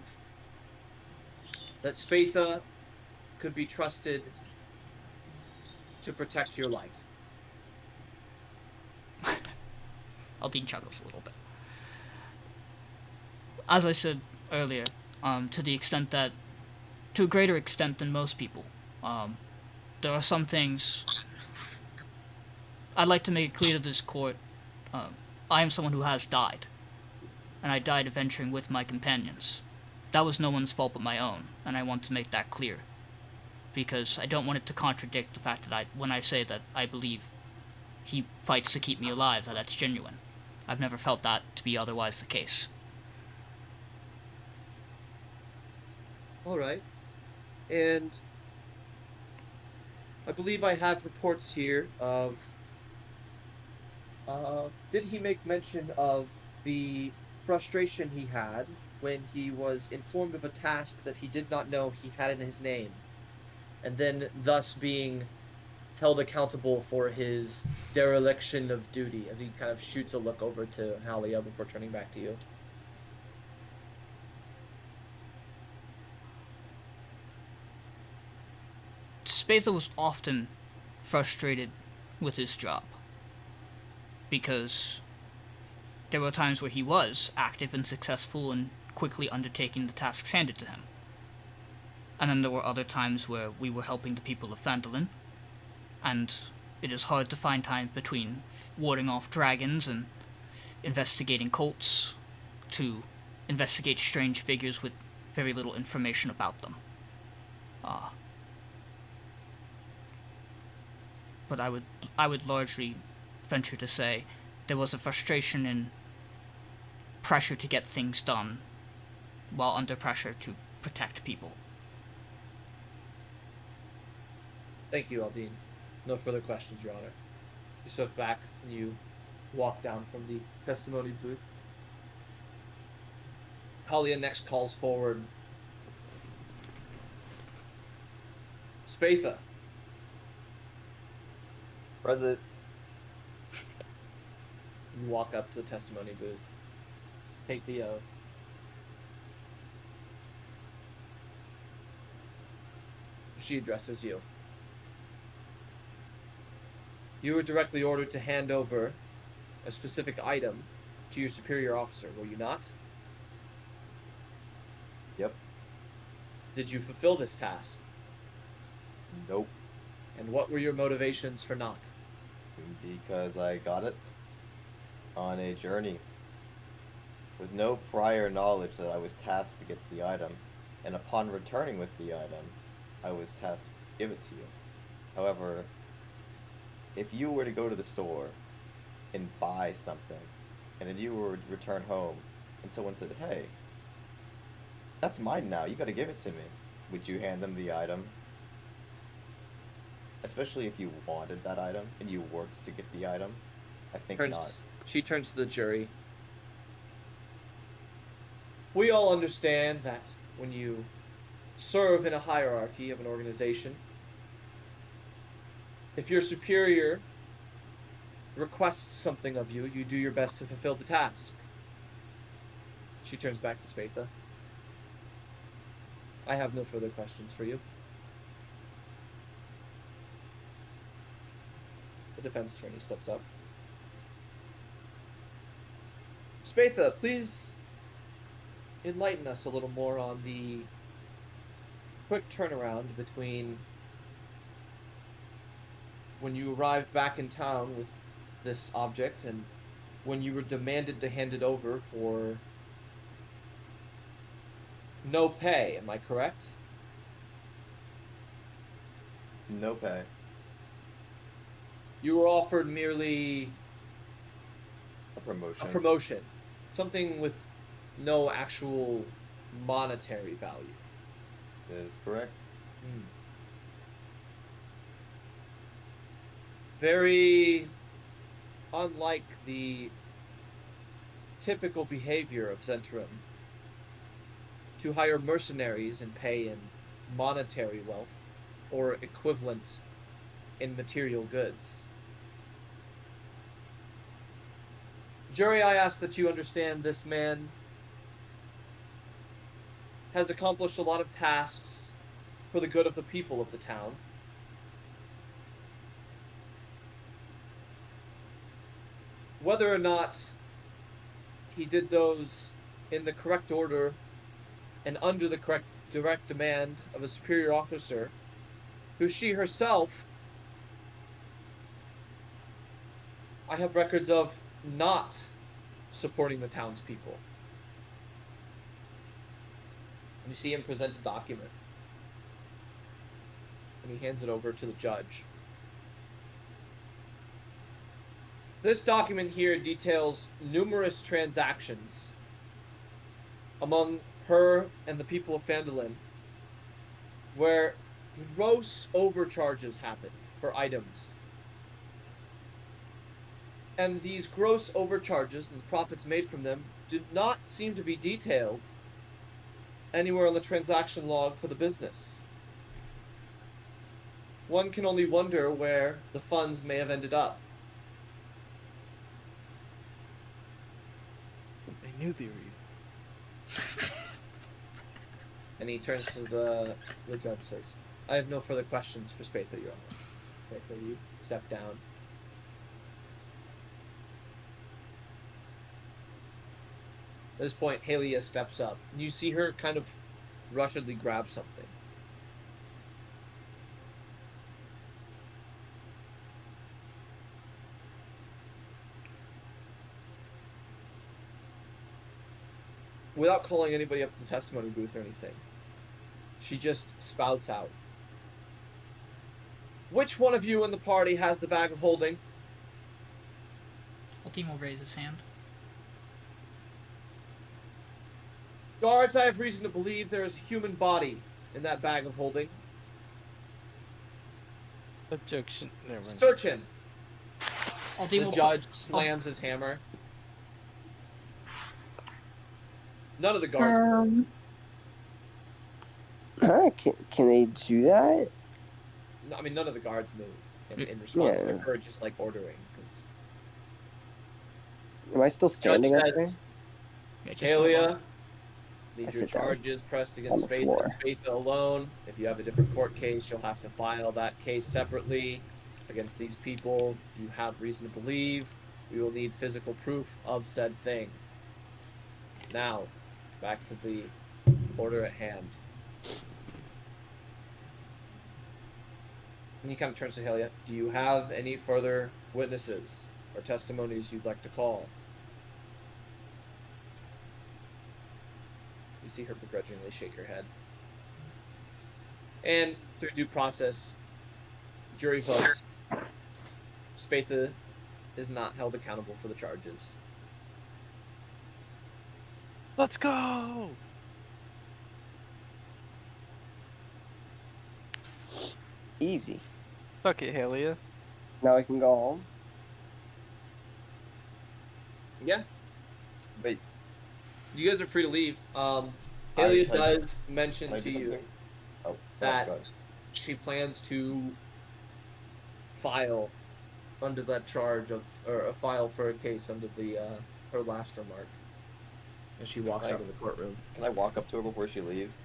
that Spatha could be trusted to protect your life? Aldiyn chuckles a little bit. As I said earlier, to the extent that, to a greater extent than most people, there are some things I'd like to make it clear to this court. I am someone who has died, and I died adventuring with my companions. That was no one's fault but my own, and I want to make that clear, because I don't want it to contradict the fact that when I say that I believe he fights to keep me alive, that's genuine. I've never felt that to be otherwise the case. Alright. And I believe I have reports here of... did he make mention of the frustration he had when he was informed of a task that he did not know he had in his name, and then thus being held accountable for his dereliction of duty, as he kind of shoots a look over to Halia before turning back to you? Spatha was often frustrated with his job, because there were times where he was active and successful in quickly undertaking the tasks handed to him. And then there were other times where we were helping the people of Phandelver, and it is hard to find time between warding off dragons and investigating cults to investigate strange figures with very little information about them. But I would largely venture to say there was a frustration and pressure to get things done while under pressure to protect people. Thank you, Aldiyn. No further questions, Your Honor. You step back and you walk down from the testimony booth. Halia next calls forward Spatha. Present. You walk up to the testimony booth. Take the oath. She addresses you. You were directly ordered to hand over a specific item to your superior officer, were you not? Yep. Did you fulfill this task? Nope. And what were your motivations for not? Because I got it on a journey with no prior knowledge that I was tasked to get the item, and upon returning with the item, I was tasked to give it to you. However, if you were to go to the store and buy something, and then you were to return home, and someone said, "Hey, that's mine now, you gotta give it to me," would you hand them the item? Especially if you wanted that item and you worked to get the item? I think not. She turns to the jury. We all understand that when you serve in a hierarchy of an organization, if your superior requests something of you, you do your best to fulfill the task. She turns back to Spatha. I have no further questions for you. The defense attorney steps up. Spatha, please enlighten us a little more on the quick turnaround between when you arrived back in town with this object and when you were demanded to hand it over for no pay, am I correct? No pay. You were offered merely A promotion. a promotion. Something with no actual monetary value. That is correct. Very unlike the typical behavior of Zentrum to hire mercenaries and pay in monetary wealth or equivalent in material goods. Jury, I ask that you understand this man has accomplished a lot of tasks for the good of the people of the town. Whether or not he did those in the correct order and under the correct direct demand of a superior officer, who she herself, I have records of not supporting the townspeople. And you see him present a document. And he hands it over to the judge. This document here details numerous transactions among her and the people of Phandelver where gross overcharges happen for items. And these gross overcharges and the profits made from them do not seem to be detailed anywhere on the transaction log for the business. One can only wonder where the funds may have ended up. I knew they were evil. And he turns to the judge and says, I have no further questions for Spatha, Your Honor. Spatha, you step down. At this point, Halia steps up. You see her kind of rushedly grab something. Without calling anybody up to the testimony booth or anything, she just spouts out. Which one of you in the party has the bag of holding? Aldiyn will raise his hand. Guards, I have reason to believe there is a human body in that bag of holding. Objection. Never mind. Search him. Aldiyn The will judge slams his hammer. None of the guards move. Can they do that? No, I mean, none of the guards move in response to her just like ordering. Because Am I still standing up there? Yeah, just Halia, need I your sit down. charges pressed against On the Spatha floor. and Spatha alone. If you have a different court case, you'll have to file that case separately. against these people. You have reason to believe. We will need physical proof of said thing. Now, back to the order at hand. And he kind of turns to Helia. Do you have any further witnesses or testimonies you'd like to call? You see her begrudgingly shake her head. And through due process, jury votes. Spatha is not held accountable for the charges. Let's go! Easy. Fuck it, Halia. Now we can go home. Yeah. Wait. You guys are free to leave. Halia Can I does mention Can I to do you something? Oh, that go ahead. she plans to file under that charge of, or a file for a case under the her last remark. As she walks Right. out of the courtroom. Can I walk up to her before she leaves?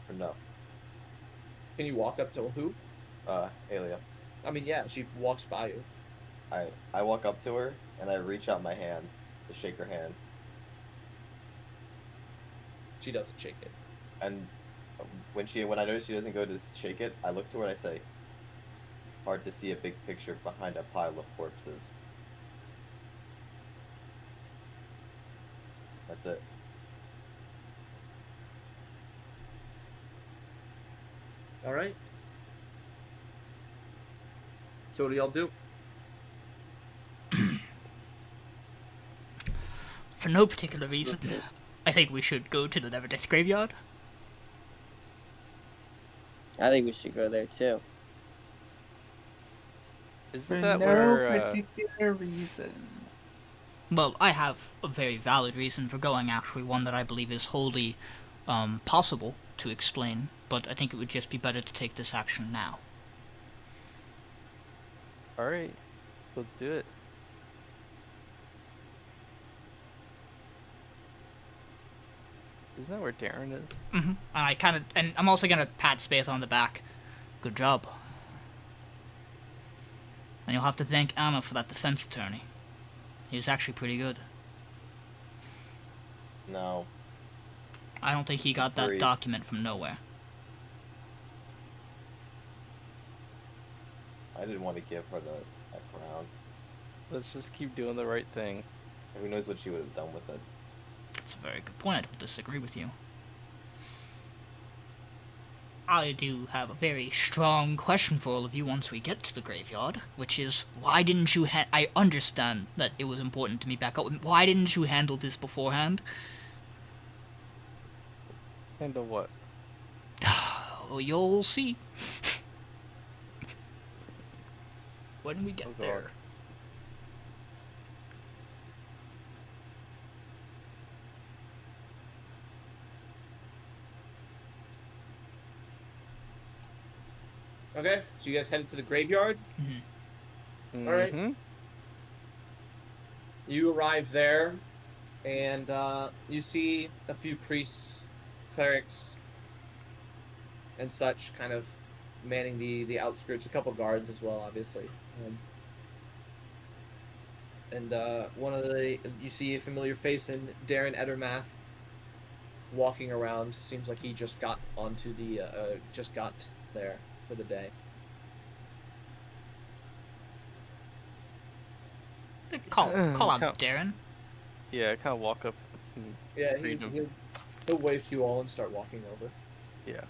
Or no? Can you walk up to who? Alia. I mean, yeah, she walks by you. I walk up to her and I reach out my hand to shake her hand. She doesn't shake it. And when I notice she doesn't go to shake it, I look to her and I say, "Hard to see a big picture behind a pile of corpses." That's it. All right. So what do y'all do? For no particular reason, I think we should go to the Never Death Graveyard. I think we should go there too. For Isn't that no where, particular reason. Well, I have a very valid reason for going, actually, one that I believe is wholly possible to explain, but I think it would just be better to take this action now. alright, let's do it. Isn't that where Darren is? Mm-hmm. And I'm also gonna pat Spatha on the back. Good job. And you'll have to thank Anna for that defense attorney. He was actually pretty good. No. I don't think he got that Agreed. document from nowhere. I didn't want to give her that crown. Let's just keep doing the right thing. Who knows what she would have done with it. That's a very good point. I don't disagree with you. I do have a very strong question for all of you once we get to the graveyard, which is, why didn't you I understand that it was important to me back up. Why didn't you handle this beforehand? Handle what? Oh, you'll see. When we get Oh, God. there. Okay, so you guys headed to the graveyard. Mm-hmm. All right. Mhm. You arrive there, and you see a few priests, clerics, and such kind of manning the outskirts. A couple guards as well, obviously. And you see a familiar face in Darren Edermath walking around. Seems like he just got onto just got there for the day. Call out Count. Darren. Yeah, kind of walk up. And Yeah, greet him. he'll wave to you all and start walking over. Yeah.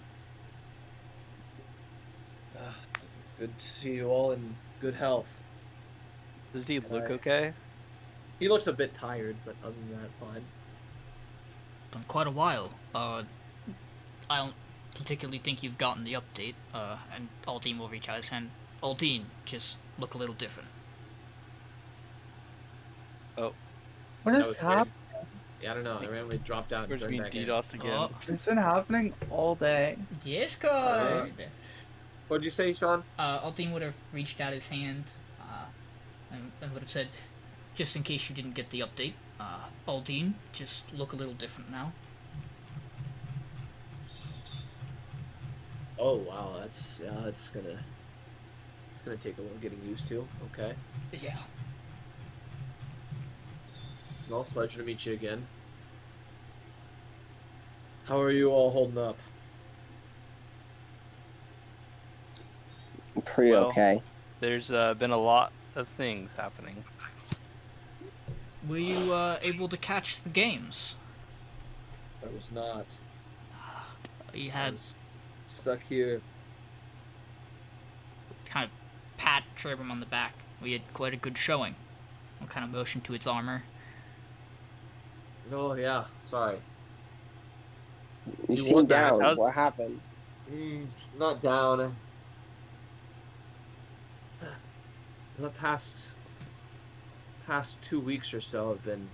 Good to see you all in good health. Does he look Alright. okay? He looks a bit tired, but other than that, fine. Been quite a while. I don't particularly think you've gotten the update. And Aldiyn will reach out his hand. Aldiyn, just look a little different. Oh, What That is was happening? weird. Yeah, I don't know. I randomly dropped out and where's turned being back in. DDoSed again? Oh. It's been happening all day. Discord! What'd you say, Sean? Aldiyn would have reached out his hand and would have said, just in case you didn't get the update, Aldiyn, just look a little different now. Oh wow, that's gonna take a little getting used to. Okay. Yeah. Well, pleasure to meet you again. How are you all holding up? Pretty Well, okay. there's been a lot of things happening. Were you able to catch the games? I was not. You I had was stuck here. kind of pat Trebrum on the back. We had quite a good showing. One kind of motion to its armor. Oh yeah, sorry. You You seem won that. down. How's- What happened? Not down. The past 2 weeks or so have been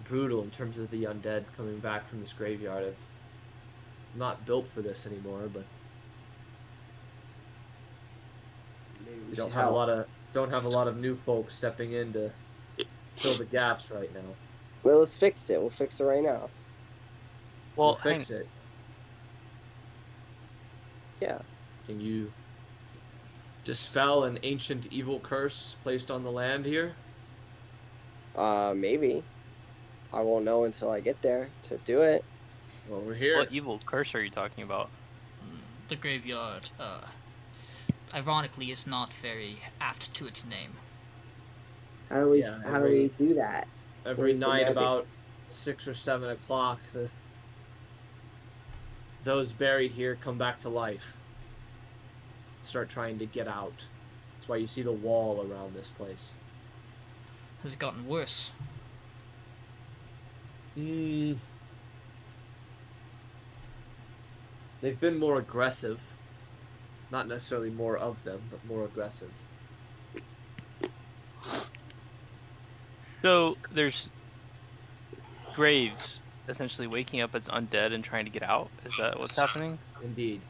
brutal in terms of the undead coming back from this graveyard. I've not built for this anymore, but Maybe we we don't should have help. a lot of new folks stepping in to fill the gaps right now. Well, let's fix it. We'll fix it right now. We'll Well, fix it. Yeah. Can you dispel an ancient evil curse placed on the land here? Maybe. I won't know until I get there to do it. Well, we're here. what evil curse are you talking about? The graveyard, ironically, is not very apt to its name. How do we? Yeah, how do we do that? Every Where's the night magic? about 6 or 7 o'clock, those buried here come back to life. Start trying to get out. That's why you see the wall around this place. Has it gotten worse? They've been more aggressive. Not necessarily more of them, but more aggressive. So there's graves essentially waking up as undead and trying to get out. Is that what's happening? Indeed.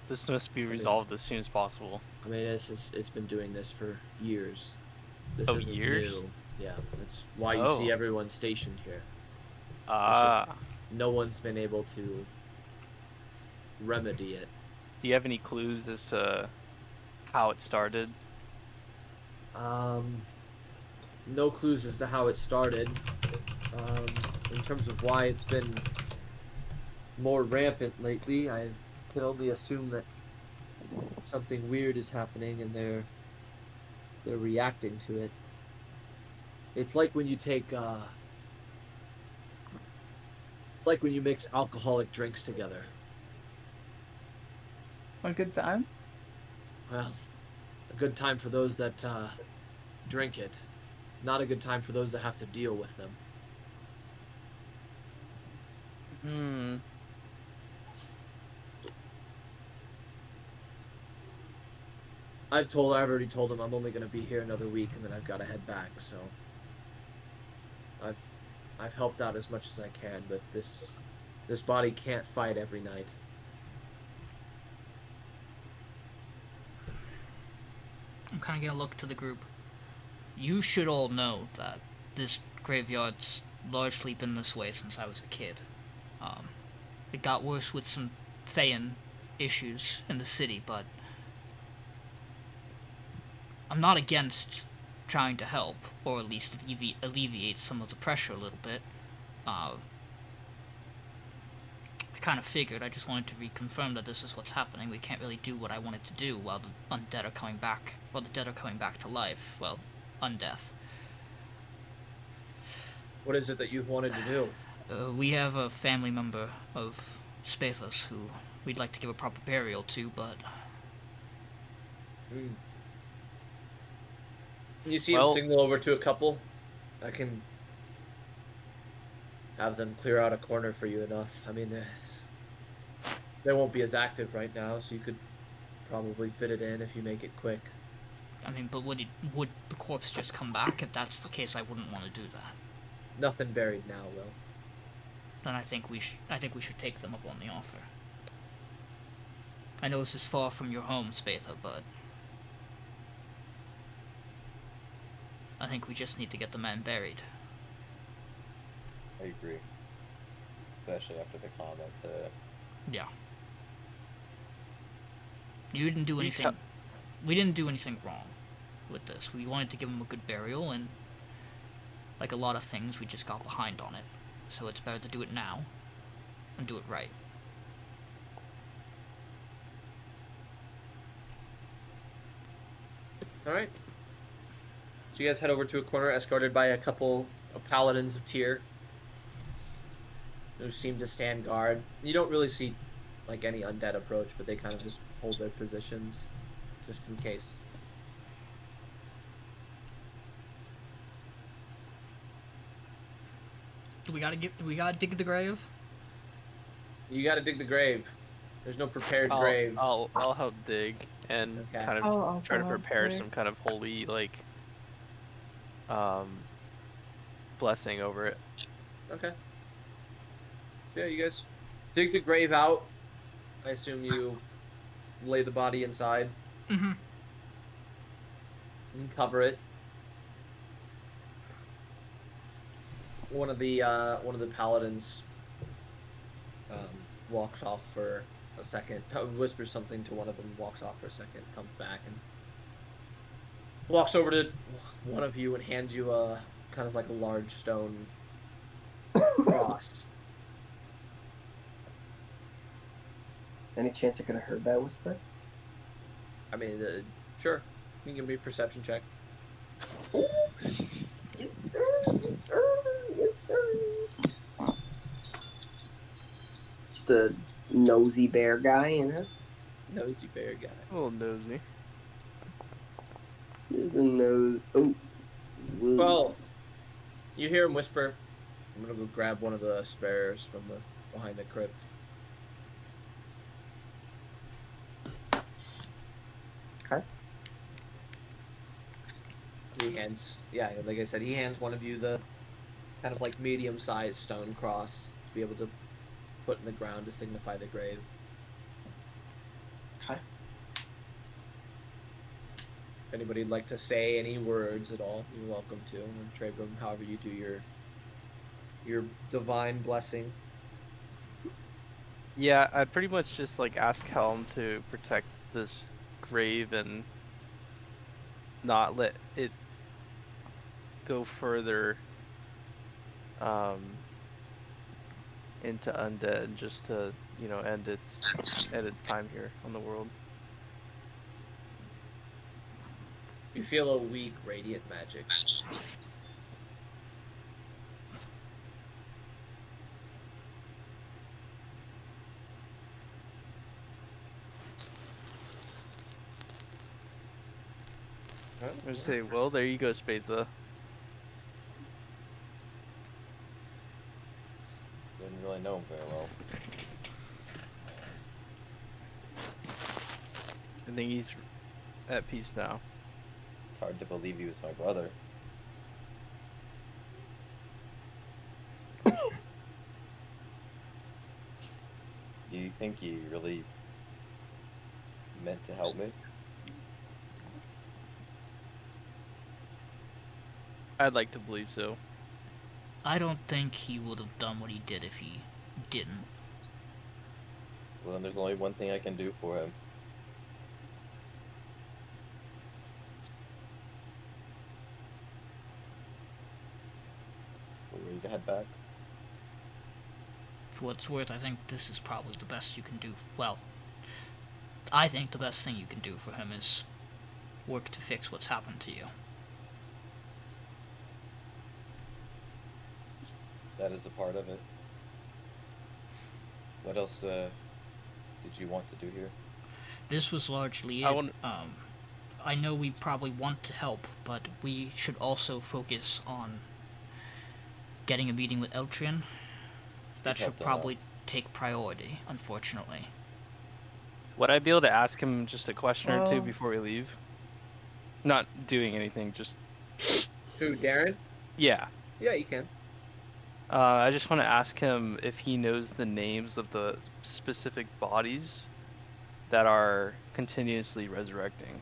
This must be resolved as soon as possible. I mean, it's been doing this for years. This Oh, isn't years? new. Yeah, that's why you Oh. see everyone stationed here. Ah. No one's been able to remedy it. Do you have any clues as to how it started? No clues as to how it started. In terms of why it's been more rampant lately, I can only assume that something weird is happening and they're reacting to it. It's like when you take it's like when you mix alcoholic drinks together. A good time? Well, a good time for those that drink it. Not a good time for those that have to deal with them. I've already told him I'm only going to be here another week and then I've got to head back, so I've helped out as much as I can, but this body can't fight every night. I'm kind of gonna look to the group. You should all know that this graveyard's largely been this way since I was a kid. It got worse with some Thayan issues in the city, but I'm not against trying to help, or at least alleviate some of the pressure a little bit. I kind of figured. I just wanted to reconfirm that this is what's happening. We can't really do what I wanted to do while the undead are coming back. While the dead are coming back to life. Well, undeath. What is it that you wanted to do? We have a family member of Spatha's who we'd like to give a proper burial to, but Can you see him Well- signal over to a couple? I can have them clear out a corner for you enough. I mean, they won't be as active right now, so you could probably fit it in if you make it quick. I mean, but would the corpse just come back? If that's the case, I wouldn't want to do that. Nothing buried now, Will. Then I think we should take them up on the offer. I know this is far from your home, Spatha, but I think we just need to get the man buried. I agree. especially after the comment. Yeah. You didn't do You anything. tell- We didn't do anything wrong with this. We wanted to give him a good burial, and like a lot of things, we just got behind on it. So it's better to do it now and do it right. Alright. So you guys head over to a corner, escorted by a couple of paladins of Tyr, who seem to stand guard. You don't really see like any undead approach, but they kind of just hold their positions just in case. Do we gotta dig the grave? You gotta dig the grave. There's no prepared I'll, grave. I'll help dig and Okay. kind of I'll also try to help prepare dig. some kind of holy blessing over it. Okay. Yeah, you guys dig the grave out. I assume you lay the body inside Mm-hmm. and cover it. One of the paladins walks off for a second, whispers something to one of them, walks off for a second, comes back and walks over to one of you and hands you a kind of like a large stone cross. Any chance I could have heard that whisper? I mean, sure. You can give me a perception check. Ooh. Yes, sir. Yes, sir. Yes, sir. Just a nosy bear guy, you know? Nosy bear guy. A little nosy. Just a nose. Oh. Whoa. Well, you hear him whisper, I'm gonna go grab one of the spares from behind the crypt. Okay. He hands, yeah, like I said, he hands one of you the kind of like medium-sized stone cross to be able to put in the ground to signify the grave. Okay. If anybody'd like to say any words at all, you're welcome to. And Trebrum, however you do your divine blessing. Yeah, I'd pretty much just like ask Helm to protect this grave and not let it go further into undead, just to, you know, end its time here on the world. You feel a weak radiant magic. I just say, well, there you go, Spatha. Didn't really know him very well. I think he's at peace now. It's hard to believe he was my brother. Do you think he really meant to help me? I'd like to believe so. I don't think he would have done what he did if he didn't. Well, then there's only one thing I can do for him. We're ready to head back. For what it's worth, I think this is probably the best you can do. Well, I think the best thing you can do for him is work to fix what's happened to you. That is a part of it. What else did you want to do here? This was largely I it. want- I know we probably want to help, but we should also focus on getting a meeting with Eltrian. That We've should helped a lot. probably take priority, unfortunately. Would I be able to ask him just a question or two Well- before we leave? Not doing anything, just Who, Darren? yeah. Yeah, you can. I just want to ask him if he knows the names of the specific bodies that are continuously resurrecting,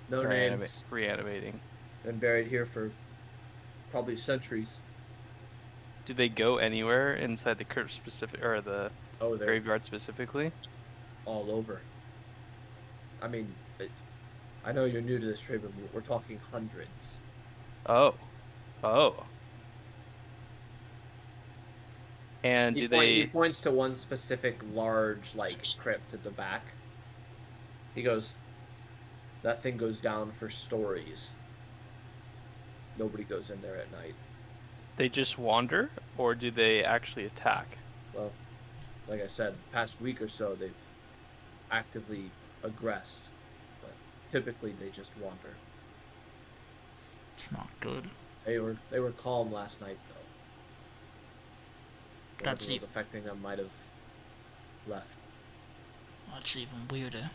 No or names. reanimating. Been buried here for probably centuries. Do they go anywhere inside the crypt or the Oh, they're graveyard specifically? all over. I mean, I know you're new to this trade, but we're talking hundreds. Oh. And He points to one specific large, like, crypt at the back. He goes, that thing goes down for stories. Nobody goes in there at night. They just wander, or do they actually attack? Well, like I said, the past week or so, they've actively aggressed. But typically, they just wander. It's not good. They were calm last night, though. That's Whatever was affecting them might have left. That's even weirder.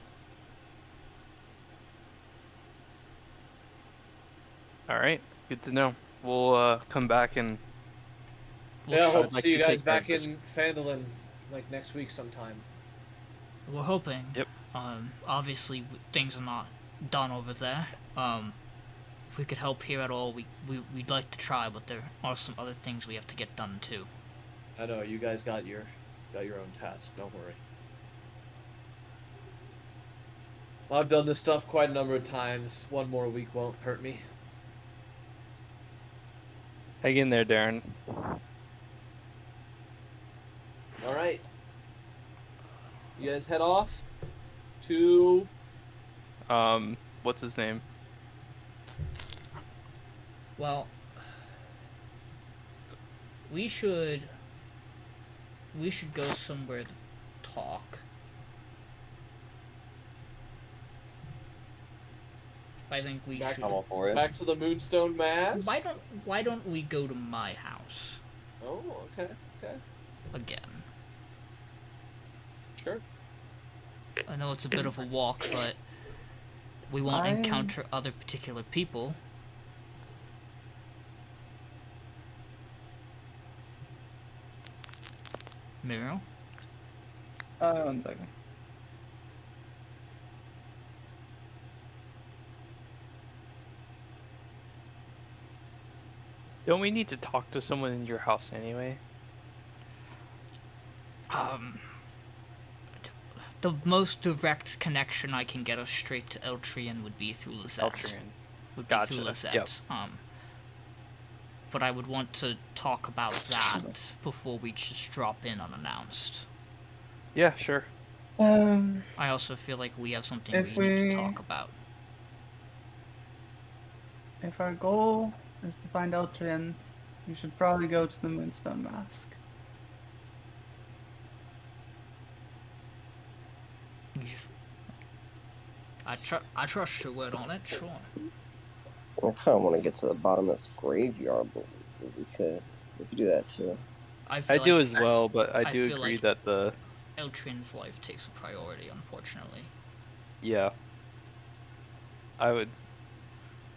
Alright, good to know. We'll come back and... Yeah, I hope I'd to like see you to guys take back breakfast. in Phandelver, like, next week sometime. We're hoping. Yep. Obviously, things are not done over there. If we could help here at all, we'd like to try, but there are some other things we have to get done, too. I know, you guys got your own task, don't worry. I've done this stuff quite a number of times. One more week won't hurt me. Hang in there, Darren. Alright. You guys head off to... What's his name? Well, we should go somewhere to talk. I think we should. I'm all for it. Back to the Moonstone Mass? Why don't we go to my house Oh, okay. again? Sure. I know it's a bit of a walk, but we won't encounter other particular people. Miriel? 1 second. Don't we need to talk to someone in your house anyway? The most direct connection I can get us straight to Eltrian would be through Lizette. Through Lizette. Yep. But I would want to talk about that before we just drop in unannounced. Yeah, sure. I also feel like we have something we need to talk about. If our goal is to find Eltrian, we should probably go to the Moonstone Mask. I trust your word on it, sure. I kind of want to get to the bottom of this graveyard, but we could do that too. I do as well, but I do feel agree like that the... Eltrian's life takes a priority, unfortunately. Yeah. I would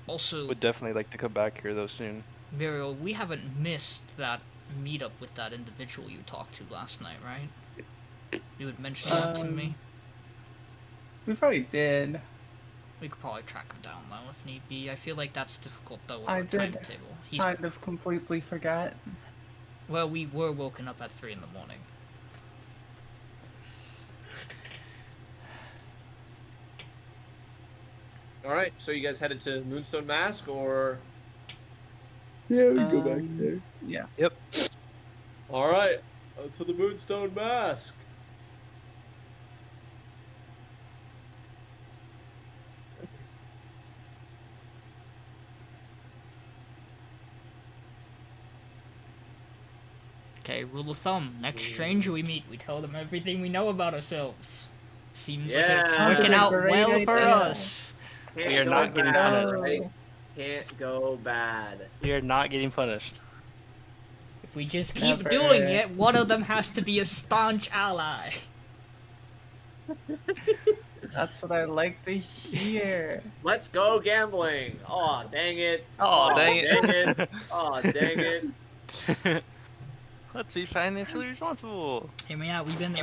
Also, definitely like to come back here though soon. Miriel, we haven't missed that meetup with that individual you talked to last night, right? You had mentioned that to me. We probably did. We could probably track him down though if need be. I feel like that's difficult though with I our did timetable. kind of completely forget. Well, we were woken up at 3 in the morning. Alright, so you guys headed to Moonstone Mask, or... Yeah, we go back there. Yeah. Yep. Alright, to the Moonstone Mask. Okay, rule of thumb. Next stranger we meet, we tell them everything we know about ourselves. Seems like it's Yeah. working out Great well for idea. us. We are not getting punished. Right? Can't go bad. We are not getting punished. If we just keep Never. doing it, one of them has to be a staunch ally. That's what I like to hear. Let's go gambling. Aw, dang it. Oh, dang it. Aw, dang it. Let's be financially responsible. Hear me out. We've been I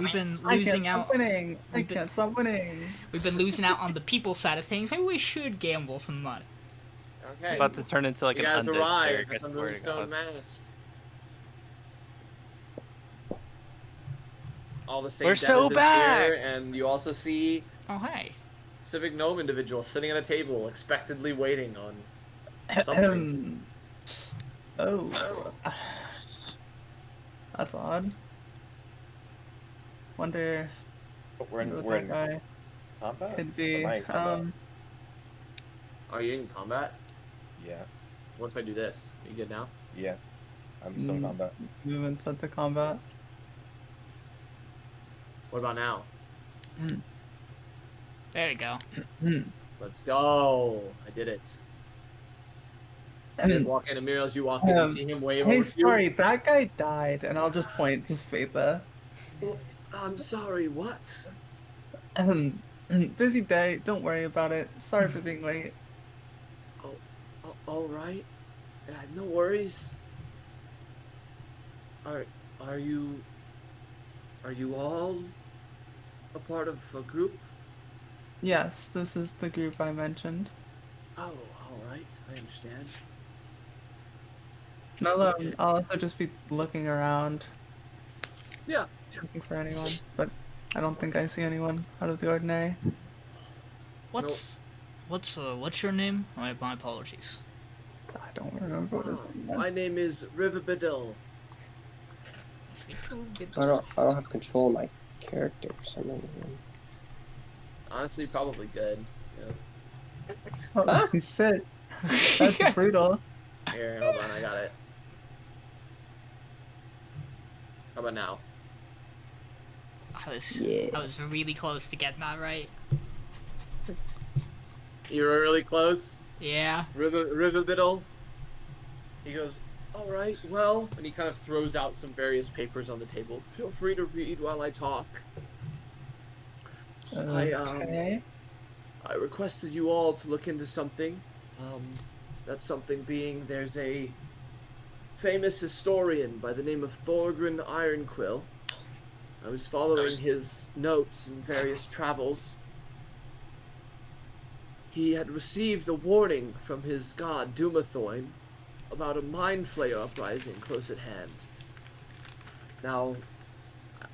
losing can't out. stop winning. I We've been- can't stop winning. We've been losing out on the people side of things. Maybe we should gamble some money. Okay. About to turn into like you an guys undead arrive player. at the I swear to Moonstone God. Mask. all the same We're so denizens back! here, and you also see Oh, hey. Civic Gnome individual sitting at a table, expectantly waiting on something. Oh. That's odd. Wonder We're what in that guy combat? could Or be. am I in combat? Are you in combat? Yeah. What if I do this? Are you good now? Yeah. I'm still in combat. Movement set to combat. What about now? There you go. Let's go! I did it. You guys walk in, and Miriel, as you walk in, you see him wave Hey, over to you. sorry, that guy died, and I'll just point to Spatha. I'm sorry, what? Busy day, don't worry about it. Sorry for being late. Alright. No worries. Are you all a part of a group? Yes, this is the group I mentioned. Oh, alright, I understand. I'll also just be looking around. Yeah. Looking for anyone, but I don't think I see anyone out of the ordinary. What's your name? My apologies. I don't remember what his name My is. name is Riverbedil. I don't have control of my character for some reason. Honestly, probably good. Yeah. Oh, shit. That's brutal. Here, hold on, I got it. How about now? I was really close to getting that right. You were really close? Yeah. Riverbedil. He goes, alright, well, and he kind of throws out some various papers on the table. Feel free to read while I talk. Okay. I requested you all to look into something. That something being there's a famous historian by the name of Thorgrin Ironquill. I was following his notes and various travels. He had received a warning from his god Dumathoin about a mind flayer uprising close at hand. Now,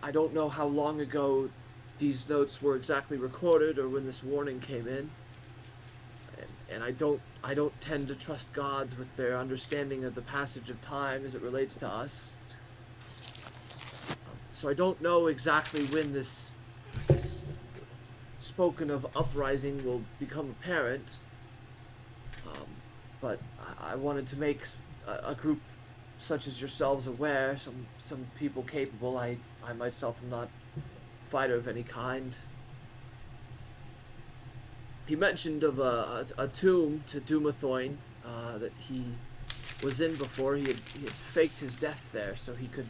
I don't know how long ago these notes were exactly recorded or when this warning came in. And I don't tend to trust gods with their understanding of the passage of time as it relates to us. So I don't know exactly when this spoken of uprising will become apparent. But I wanted to make a group such as yourselves aware, some people capable. I myself am not a fighter of any kind. He mentioned of a tomb to Dumathoin that he was in before. He had faked his death there so he could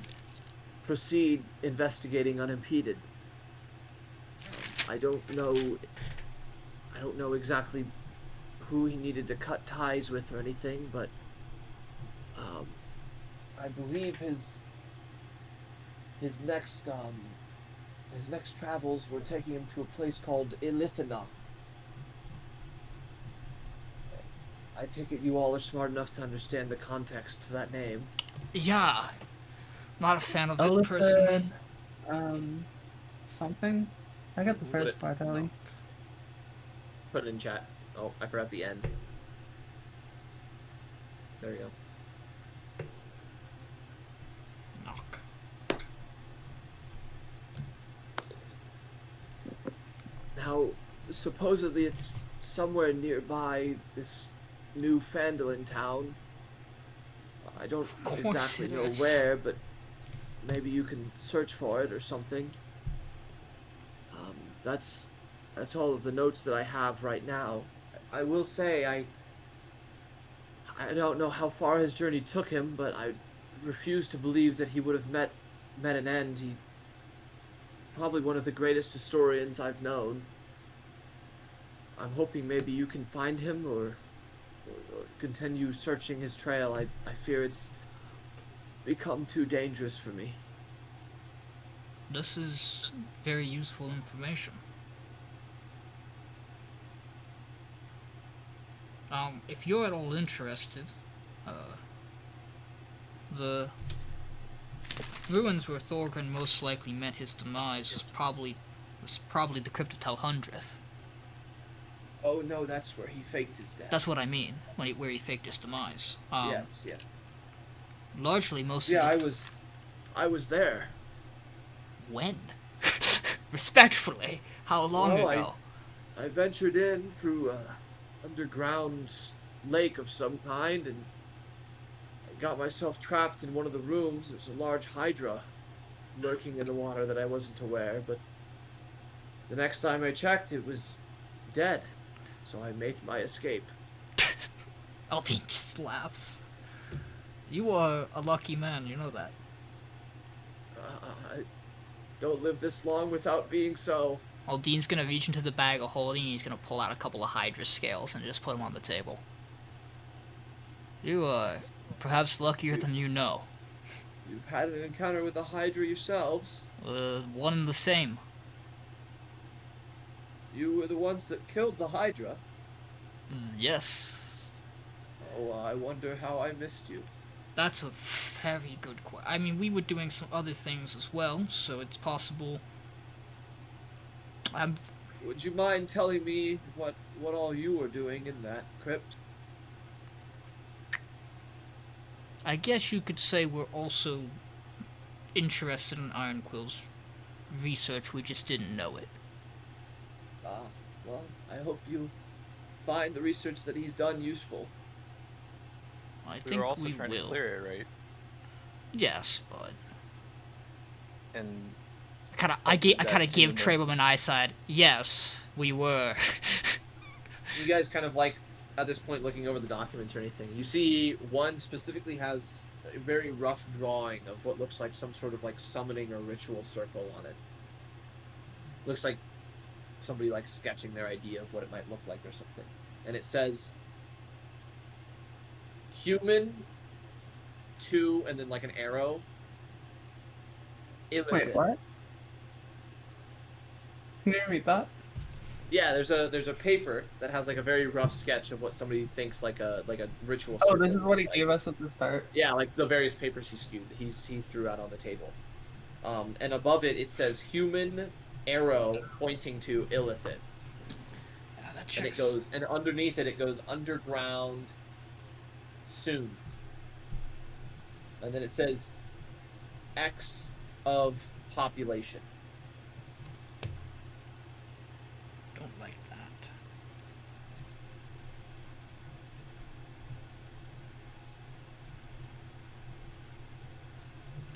proceed investigating unimpeded. I don't know exactly who he needed to cut ties with or anything, but I believe his next travels were taking him to a place called Ilithina. I take it you all are smart enough to understand the context to that name. Yeah. Not a fan of it personally. Something? I got the first part, Ellie. Put it in chat. Oh, I forgot the end. There you go. Knock. Now, supposedly it's somewhere nearby this new Phandelver town. I don't exactly know where, but maybe you can search for it or something. That's all of the notes that I have right now. I will say I don't know how far his journey took him, but I refuse to believe that he would have met an end. He probably one of the greatest historians I've known. I'm hoping maybe you can find him or continue searching his trail. I fear it's become too dangerous for me. This is very useful information. If you're at all interested, the ruins where Thorgrim most likely met his demise was probably the Cryptotel 100th. Oh no, that's where he faked his death. That's what I mean, where he faked his demise. Yes. Largely, most Yeah, of the... I was there. When? Respectfully, how long Well, ago? I ventured in through a underground lake of some kind, and I got myself trapped in one of the rooms. There's a large hydra lurking in the water that I wasn't aware, but the next time I checked, it was dead. So I made my escape. Aldiyn just laughs. You are a lucky man, you know that. I don't live this long without being so. Aldyn's gonna reach into the bag of holding and he's gonna pull out a couple of Hydra scales and just put them on the table. You are perhaps luckier than you know. You've had an encounter with a hydra yourselves. One and the same. You were the ones that killed the hydra. Yes. Oh, I wonder how I missed you. That's a very good question. I mean, we were doing some other things as well, so it's possible. Would you mind telling me what all you were doing in that crypt? I guess you could say we're also interested in Ironquill's research, we just didn't know it. Well, I hope you find the research that he's done useful. I We think were also we trying will. to clear it, right? Yes, but And I kind that of give too, Trebrum an eye side. Yes, we were. You guys kind of like, at this point, looking over the documents or anything. You see one specifically has a very rough drawing of what looks like some sort of like summoning or ritual circle on it. Looks like somebody like sketching their idea of what it might look like or something. And it says human 2 and then like an arrow. Wait, Illithid. what? Can you read that? Yeah, there's a paper that has like a very rough sketch of what somebody thinks like a ritual. Oh, circle this is what he looks gave us at the start. Yeah, like the various papers he threw out on the table. And above it, it says human arrow pointing to Illithid. Yeah, that And checks. it goes, and underneath it goes underground soon. And then it says X of population. Don't like that.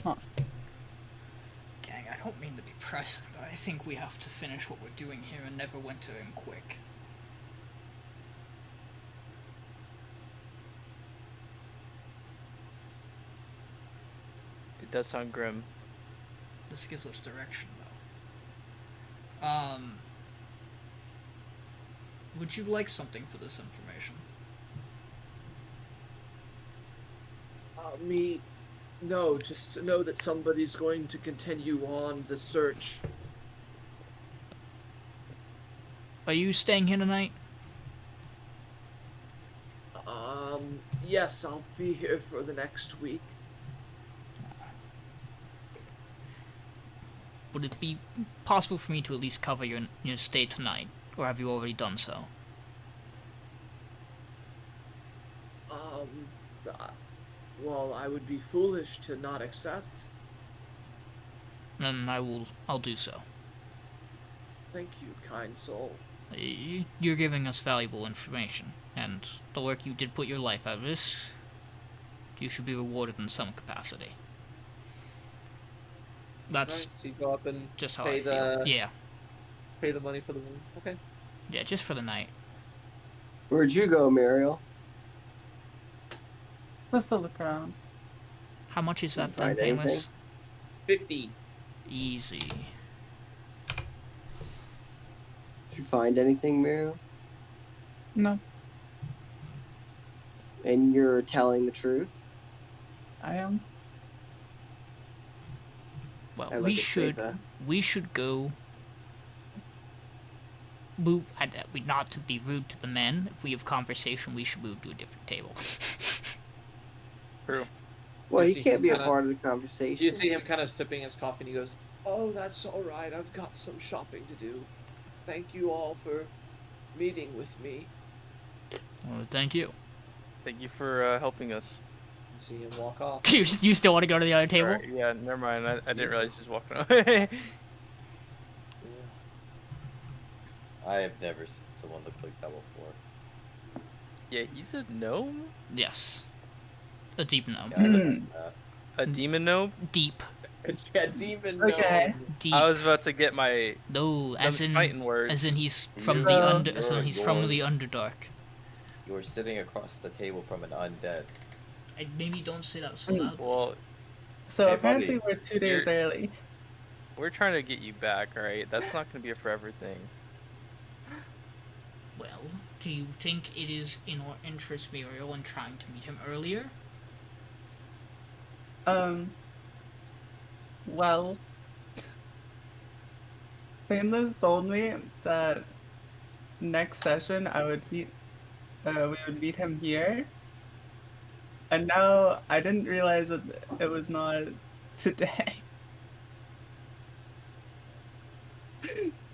Huh. Gang, I don't mean to be pressing, but I think we have to finish what we're doing here and never winter in quick. it does sound grim. This gives us direction, though. Would you like something for this information? No, just to know that somebody's going to continue on the search. Are you staying here tonight? Yes, I'll be here for the next week. Would it be possible for me to at least cover your stay tonight? Or have you already done so? Well, I would be foolish to not accept. Then I'll do so. Thank you, kind soul. You're giving us valuable information, and the work you did put your life at risk, you should be rewarded in some capacity. That's Right, so you go up and just how pay I feel. the Yeah, pay the money for the room. Okay. yeah, just for the night. Where'd you go, Miriel? Just to look around. How much is that then, Find Payneless? anything? 50. Easy. Did you find anything, Miriel? No, And you're telling the truth? I am. Well, I look we at should Spatha. go. Move. Not to be rude to the men. If we have conversation, we should move to a different table. True. Well, You he see can't him be a kinda- part of the conversation. You see him kind of sipping his coffee, and he goes, "Oh, that's all right. I've got some shopping to do. Thank you all for meeting with me." Well, thank you. Thank you for helping us. You see him walk off. You still want to go to the other table? Alright, yeah, never mind. I didn't Yeah. realize he was walking away. I have never seen someone look like that before. Yeah, he's a gnome? Yes. A deep gnome. Yeah, I noticed that. A demon gnome? Deep. Yeah, demon. Okay. Deep. I was about to get my No, as in fighting words. he's from You- the So- under. As in he's from the Underdark. You were sitting across the table from an undead. Maybe don't say that so Mm. loud. Well, So Hey, apparently buddy. we're 2 days early. we're trying to get you back, alright? That's not gonna be a forever thing. Well, do you think it is in our interest, Miriel, in trying to meet him earlier? Well, Payneless told me that next session we would meet him here. And now I didn't realize that it was not today.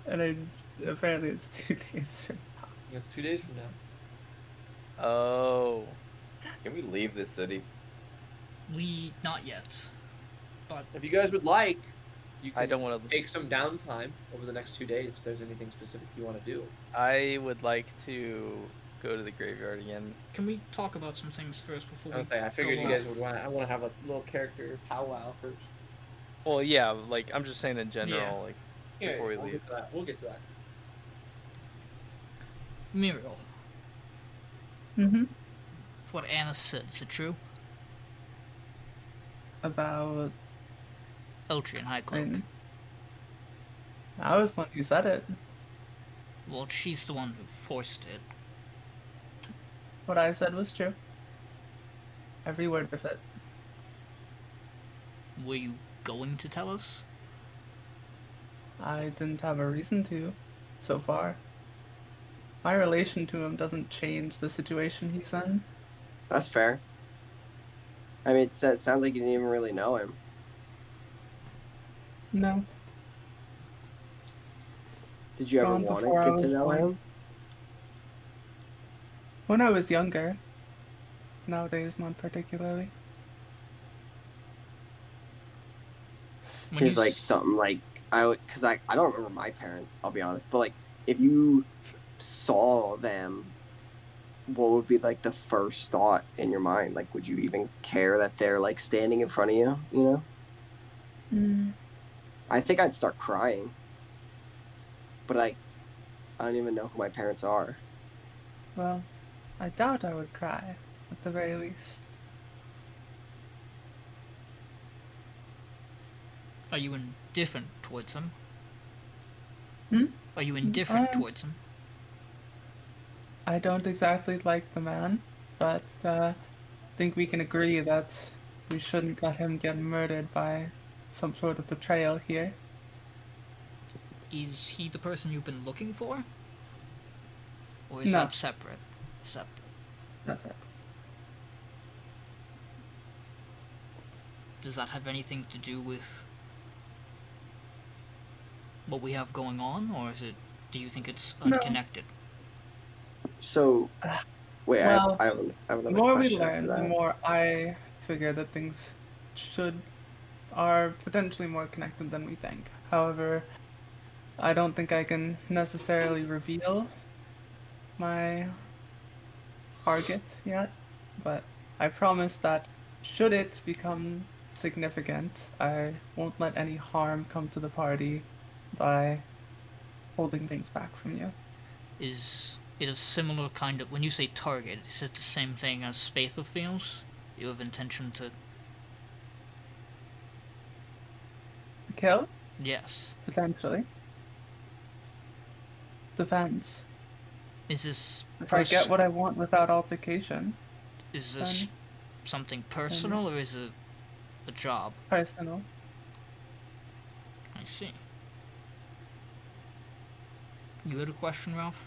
And apparently it's 2 days from now. It's 2 days from now. Oh. Can we leave this city? Not yet. But If you guys would like, you can I don't want to. take some downtime over the next 2 days if there's anything specific you want to do. I would like to go to the graveyard again. can we talk about some things first before I we was saying, I figured go you guys off? would want. I want to have a little character powwow first. Well, yeah, like I'm just saying in general, like before we we'll leave. get to that. We'll get to that. Miriel, Mm-hmm. what Anna said, is it true? About Eltrian High Cloak. I was the one who said it. Well, she's the one who forced it. What I said was true. Every word of it. Were you going to tell us? I didn't have a reason to, so far. My relation to him doesn't change the situation he's in. That's fair. I mean, it sounds like you didn't even really know him. No. Did you ever Gone want before I to get was to know born. him? When I was younger. Nowadays, not particularly. When He's you like s- something like because I don't remember my parents. I'll be honest, but like if you saw them, what would be like the first thought in your mind? Like, would you even care that they're like standing in front of you? You know? I think I'd start crying. But I don't even know who my parents are. Well, I doubt I would cry, at the very least. Are you indifferent towards him? Hmm? Are you indifferent Um, towards him? I don't exactly like the man, but think we can agree that we shouldn't let him get murdered by some sort of betrayal here. Is he the person you've been looking for? Or is No. that separate? Separate. Okay. Does that have anything to do with what we have going on, or is it? Do you think it's No. unconnected? So, wait, Well, I have The another more we question after learn, the that. more I figure that things are potentially more connected than we think. However, I don't think I can necessarily reveal my target yet, but I promise that should it become significant, I won't let any harm come to the party by holding things back from you. Is it a similar kind of? When you say target, is it the same thing as Spatha feels? You have intention to? Kill? Yes. Potentially. Depends. Is this? If I get what I want without altercation, Is this then something personal, or is it a job? personal. I see. You had a question, Ralph?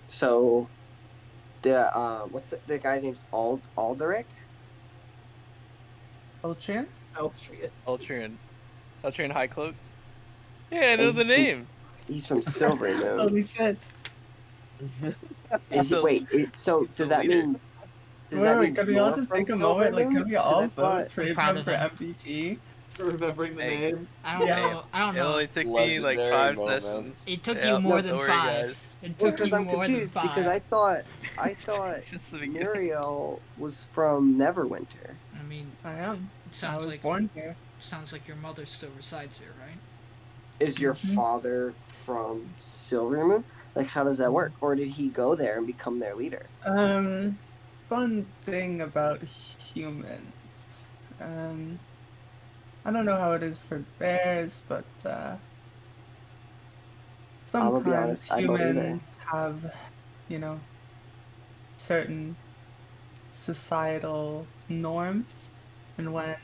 So what's the guy's name? Alderic? Ultrian? Eltrian. Ultrian High Cloak. Yeah, I know And the name. He's from Silver Moon. Holy shit. Is he, So- wait, so does that leader. mean? Does that mean Can we all you're just from take a Silver moment? Like, Moon? can we all 'Cause I thought- vote proud Trebrum of for him. MVP? Remembering the Hey. name. I don't Yeah. know. I don't It know. only took me like Legendary 5 moment. sessions. It took Yeah, you more don't than worry, 5. guys. It Well, took because you I'm more than confused 5. because I thought Since the beginning. Miriel was from Neverwinter. I mean, I am. it I sounds was like born here. your mother still resides here, right? Is your Mhm. father from Silver Moon? Like, how does that work? Or did he go there and become their leader? Fun thing about humans. I don't know how it is for bears, but I'ma be sometimes honest, I don't either. humans have, certain societal norms, and when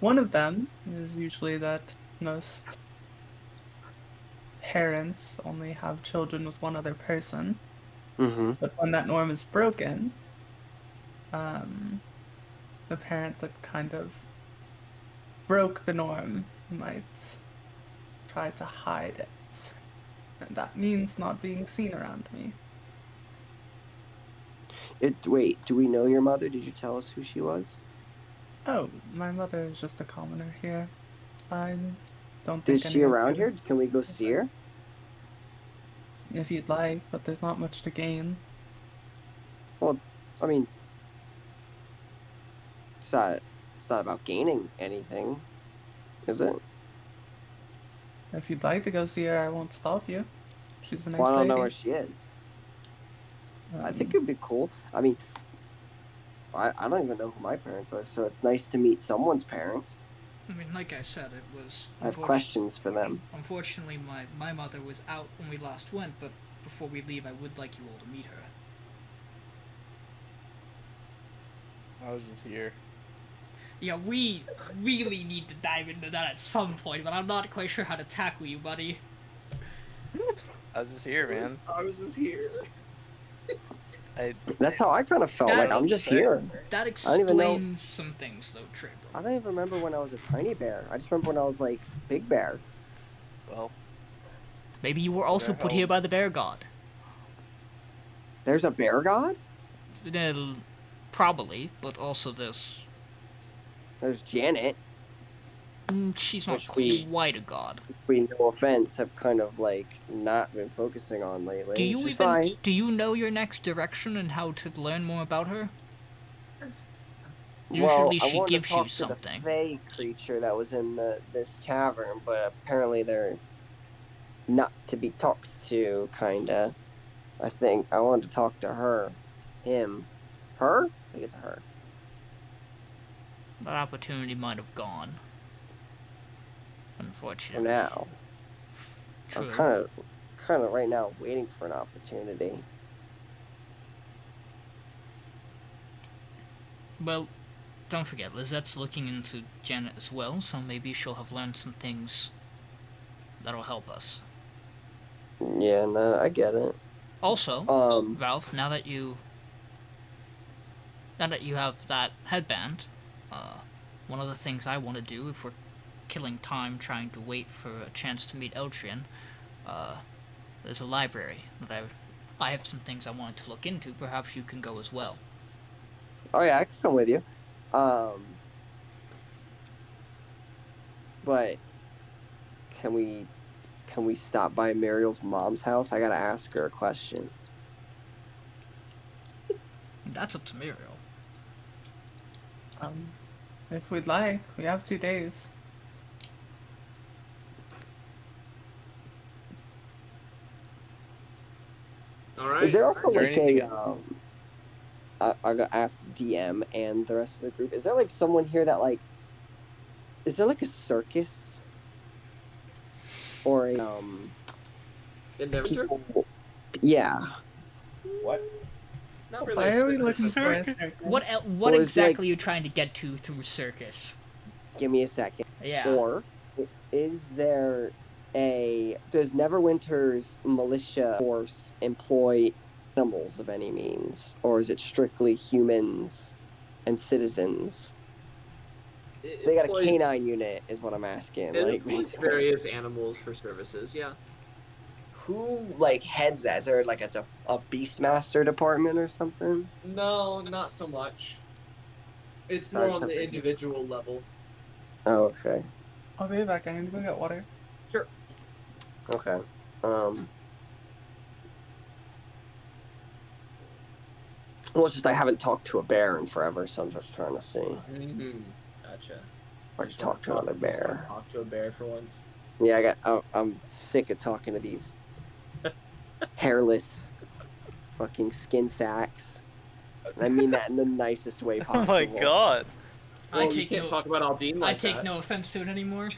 one of them is usually that most parents only have children with one other person. Mm-hmm. But when that norm is broken, the parent that kind of broke the norm might try to hide it. And that means not being seen around me. Wait, do we know your mother? Did you tell us who she was? Oh, my mother is just a commoner here. I don't think Is she any of around you- here? Can we go see her? If you'd like, but there's not much to gain. I mean, it's not about gaining anything, is it? If you'd like to go see her, I won't stop you. She's a nice Well, I don't lady. know where she is. I think Um, it'd be cool. I mean, I don't even know who my parents are, so it's nice to meet someone's parents. I mean, like I said, it was. I have questions for them. Unfortunately, my mother was out when we last went, but before we leave, I would like you all to meet her. I was just here. Yeah, we really need to dive into that at some point, but I'm not quite sure how to tackle you, buddy. I was just here, man. I was just here. That's how I kind of felt. That- Like, I'm just here. That don't even know- explains some things, though, I Trebrum. don't even remember when I was a tiny bear. I just remember when I was, like, big bear. Well, Maybe you were also Bear put here held. by the bear god. There's a bear god? Probably, but also there's... There's Janet, she's not Which we- quite a god. which we, no offense, have kind of, like, not been focusing on lately. Do you which is even fine. do you know your next direction and how to learn more about her? Usually I she wanted to gives you talk to something. The fey creature that was in this tavern, but apparently they're not to be talked to, kinda. I think I wanted to talk to her, him, her. I think it's her. That opportunity might have gone. For Unfortunately. now, True. I'm kind of right now waiting for an opportunity. Well, don't forget, Lizette's looking into Janet as well, so maybe she'll have learned some things that'll help us. Yeah, no, I get it. Also, Um, Ralph, now that you have that headband, one of the things I want to do, if we're killing time trying to wait for a chance to meet Eltrian, there's a library that I have some things I wanted to look into. Perhaps you can go as well. oh yeah, I can come with you. But can we stop by Muriel's mom's house? I gotta ask her a question. That's up to Miriel. If we'd like, we have 2 days. All right. Is there also Is there like anything I gotta ask DM and the rest of the group, is there like someone here that like, is there like a circus? Or a, In Neverwinter? people, yeah. What? Not really. Why are we a looking for a Circus. circus? What Or is, exactly are you trying to get to through circus? Give me a second. Yeah. Or is there does Neverwinter's militia force employ animals of any means, or is it strictly humans and citizens? It They got a employs- canine unit, is what I'm asking. It Like, employs basically. various animals for services. Yeah. Who like heads that? Is there like a Beastmaster department or something? No, not so much. It's Sorry, more on the something. individual level. Oh, okay. I'll be back. I need to go get water. Sure. Okay. Well, it's just I haven't talked to a bear in forever, so I'm just trying to see. Mm-hmm. Gotcha. Or Just talk to another just wanna bear. Talk to a bear for once. Yeah, I'm sick of talking to these hairless fucking skin sacks. And I mean that in the nicest way Oh possible. my god. Well, I you take can't no, talk about Aldiyn like I take that. no offense to it anymore.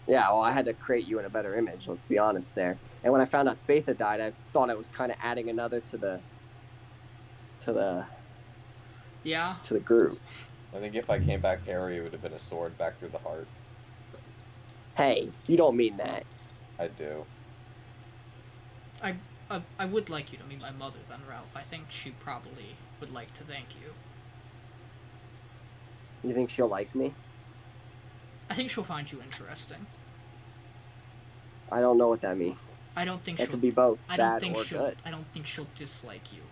Yeah, well, I had to create you in a better image, let's be honest there. And when I found out Spatha died, I thought I was kind of adding another to the Yeah. group. I think if I came back hairy, it would have been a sword back through the heart. Hey, you don't mean that. I do. I would like you to meet my mother then, Ralph. I think she probably would like to thank you. You think she'll like me? I think she'll find you interesting. I don't know what that means. I don't think It she'll. could be both I don't bad think or she'll. good. I don't think she'll dislike you.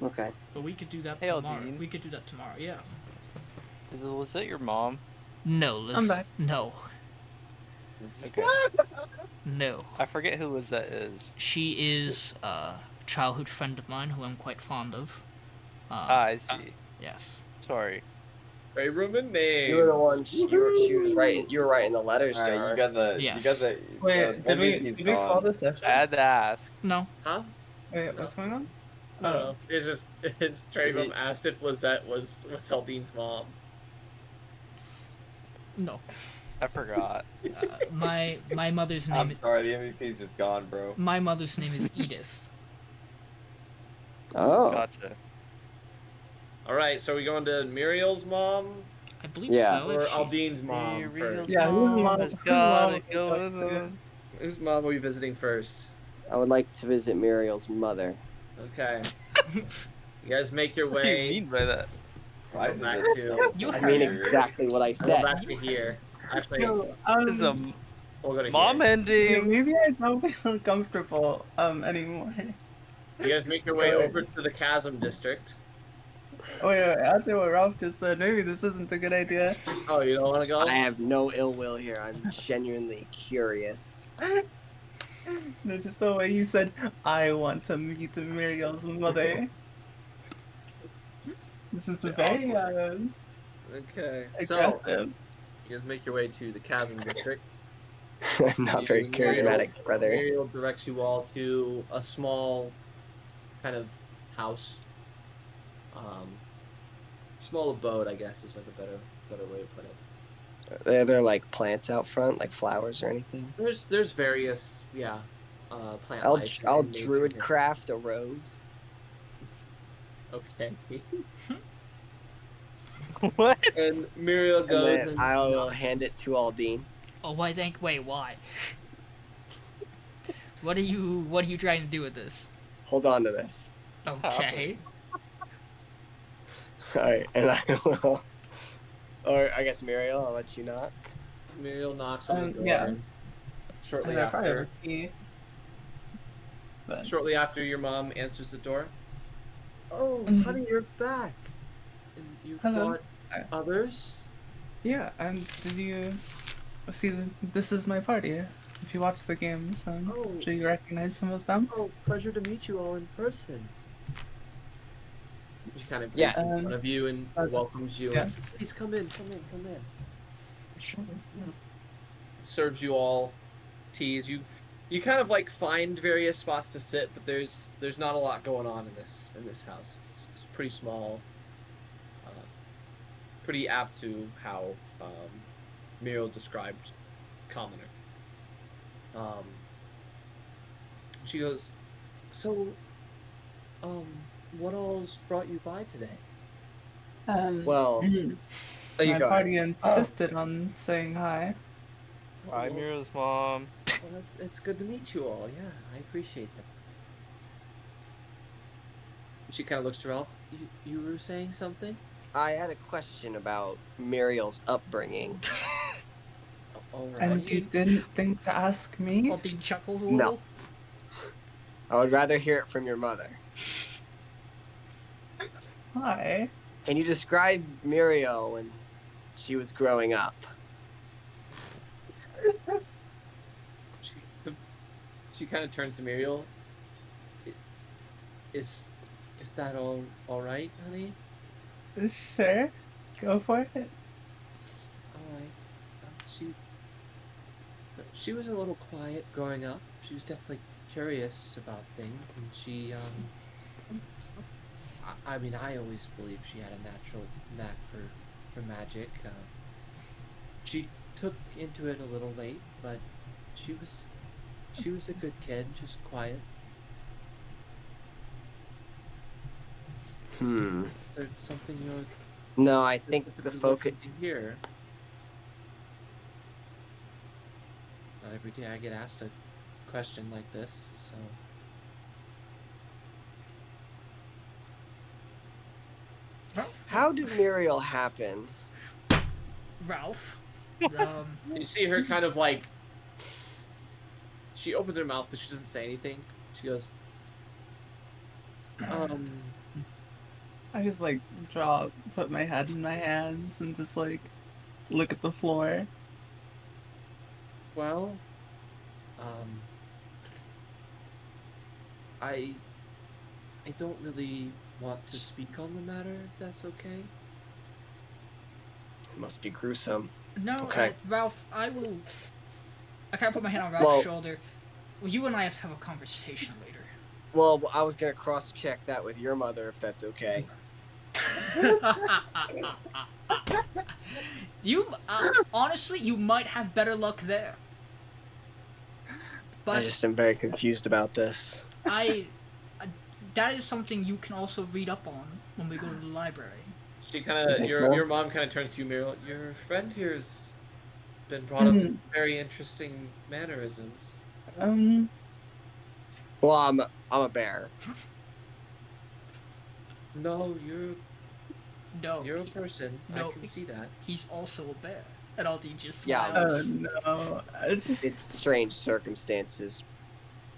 Okay. But we could do that Hey, tomorrow. Aldiyn. We could do that tomorrow. Yeah. Is Lizette your mom? No, Liz. I'm back. No. Okay. No. I forget who Lizette is. She is a childhood friend of mine who I'm quite fond of. I see. Yes. Sorry. Trebrum names. You were the one. She was writing. You were writing the letters to her. Alright, you got the. Yes. You got the. Wait, the did MVP's we call gone. this session? I had to ask. No. Huh? Wait, what's going on? I don't know. It's just Trebrum asked if Lizette was Aldiyn's mom. No. I forgot. My mother's name I'm is. sorry, the MVP's just gone, bro. My mother's name is Edith. Oh. Gotcha. All right, so we going to Miriel's mom I believe Yeah. so. or if she's- Aldyn's mom Miriel's first? Yeah, whose mom- has whose gotta mom go would with like to- them. Whose mom are we visiting first? I would like to visit Muriel's mother. Okay. You guys make your What do you way mean by that? Why go is back it- to. You I heard mean it. exactly what I Go said. back to here. Actually, Yo, This is a we'll go to mom here. yeah, ending. maybe I don't feel comfortable anymore. You guys make your way over to the Chasm District. Oh yeah, after what Ralph just said, maybe this isn't a good idea. Oh, you don't want to go? I have no ill will here. I'm genuinely curious. No, just the way you said, I want to meet Miriel's mother. This is very Okay. So, aggressive. you guys make your way to the Chasm District. I'm not very charismatic, brother. Miriel directs you all to a small kind of house. Small abode, I guess, is like a better way to put it. Are there like plants out front, like flowers or anything? There's various plant I'll life I'll and nature druid here. craft a rose. Okay. What? And Miriel And goes then and I will hand it to Aldiyn. Oh, why? Wait, why? What are you trying to do with this? Hold on to this. Okay. Alright, and I will. Or I guess Miriel, I'll let you knock. Miriel knocks on the door. Yeah. And shortly And I probably have after, a key. But shortly after, your mom answers the door. Oh, Mhm. honey, you're back. And you've Hello. brought others. yeah, did you see? This is my party. If you watch the games, Oh. do you recognize some of them? Oh, pleasure to meet you all in person. She kind of Yes. gets in front of you and welcomes you. yeah. And says, please come in. Serves you all teas. You kind of like find various spots to sit, but there's not a lot going on in this house. It's pretty small. Pretty apt to how Miriel described Commoner. She goes, so, what all's brought you by today? Well, my you go party ahead. insisted on saying hi. Hi, well, Miriel's mom. well, it's good to meet you all. Yeah, I appreciate that. She kind of looks to Ralph. You were saying something? I had a question about Muriel's upbringing. All right. And you didn't think to ask me? Aldiyn chuckles a No. little. I would rather hear it from your mother. Why? Can you describe Miriel when she was growing up? She kind of turns to Miriel. Is that all right, honey? Sure. Go for it. All right. She was a little quiet growing up. She was definitely curious about things, and she I mean, I always believed she had a natural knack for magic. She took into it a little late, but she was a good kid, just quiet. Is there something you're No, I think the focus. here? Not every day I get asked a question like this, so. How did Miriel happen? Ralph. You see her kind of like. She opens her mouth, but she doesn't say anything. She goes, I just like put my head in my hands and just like look at the floor. well, I don't really want to speak on the matter, if that's okay. It must be gruesome. No, Okay. Ralph, I kind of put my hand on Ralph's shoulder. Well, you and I have to have a conversation later. Well, I was gonna cross-check that with your mother, if that's okay. You, honestly, you might have better luck there. I But just am very confused about this. that is something you can also read up on when we go to the library. She kind of, think your so? your mom kind of turns to you, Miriel. Your friend here's been brought up with very interesting mannerisms. Well, I'm a bear. No, No, you're a person. No, I can see that. he's also a bear. And Aldiyn just Yeah. smiles. Oh no. It's strange circumstances.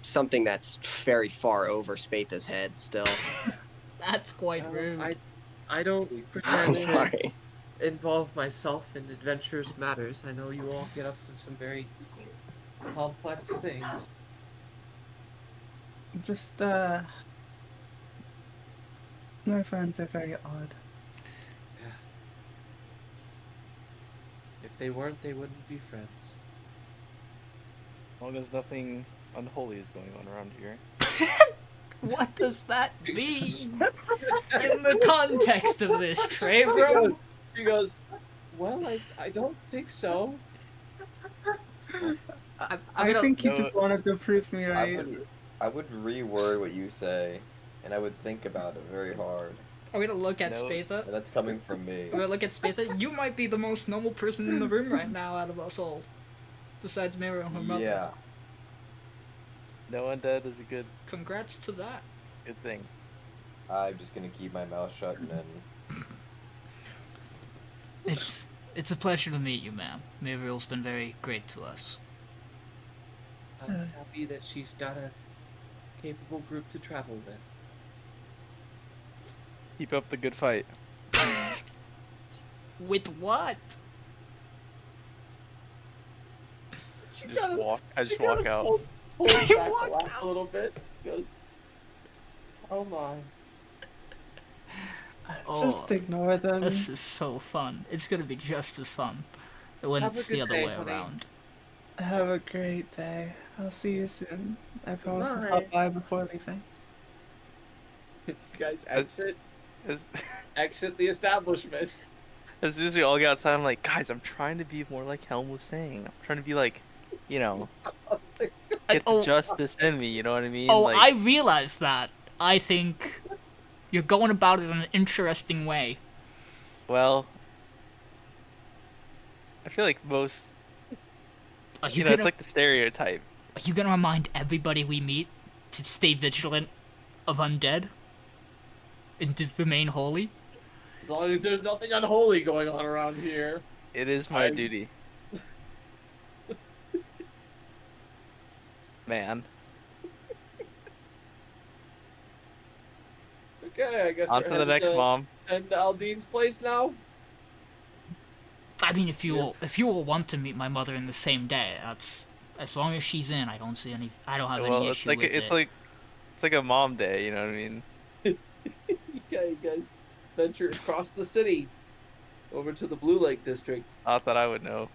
Something that's very far over Spatha's head still. That's quite rude. I don't I'm pretend to sorry. involve myself in adventurous matters. I know you all get up to some very complex things. Just my friends are very odd. Yeah. If they weren't, they wouldn't be friends. As long as nothing unholy is going on around here. What does that mean in the context of this, Trebrum? She goes, well, I don't think so. I think he just wanted to prove me right. I would reword what you say, and I would think about it very hard. Are we gonna look at No. Spatha? And that's coming from me. We're gonna look at Spatha. You might be the most normal person in the room right now out of us all. Besides Miriel and her mother. Yeah. No undead is a good Congrats to that. thing. I'm just gonna keep my mouth shut and then. It's a pleasure to meet you, ma'am. Miriel's been very great to us. I'm happy that she's got a capable group to travel with. Keep up the good fight. With what? She I just walk out. Pulls back You the walk laugh out. a little bit. Goes, oh my. Just ignore them. This is so fun. It's gonna be just as fun when Have a it's good the other day, way honey. around. Have a great day. I'll see you soon. I promise to Bye. stop by before leaving. You guys exit As, the establishment. as soon as we all get outside, I'm like, guys, I'm trying to be more like Helm was saying. I'm trying to be like, you know, get the justice in me, you know what I mean? Oh, like, I realize that. I think you're going about it in an interesting way. well, I feel like most Are You you know, it's gonna like the stereotype. are you gonna remind everybody we meet to stay vigilant of undead and to remain holy? As long as there's nothing unholy going on around here. It is my duty. Man. Okay, I guess On we're to the headed next mom. And Aldyn's place now. I mean, if you all want to meet my mother in the same day, that's as long as she's in. I don't have any Well, issue with it. it's like a mom day, you know what I mean? Okay, you guys venture across the city over to the Blue Lake district. Not that I would know.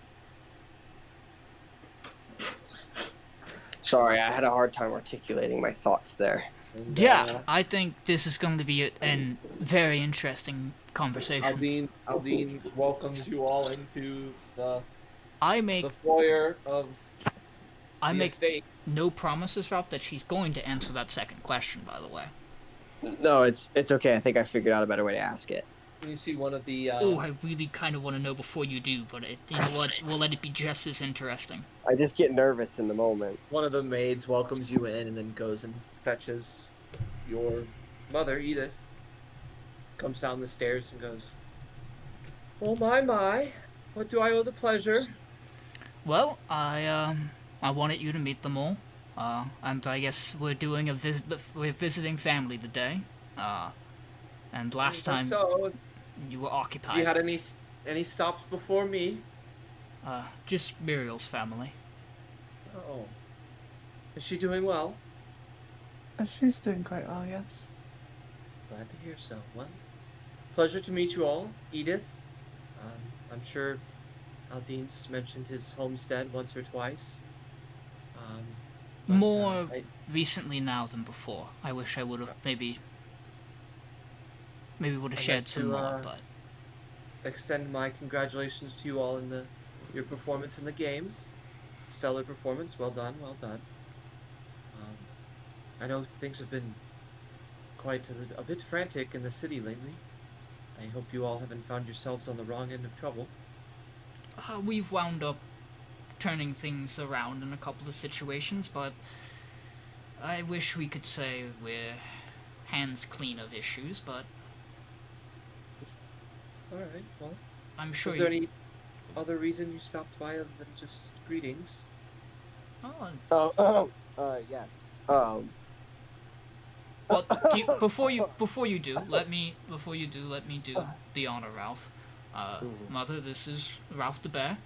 Sorry, I had a hard time articulating my thoughts there. And, Yeah, I think this is going to be a very interesting conversation. Aldiyn welcomes you all into the I make foyer of the estate. no promises, Ralph, that she's going to answer that second question, by the way. No, it's okay. I think I figured out a better way to ask it. You see one of the... I really kind of want to know before you do, but you know what? We'll let it be just as interesting. I just get nervous in the moment. One of the maids welcomes you in and then goes and fetches your mother, Edith. Comes down the stairs and goes, "Oh my, what do I owe the pleasure?" Well, I wanted you to meet them all, and I guess we're doing we're visiting family today, and last time So, you were occupied. you had any stops before me? Just Miriel's family. Oh. Is she doing well? She's doing quite well, yes. Glad to hear so. Well, pleasure to meet you all. Edith, I'm sure Aldyn's mentioned his homestead once or twice. But, More recently now than before. I wish I would have maybe would have I'd shared like some to, more, but extend my congratulations to you all in your performance in the games. Stellar performance. Well done, well done. I know things have been quite a bit frantic in the city lately. I hope you all haven't found yourselves on the wrong end of trouble. we've wound up turning things around in a couple of situations, but I wish we could say we're hands clean of issues, but Alright, well, I'm sure is there any other reason you stopped by other than just greetings? Yes. Well, before you do, let me do the honor, Ralph. Mother, this is Ralph Dabare.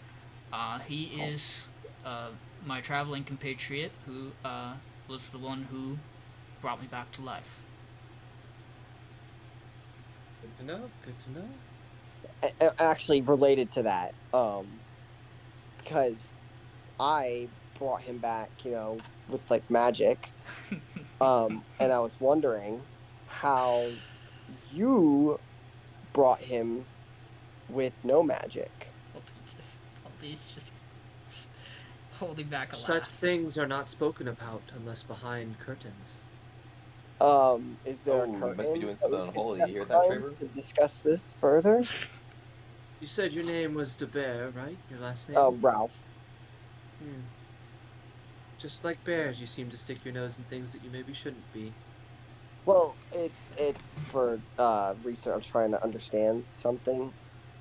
He is my traveling compatriot who was the one who brought me back to life. Good to know, good to know. Actually, related to that, because I brought him back, with like magic, and I was wondering how you brought him with no magic. He's just holding back a Such laugh. things are not spoken about unless behind curtains. Is there a Oh, curtain? must be doing something that we could unholy. step You hear that, behind Trebrum? to discuss this further? You said your name was Dabare, right? Your last name? Ralph. Just like bears, you seem to stick your nose in things that you maybe shouldn't be. Well, it's for research. I'm trying to understand something.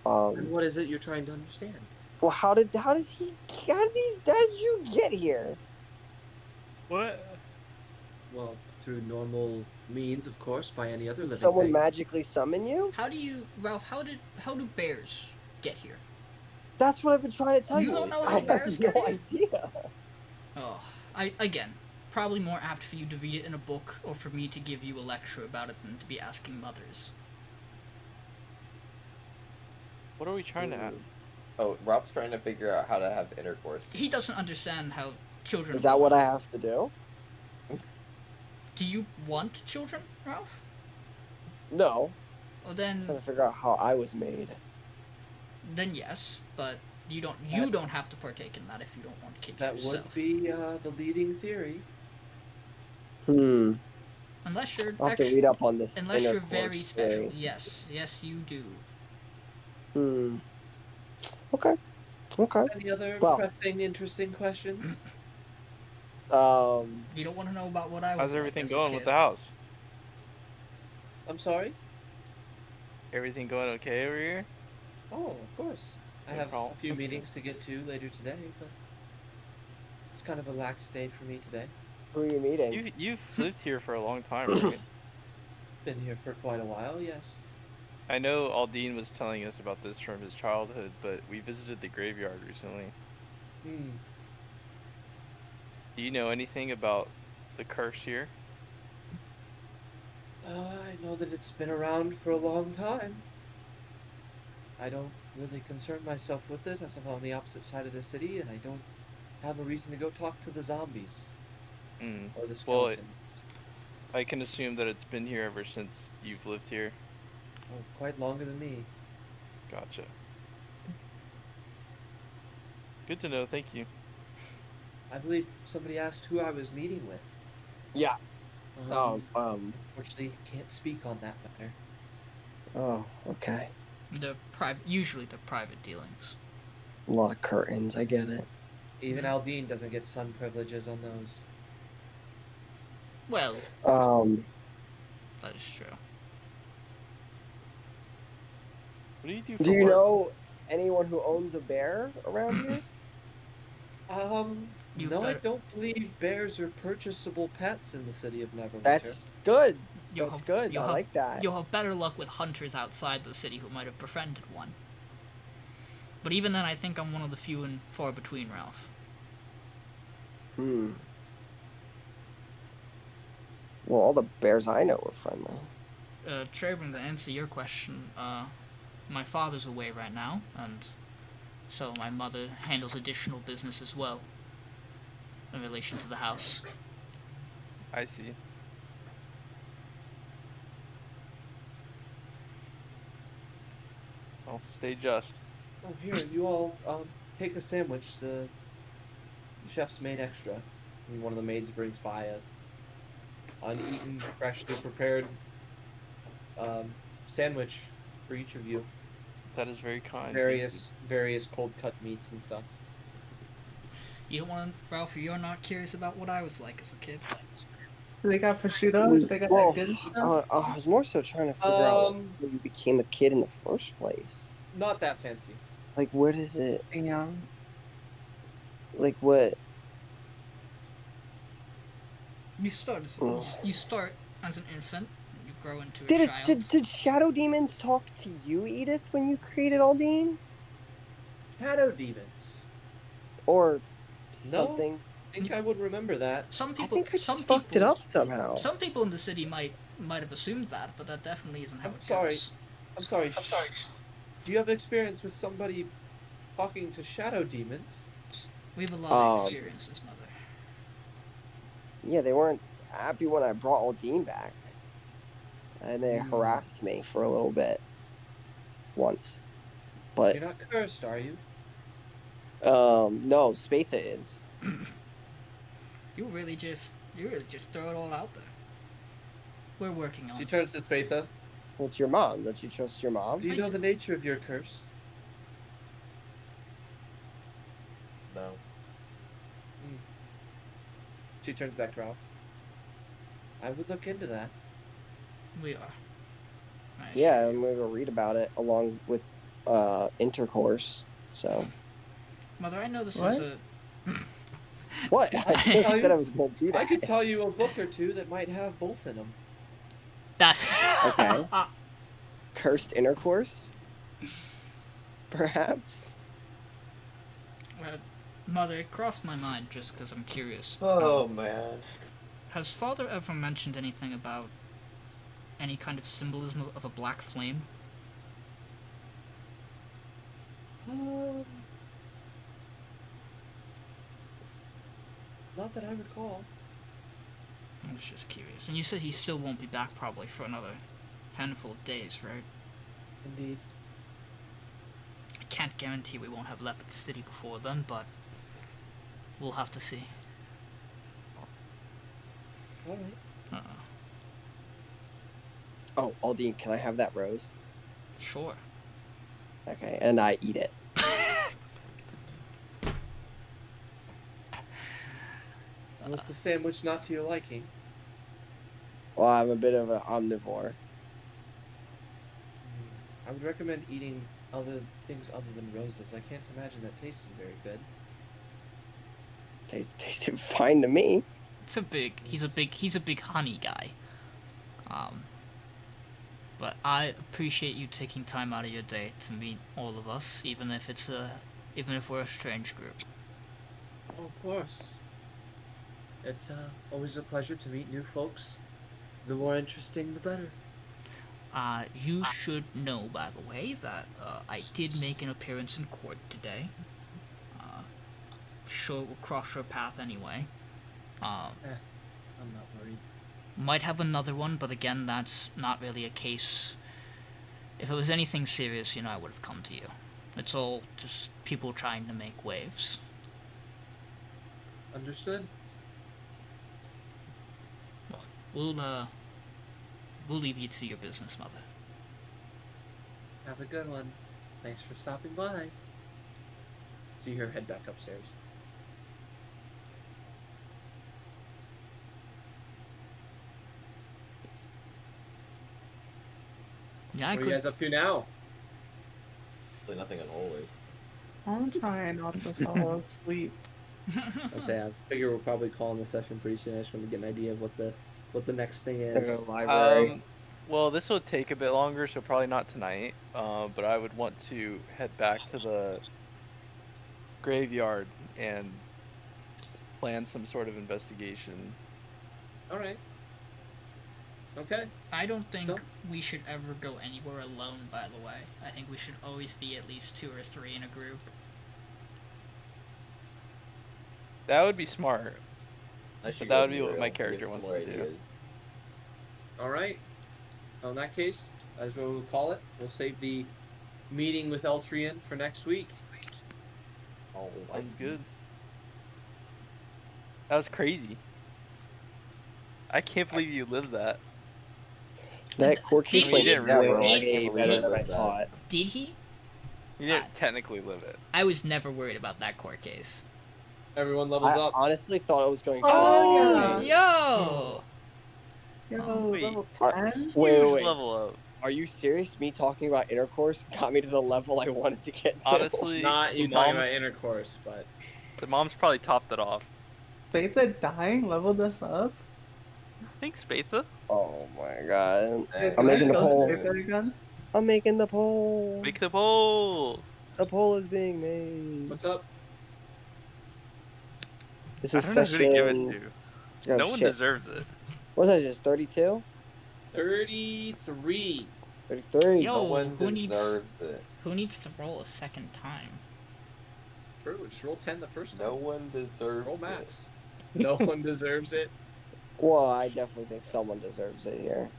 And what is it you're trying to understand? Well, how did you get here? What? Well, through normal means, of course, by any other Did living someone thing. magically summon you? Ralph, how do bears get here? That's what I've been trying to tell you. You don't know I how have bears no get here? idea. Oh, again, probably more apt for you to read it in a book or for me to give you a lecture about it than to be asking mothers. What are we trying to have? Oh, Ralph's trying to figure out how to have intercourse. He doesn't understand how children... Is that what I have to do? Do you want children, Ralph? No. Well, I'm then trying to figure out how I was made. yes, but you don't have to partake in that if you don't want kids That yourself. would be the leading theory. Unless you're I'll have to read up on this. unless you're very intercourse special. thing. Yes, you do. Okay. Okay. Any other Well- pressing, interesting questions? You don't want to know about what I was How's like everything as a going kid. with the house? I'm sorry? Everything going okay over here? Oh, of course. I No have problem. a few That's good. meetings to get to later today, but it's kind of a lax day for me today. Who are you meeting? You've lived here for a long time, right? Been here for quite a while, yes. I know Aldiyn was telling us about this from his childhood, but we visited the graveyard recently. Hmm. Do you know anything about the curse here? I know that it's been around for a long time. I don't really concern myself with it as I'm on the opposite side of the city and I don't have a reason to go talk to the zombies Hmm. or the Well, skeletons. I can assume that it's been here ever since you've lived here. Oh, quite longer than me. Gotcha. Good to know, thank you. I believe somebody asked who I was meeting with. Yeah. Unfortunately, can't speak on that matter. Oh, okay. Usually the private dealings. A lot of curtains. I get it. Even Aldiyn doesn't get sun privileges on those. Well, that is true. What do you do for Do you work? know anyone who owns a bear around here? You've No, I got- don't believe bears are purchasable pets in the city of Neverwinter. That's good. You'll That's have- good. you'll I have- like that. You'll have better luck with hunters outside the city who might have befriended one. But even then, I think I'm one of the few and far between, Ralph. Well, all the bears I know are friendly. Trebrum, to answer your question, my father's away right now, and so my mother handles additional business as well in relation to the house. I see. Well, stay just. Oh, here, you all take a sandwich. The chef's made extra. And one of the maids brings by a uneaten, freshly prepared sandwich for each of you. That is very kind. Various cold cut meats and stuff. You don't want to, Ralph, you're not curious about what I was like as a kid? Do they got prosciutto? Do they got Well, that good stuff? I was more so trying to figure out like, how you became a kid in the first place. Not that fancy. Like, what is it? Yeah. Like, what? You start as an infant, and you grow into a child. Did shadow demons talk to you, Edith, when you created Aldiyn? Shadow demons. Or No. something? I think I would remember that. Some I people, think I some just fucked it people, up somehow. some people in the city might have assumed that, but that definitely isn't how I'm it sorry. goes. I'm sorry. Do you have experience with somebody talking to shadow demons? We have a lot of experiences, Mother. Yeah, they weren't happy when I brought Aldiyn back. And they harassed me for a little bit. Once. But, You're not cursed, are you? no, Spatha is. You really just throw it all out there. We're working on She it. turns to Spatha. Well, it's your mom. Don't you trust your mom? Do you know the nature of your curse? No. She turns back to Ralph. I would look into that. We are. Yeah, I'm going to go read about it along with intercourse. So. Mother, I know this What? is a... What? I just said I was going to do that. I could tell you a book or two that might have both in them. That's... Okay. Cursed intercourse? Perhaps? Mother, it crossed my mind just because I'm curious. Oh, man. Has Father ever mentioned anything about any kind of symbolism of a black flame? Not that I recall. I was just curious. And you said he still won't be back probably for another handful of days, right? Indeed. I can't guarantee we won't have left the city before then, but we'll have to see. Alright. Oh, Aldiyn, can I have that rose? Sure. Okay, and I eat it. Was the sandwich not to your liking? Well, I'm a bit of an omnivore. I would recommend eating other things other than roses. I can't imagine that tastes very good. Tasted fine to me. He's a big honey guy. But I appreciate you taking time out of your day to meet all of us, even if we're a strange group. Oh, of course. It's always a pleasure to meet new folks. The more interesting, the better. You should know, by the way, that I did make an appearance in court today. Sure, we'll cross your path anyway. I'm not worried. Might have another one, but again, that's not really a case. If it was anything serious, I would have come to you. It's all just people trying to make waves. Understood. Well, we'll leave you to your business, Mother. Have a good one. Thanks for stopping by. See her head back upstairs. Yeah, What are you guys up to now? Really nothing unholy. I'm trying not to fall asleep. I figure we're probably calling the session pretty soon. I just want to get an idea of what the next thing is. Library. Well, this will take a bit longer, so probably not tonight. But I would want to head back to the graveyard and plan some sort of investigation. All right. Okay. I don't think So? we should ever go anywhere alone, by the way. I think we should always be at least 2 or 3 in a group. That would be smart. I should that go would be what Miriel. my Get character some wants more to do. ideas. All right. Well, in that case, that's what we'll call it. We'll save the meeting with Eltrian for next week. Oh, Sounds good. That was crazy. I can't believe you lived that. That quirky Did play he? did that Did- way better than I did- thought. Did he? You didn't technically live it. I was never worried about that court case. Everyone levels I up. honestly thought it was going to. Oh, Yo! Yo, Wait. level 10? Wait, Huge wait. level up. Are you serious? Me talking about intercourse got me to the level I wanted to get to. Honestly, Not you the talking mom's, about intercourse, but the mom's probably topped it off. Spatha dying leveled us up? Thanks, Spatha. Oh my god. Yeah, I'm making the Kill poll. Spatha again? I'm making the poll. Make the poll. The poll is being made. what's up? This I is don't know who to give it session. to. Oh, No one shit. deserves it. What's that? Just 32? 33. 33. Yo, No one who needs deserves it. who needs to roll a second time? True, just roll 10 the first time. No one deserves Roll it. max. No one deserves it. Well, I definitely think someone deserves it here.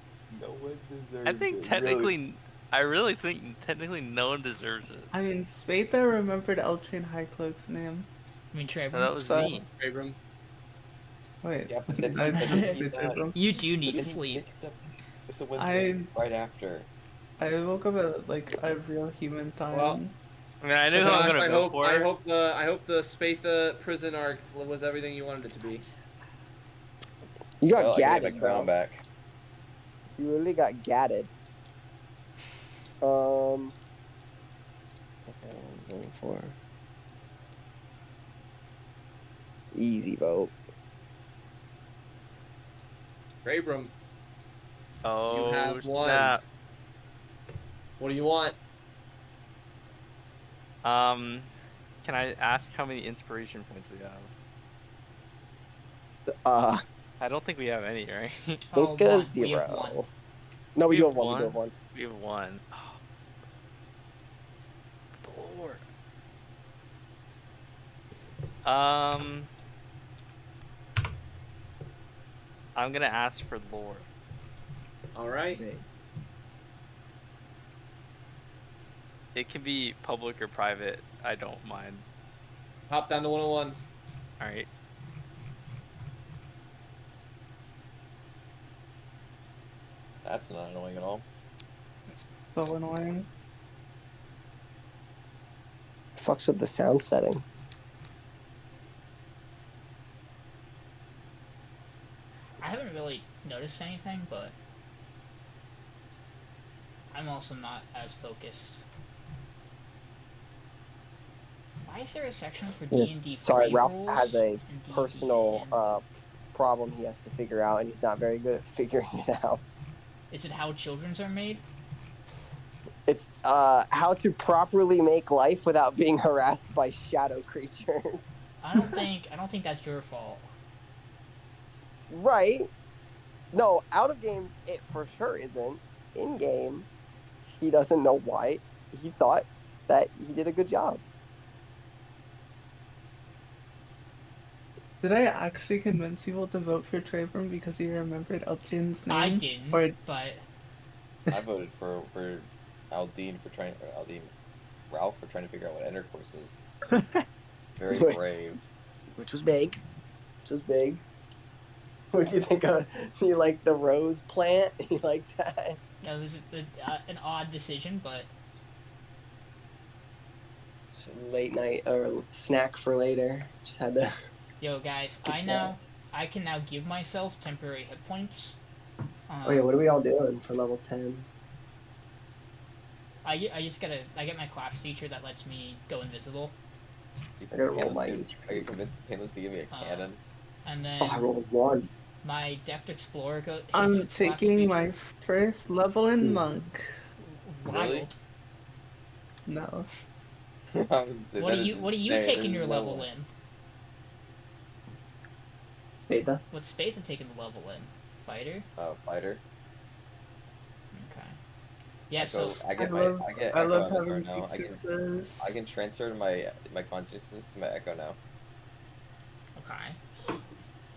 No one deserves I it. think technically, I really think technically no one deserves it. I mean, Spatha remembered Eltrian Highcloak's name. I mean, Trevor, That was So- me. Abram. Wait, Yeah, but then I he- but then didn't he say died. Trebrum. you do need But then he sleep. mixed up the Wednesday right after. I woke up at like a real human time. Well, I mean, I knew who I'm gonna go for. I hope the Spatha prison arc was everything you wanted it to be. You got Well, I get my gatted, crown bro. back. You literally got gatted. Okay, I'm voting for. Easy vote. Abram, Oh, have one. snap. what do you want? Can I ask how many inspiration points we have? I don't think we have any, right? Oh, think a one. We have 0. one. No, we We do have have one. We one? do have one. We have one. Oh. Lord. I'm gonna ask for lore. All right. It can be public or private. I don't mind. Hop down to 101. All right. That's not annoying at all. So annoying. Fucks with the sound settings. haven't really noticed anything, but I'm also not as focused. Why is there a section for D&D? Sorry, crave Ralph rules has a and D&D personal and- problem he has to figure out, and he's not very good at figuring it out. Is it how children's are made? It's how to properly make life without being harassed by shadow creatures. I don't think that's your fault. Right? No, out of game it for sure isn't. In game, he doesn't know why. He thought that he did a good job. Did I actually convince people to vote for Trebrum because he remembered Aldyn's name? I didn't, Or but I voted for Aldiyn for trying, or Aldiyn, Ralph for trying to figure out what intercourse is. Very brave. Which was big. What do you think of? You like the rose plant? You like that? it was an odd decision, but It's late night or snack for later. Just had to. yo, guys, I can now give myself temporary hit points. Oh yeah, what are we all doing for level 10? I get my class feature that lets me go invisible, I gotta roll Painless my to- I can convince Painless to give me a cannon. and then Oh, I rolled 1. my Deft Explorer hits I'm its class taking feature. my first level in Monk. Wild. Really? No. What are you taking your level in? Spatha? What's Spatha taking the level in? Fighter? Oh, fighter. Okay. Yeah, so I get love Echo having now. successes. I can transfer my consciousness to my Echo now. okay.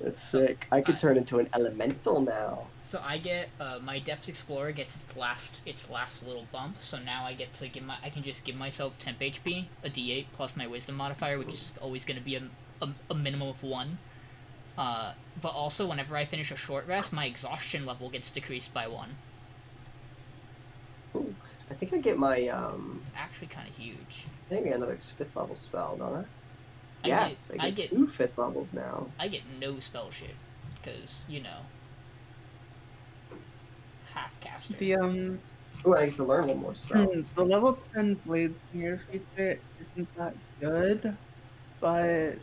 That's sick. I could turn into an elemental now. So I get my Depth Explorer gets its last little bump. So now I get to I can just give myself temp HP, a D8 plus my Wisdom modifier, which is always going to be a minimum of 1. But also whenever I finish a short rest, my exhaustion level gets decreased by 1. Ooh, I think I get my It's actually kind of huge. I think I get another 5th level spell, don't I? I Yes, get- I I get get- 2 5th levels now. I get no spell shit, because half caster. The Ooh, I get to learn one more spell. the level 10 blade singer feature isn't that good, but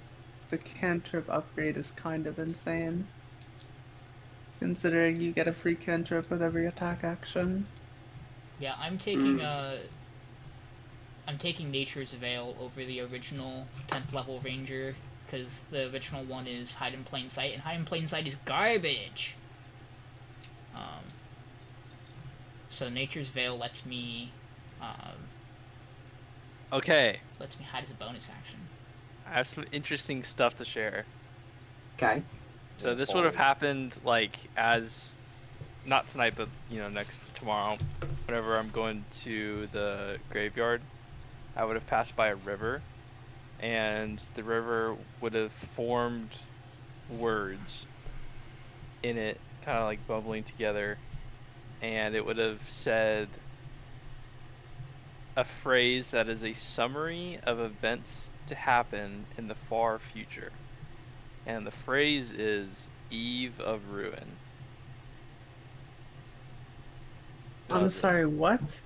the cantrip upgrade is kind of insane. Considering you get a free cantrip with every attack action. Yeah, I'm taking Nature's Veil over the original 10th level ranger, because the original one is Hide in Plain Sight, and Hide in Plain Sight is garbage. So Nature's Veil lets me Okay, hide as a bonus action. I have some interesting stuff to share. Okay. So this would have happened like not tonight, but tomorrow, whenever I'm going to the graveyard, I would have passed by a river, and the river would have formed words in it, kind of like bubbling together, and it would have said a phrase that is a summary of events to happen in the far future. And the phrase is Eve of Ruin. I'm sorry, what?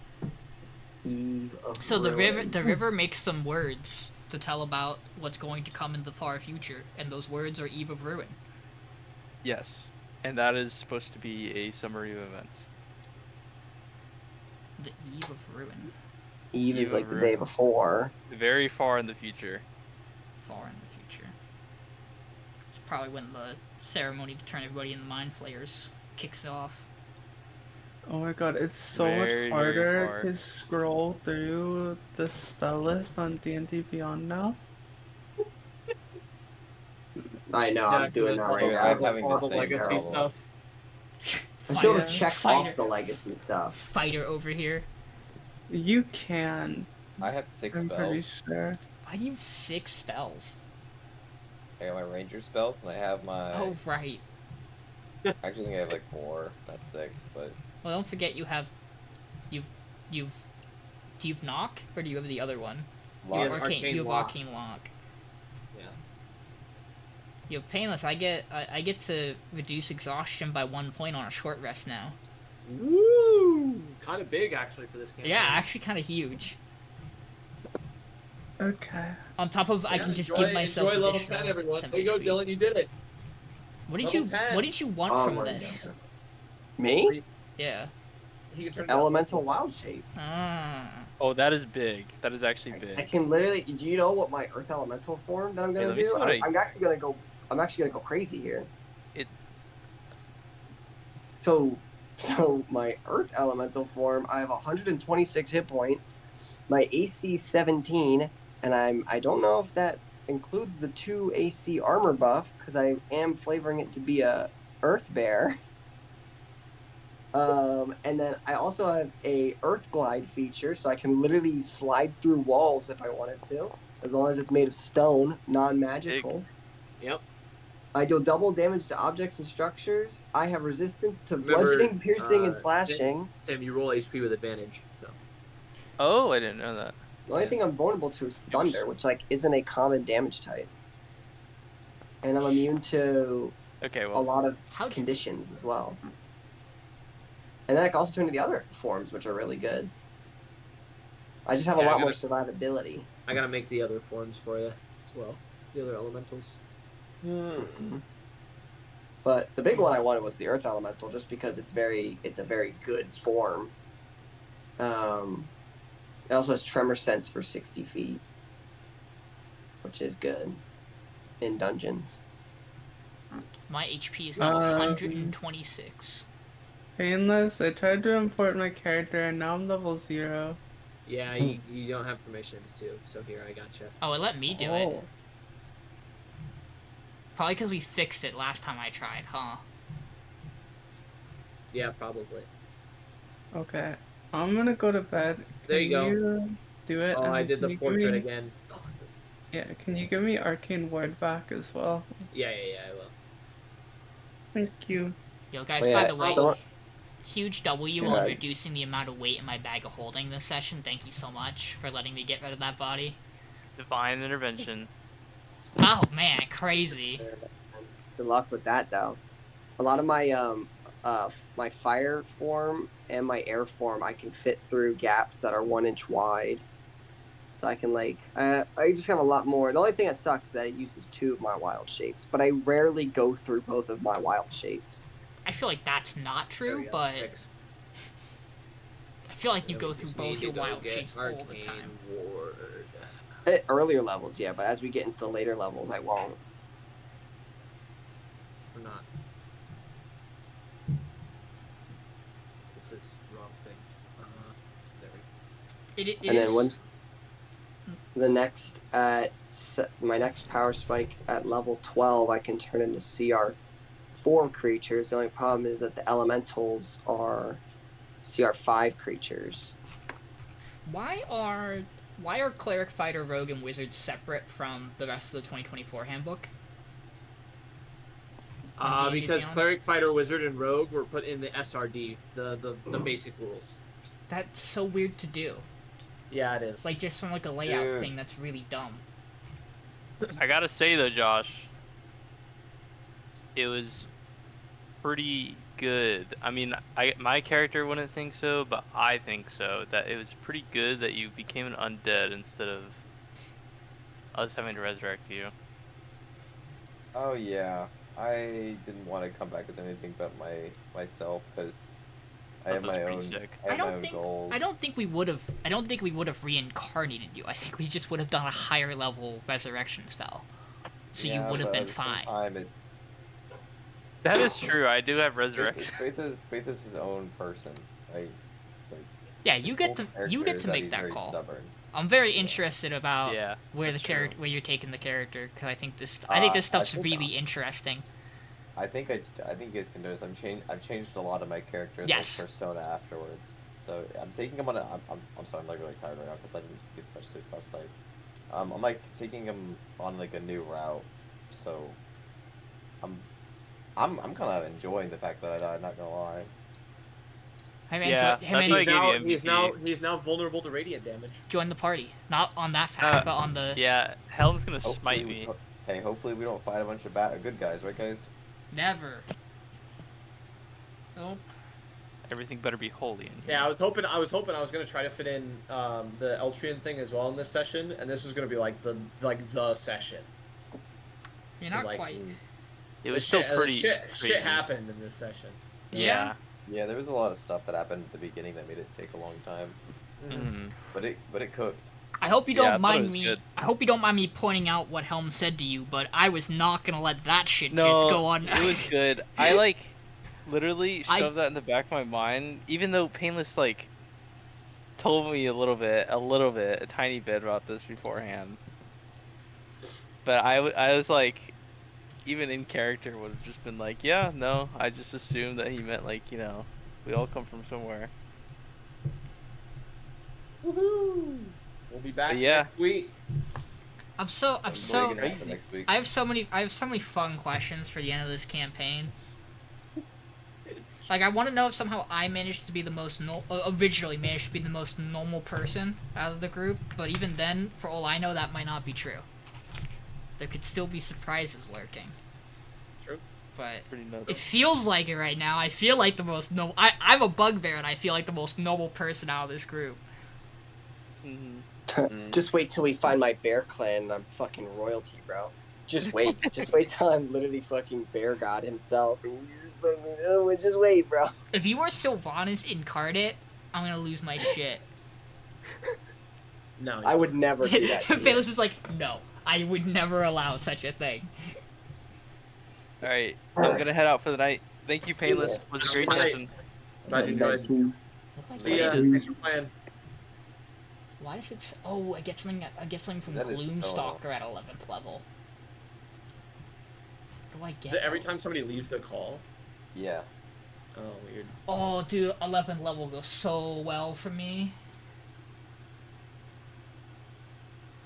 Eve of So the Ruin. river makes some words to tell about what's going to come in the far future, and those words are Eve of Ruin. Yes, and that is supposed to be a summary of events. The Eve of Ruin. Eve is Eve like of the Ruin. day before. Very far in the future. Far in the future. It's probably when the ceremony to turn everybody into mind flayers kicks off. Oh my god, it's so Very, much very harder far. to scroll through the spell list on D&D Beyond now. I know, I'm doing that right now. I'm having the all the same legacy problem. stuff. I should Fighter- check fighter- off the legacy stuff. Fighter over here. You can, I have 6 I'm pretty spells. sure. Why do you have 6 spells? I got my ranger spells, and I have my. Oh, right. I actually think I have like 4, not 6, but Well, don't forget you have... Do you have Knock? Or do you have the other one? He has You have Arcane Arcane Lock. Arcane Lock. Yeah. Yo, Payneless, I get to reduce exhaustion by 1 point on a short rest now. Woo! Kind of big actually for this campaign. Yeah, actually kind of huge. Okay. On top of, I can just give myself enjoy level additional 10, everyone. 10 There you go, HP. Dylan. You did it. What did Level you 10. What did you want Oh from my this? God. Me? Yeah. He can turn it Elemental wild shape. Ah. Oh, that is big. That is actually I big. can literally. Do you know what my Earth Elemental form that I'm Hey, gonna let me do? see what I'm actually gonna go. I'm actually gonna go crazy here. So my Earth Elemental form, I have 126 hit points. My AC 17, and I don't know if that includes the 2 AC armor buff because I am flavoring it to be a Earth Bear. And then I also have a Earth Glide feature, so I can literally slide through walls if I wanted to, as long as it's made of stone, non-magical. Yep. I deal double damage to objects and structures. I have resistance to bludgeoning, piercing, and slashing. Sam, you roll HP with advantage. So. Oh, I didn't know that. The only thing I'm vulnerable to is thunder, which like isn't a common damage type. And I'm immune to a lot of conditions as well. And then I can also turn to the other forms, which are really good. I just have a lot more survivability. I gotta make the other forms for you as well. The other elementals. But the big one I wanted was the Earth Elemental, just because it's a very good form. It also has Tremor Sense for 60 feet, which is good in dungeons. My HP is now 126. Painless, I tried to import my character and now I'm level 0. Yeah, you don't have permissions to, so here, I gotcha. Oh, it let me do it. Probably because we fixed it last time I tried, huh? Yeah, probably. Okay, I'm gonna go to bed. There you go. Do it. Oh, and I did the portrait again. Yeah, can you give me Arcane Ward back as well? Yeah, I will. Thank you. Yo, guys, by the way, huge W on reducing the amount of weight in my bag of holding this session. Thank you so much for letting me get rid of that body. Divine intervention. Oh man, crazy. Good luck with that, though. A lot of my my fire form and my air form, I can fit through gaps that are 1 inch wide. So I can I just have a lot more. The only thing that sucks is that it uses 2 of my wild shapes, but I rarely go through both of my wild shapes. I feel like that's not true, but I feel like you go through both your wild shapes all the time. At earlier levels, yeah, but as we get into the later levels, I won't. Or not. This is the wrong thing. There we go. And then once the next my next power spike at level 12, I can turn into CR4 creatures. The only problem is that the elementals are CR5 creatures. Why are cleric, fighter, rogue, and wizard separate from the rest of the 2024 handbook? Because cleric, fighter, wizard, and rogue were put in the SRD, the basic rules. That's so weird to do. Yeah, it is. Like, just from a layout thing, that's really dumb. I gotta say though, Josh, it was pretty good. I mean, my character wouldn't think so, but I think so. That it was pretty good that you became an undead instead of us having to resurrect you. Oh yeah, I didn't want to come back as anything but myself because I have my own. I have my own goals. I don't think we would have reincarnated you. I think we just would have done a higher level resurrection spell, so you would have been fine. That is true. I do have resurrection. Spatha's his own person. Yeah, you get to make that call. Stubborn. I'm very interested about where you're taking the character, because I think this stuff's really interesting. I think you guys can notice I've changed a lot of my character's persona afterwards. So I'm taking him on I'm sorry, I'm really tired right now because I didn't get much sleep last night. I'm taking him on a new route. So I'm kind of enjoying the fact that I died, not gonna lie. He's now vulnerable to radiant damage. Join the party, not on that fact, but on the. Yeah, Helm's gonna smite me. Hey, hopefully we don't fight a bunch of good guys, right, guys? Never. Nope. Everything better be holy in here. Yeah, I was hoping I was gonna try to fit in the Eltrian thing as well in this session, and this was gonna be like the session. You're not Like, quite. It was still pretty shit crazy. happened in this session. Yeah. Yeah, there was a lot of stuff that happened at the beginning that made it take a long time. Mhm. But it cooked. I hope you Yeah, I don't thought it mind was me. good. I hope you don't mind me pointing out what Helm said to you, but I was not gonna let that shit No, just go on. it was good. I like literally I- shoved that in the back of my mind, even though Payneless like told me a tiny bit about this beforehand. But I was like, even in character, would have just been like, yeah, no, I just assumed that he meant like, you know, we all come from somewhere. Woohoo! We'll be back Yeah. next week. I'm so What are you gonna have for next week? I have so many fun questions for the end of this campaign. Like, I want to know if somehow I managed to be the most originally managed to be the most normal person out of the group, but even then, for all I know, that might not be true. There could still be surprises lurking. True. But Pretty notable. it feels like it right now. I feel like the most normal. I'm a bugbear, and I feel like the most normal person out of this group. Mhm. Just wait till we find my bear clan and I'm fucking royalty, bro. Just wait. Just wait till I'm literally fucking bear god himself. Just wait, bro. If you were Sylvanas incarnate, I'm gonna lose my shit. No, I would never do that to you. Payless is like, no, I would never allow such a thing. All right, so I'm gonna head out for the night. Thank you, Payneless. It was a great Good night. session. Glad you enjoyed. See ya. Thanks for playing. Why does it? Oh, I get something from That is just Gloomstalker at 11th level. What do I get? Every time somebody leaves the call. Yeah. Oh, weird. Oh, dude, 11th level goes so well for me.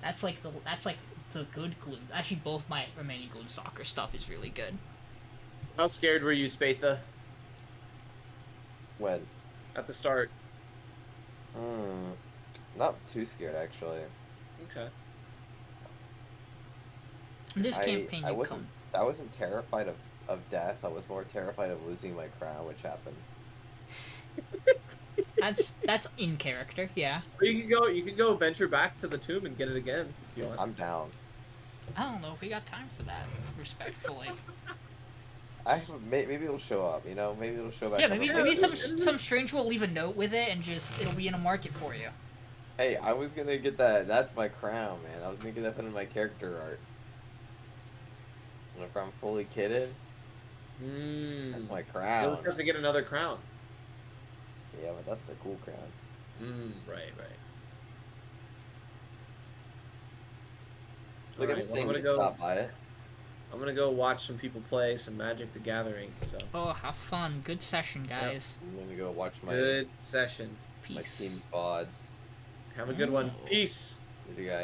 That's like the good Gloom. Actually, both my remaining Gloomstalker stuff is really good. How scared were you, Spatha? When? At the start. Not too scared actually. Okay. In this campaign, I wasn't terrified of death. I was more terrified of losing my crown, which happened. That's in character, yeah. Or you can go venture back to the tomb and get it again if you want. I'm down. I don't know if we got time for that. Respectfully. Maybe it'll show up. You know, maybe it'll show back. Yeah, up maybe again. some stranger will leave a note with it and just it'll be in a market for you. Hey, I was gonna get that. That's my crown, man. I was gonna get that put in my character art. And if I'm fully kitted, that's my crown. You'll have to get another crown. Yeah, but that's the cool crown. Right. Look at Alright, this thing. I'm gonna Go. go. Stop by it. I'm gonna go watch some people play some Magic the Gathering. So. Oh, have fun. Good session, guys. I'm gonna go watch my Good session. Peace. team's VODs. Have a good one. Peace. You guys.